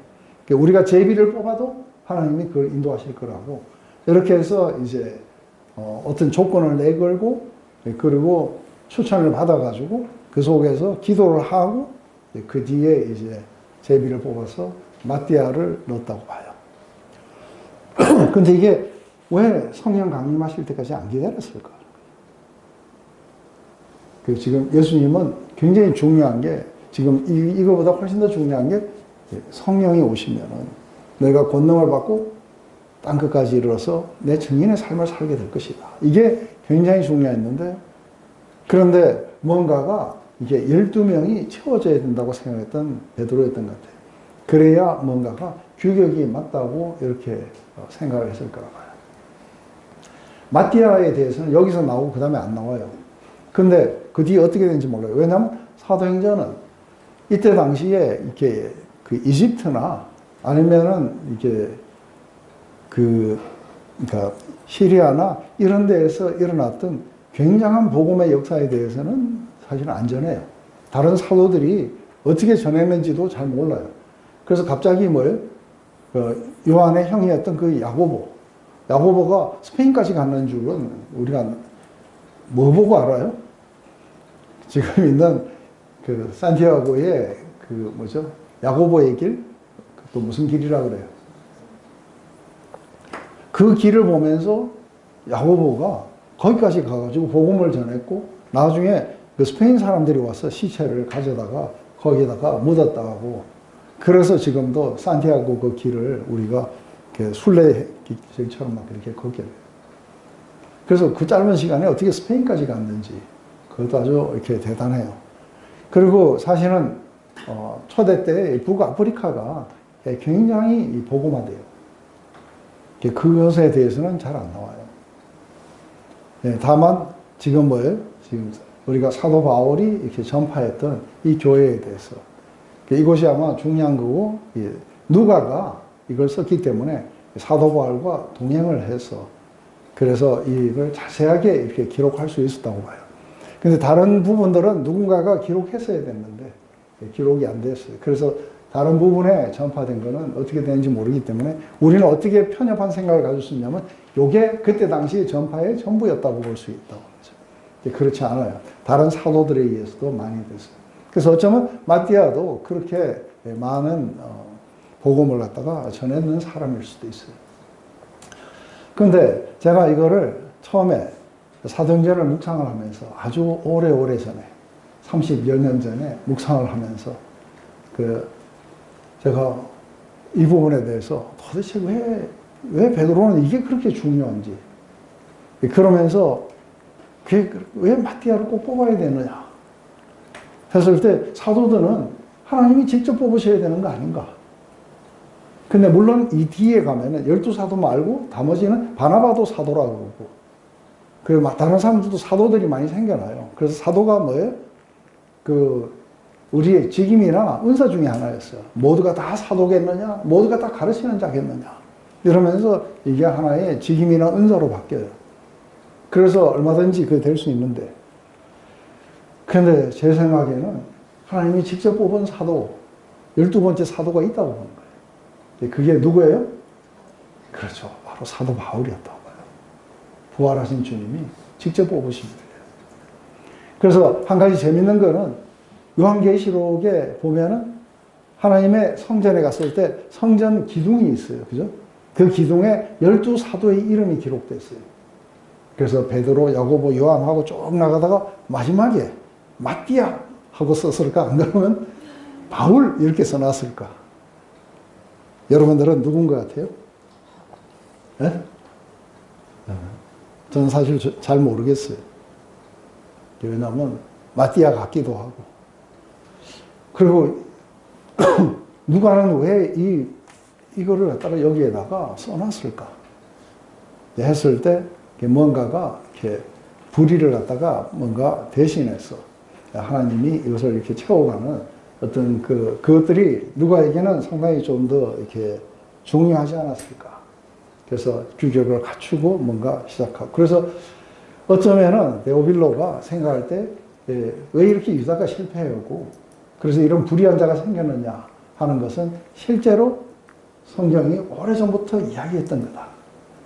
우리가 제비를 뽑아도 하나님이 그걸 인도하실 거라고 이렇게 해서 이제 어떤 조건을 내걸고 그리고 추천을 받아가지고 그 속에서 기도를 하고 그 뒤에 이제 제비를 뽑아서 마띠아를 넣었다고 봐요. 근데 이게 왜 성령 강림하실 때까지 안 기다렸을까? 지금 예수님은 굉장히 중요한 게 지금 이거보다 훨씬 더 중요한 게 성령이 오시면은 내가 권능을 받고 땅끝까지 이르러서 내 증인의 삶을 살게 될 것이다. 이게 굉장히 중요했는데 그런데 뭔가가 이게 12명이 채워져야 된다고 생각했던 베드로였던 것 같아요. 그래야 뭔가가 규격이 맞다고 이렇게 생각을 했을 거라 봐요. 마띠아에 대해서는 여기서 나오고 그 다음에 안 나와요. 근데 그 뒤에 어떻게 되는지 몰라요. 왜냐하면 사도행전은 이때 당시에 이렇게 그 이집트나 아니면은 이게 그러니까 시리아나 이런 데에서 일어났던 굉장한 복음의 역사에 대해서는 사실은 안 전해요. 다른 사도들이 어떻게 전했는지도 잘 몰라요. 그래서 갑자기 뭐예요? 요한의 형이었던 그 야고보가 스페인까지 갔는 줄은 우리가 뭐 보고 알아요? 지금 있는 그 산티아고의 그 뭐죠? 야고보의 길? 또 무슨 길이라 그래요? 그 길을 보면서 야고보가 거기까지 가가지고 복음을 전했고 나중에 그 스페인 사람들이 와서 시체를 가져다가 거기에다가 묻었다고. 그래서 지금도 산티아고 그 길을 우리가 순례길처럼 막 이렇게 걷게 돼요. 그래서 그 짧은 시간에 어떻게 스페인까지 갔는지 그것도 아주 이렇게 대단해요. 그리고 사실은 초대 때 북아프리카가 굉장히 복음화돼요. 그것에 대해서는 잘 안 나와요. 다만 지금 뭐예요? 지금 우리가 사도 바울이 이렇게 전파했던 이 교회에 대해서 이것이 아마 중요한 거고 누가가 이걸 썼기 때문에 사도 바울과 동행을 해서 그래서 이걸 자세하게 이렇게 기록할 수 있었다고 봐요. 근데 다른 부분들은 누군가가 기록했어야 됐는데 기록이 안 됐어요. 그래서 다른 부분에 전파된 거는 어떻게 되는지 모르기 때문에 우리는 어떻게 편협한 생각을 가질 수 있냐면 이게 그때 당시 전파의 전부였다고 볼 수 있다고 하죠. 그렇지 않아요. 다른 사도들에 의해서도 많이 됐어요. 그래서 어쩌면 마띠아도 그렇게 많은 복음을 갖다가 전했는 사람일 수도 있어요. 그런데 제가 이거를 처음에 사도행전을 묵상을 하면서 아주 오래오래 전에 30여 년 전에 묵상을 하면서 제가 이 부분에 대해서 도대체 왜 베드로는 이게 그렇게 중요한지 그러면서 왜 마띠아를 꼭 뽑아야 되느냐 했을 때 사도들은 하나님이 직접 뽑으셔야 되는 거 아닌가. 근데 물론 이 뒤에 가면은 12사도 말고 나머지는 바나바도 사도라고 그러고 다른 사람들도 사도들이 많이 생겨나요. 그래서 사도가 뭐예요? 우리의 직임이나 은사 중에 하나였어요. 모두가 다 사도겠느냐? 모두가 다 가르치는 자겠느냐? 이러면서 이게 하나의 직임이나 은사로 바뀌어요. 그래서 얼마든지 그게 될 수 있는데 그런데 제 생각에는 하나님이 직접 뽑은 사도 12번째 사도가 있다고 보는 거예요. 그게 누구예요? 그렇죠. 바로 사도 바울이었다고 봐요. 부활하신 주님이 직접 뽑으신 거예요. 그래서 한 가지 재밌는 거는 요한계시록에 보면은 하나님의 성전에 갔을 때 성전 기둥이 있어요. 그죠? 그 기둥에 12사도의 이름이 기록됐어요. 그래서 베드로, 야고보, 요한하고 쭉 나가다가 마지막에 마띠아 하고 썼을까? 안 그러면 바울 이렇게 써놨을까? 여러분들은 누군 것 같아요? 네? 저는 사실 잘 모르겠어요. 왜냐하면 마띠아 같기도 하고. 그리고 누가는 왜 이거를 갖다가 여기에다가 써놨을까? 했을 때 뭔가가 이렇게 불의를 갖다가 뭔가 대신해서 하나님이 이것을 이렇게 채워가는 어떤 그것들이 누가에게는 상당히 좀 더 이렇게 중요하지 않았을까. 그래서 규격을 갖추고 뭔가 시작하고. 그래서 어쩌면은 데오빌로가 생각할 때 왜 이렇게 유다가 실패하고 그래서 이런 불의한 자가 생겼느냐 하는 것은 실제로 성경이 오래전부터 이야기했던 거다.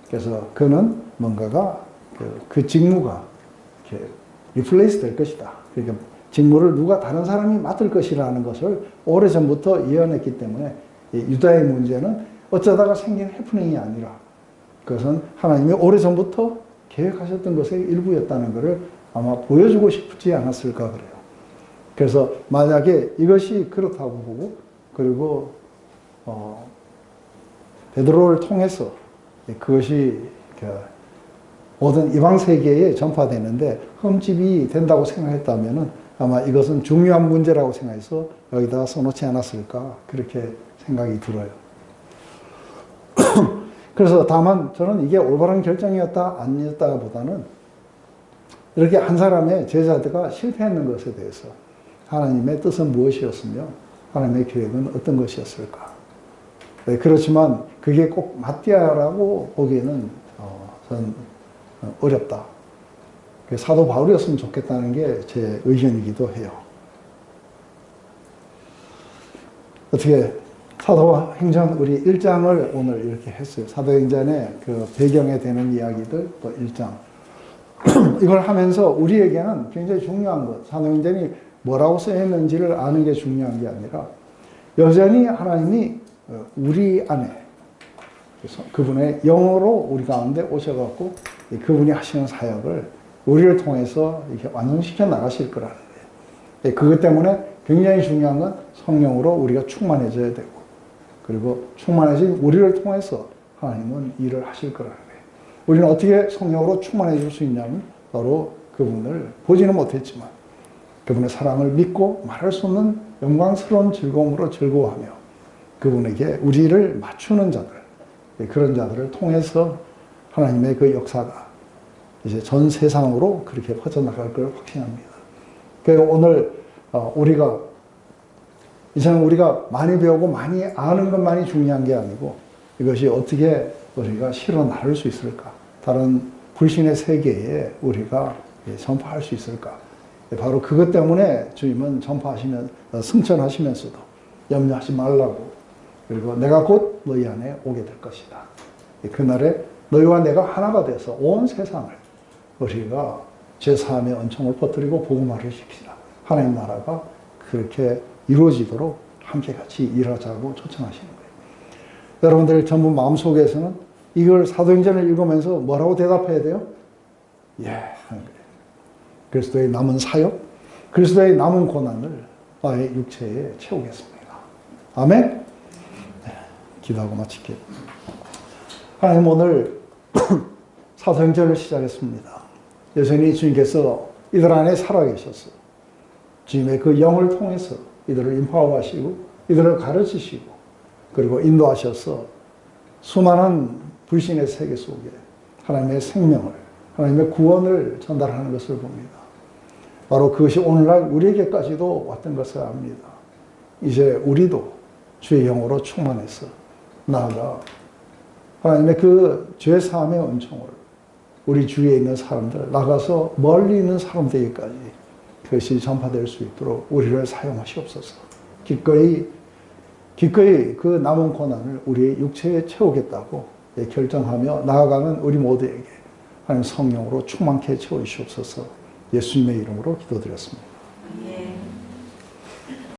그래서 그는 뭔가가 그 직무가 이렇게 리플레이스 될 것이다. 그러니까 직무를 누가 다른 사람이 맡을 것이라는 것을 오래전부터 예언했기 때문에 유다의 문제는 어쩌다가 생긴 해프닝이 아니라 그것은 하나님이 오래전부터 계획하셨던 것의 일부였다는 것을 아마 보여주고 싶지 않았을까 그래요. 그래서 만약에 이것이 그렇다고 보고 그리고 베드로를 통해서 그것이 모든 이방 세계에 전파되는데 흠집이 된다고 생각했다면은 아마 이것은 중요한 문제라고 생각해서 여기다가 써놓지 않았을까 그렇게 생각이 들어요. 그래서 다만 저는 이게 올바른 결정이었다 아니었다 보다는 이렇게 한 사람의 제자들과 실패했는 것에 대해서 하나님의 뜻은 무엇이었으며 하나님의 계획은 어떤 것이었을까. 네, 그렇지만 그게 꼭 마띠아라고 보기에는 저는 어렵다. 사도 바울이었으면 좋겠다는 게 제 의견이기도 해요. 어떻게 사도행전 우리 1장을 오늘 이렇게 했어요. 사도행전의 그 배경에 되는 이야기들 또 1장. 이걸 하면서 우리에게는 굉장히 중요한 것, 사도행전이 뭐라고 써있는지를 아는 게 중요한 게 아니라 여전히 하나님이 우리 안에 그래서 그분의 영으로 우리 가운데 오셔갖고 그분이 하시는 사역을 우리를 통해서 이렇게 완성시켜 나가실 거라는 거예요. 그것 때문에 굉장히 중요한 건 성령으로 우리가 충만해져야 되고 그리고 충만해진 우리를 통해서 하나님은 일을 하실 거라는 거예요. 우리는 어떻게 성령으로 충만해질 수 있냐면 바로 그분을 보지는 못했지만 그분의 사랑을 믿고 말할 수 없는 영광스러운 즐거움으로 즐거워하며 그분에게 우리를 맞추는 자들 그런 자들을 통해서 하나님의 그 역사가 이제 전 세상으로 그렇게 퍼져나갈 걸 확신합니다. 그래서 오늘 이제는 우리가 많이 배우고 많이 아는 것만이 중요한 게 아니고 이것이 어떻게 우리가 실어 나를 수 있을까? 다른 불신의 세계에 우리가 전파할 수 있을까? 바로 그것 때문에 주님은 승천하시면서도 염려하지 말라고 그리고 내가 곧 너희 안에 오게 될 것이다. 그날에 너희와 내가 하나가 돼서 온 세상을 우리가 제3의 은총을 퍼뜨리고 복음화를 시키자. 하나님 나라가 그렇게 이루어지도록 함께 같이 일하자고 초청하시는 거예요. 여러분들 전부 마음속에서는 이걸 사도행전을 읽으면서 뭐라고 대답해야 돼요? 예, 하는 거예요. 그리스도의 남은 사역, 그리스도의 남은 고난을 나의 육체에 채우겠습니다. 아멘? 네, 기도하고 마칠게요. 하나님 오늘 사도행전을 시작했습니다. 여전히 주님께서 이들 안에 살아계셔서 주님의 그 영을 통해서 이들을 인파하시고 이들을 가르치시고 그리고 인도하셔서 수많은 불신의 세계 속에 하나님의 생명을 하나님의 구원을 전달하는 것을 봅니다. 바로 그것이 오늘날 우리에게까지도 왔던 것을 압니다. 이제 우리도 주의 영으로 충만해서 나아가 하나님의 그 죄사함의 은총을 우리 주위에 있는 사람들, 나가서 멀리 있는 사람들에게까지 그것이 전파될 수 있도록 우리를 사용하시옵소서. 기꺼이 그 남은 고난을 우리의 육체에 채우겠다고 결정하며 나아가는 우리 모두에게 하나님 성령으로 충만케 채워주시옵소서. 예수님의 이름으로 기도드렸습니다. 예.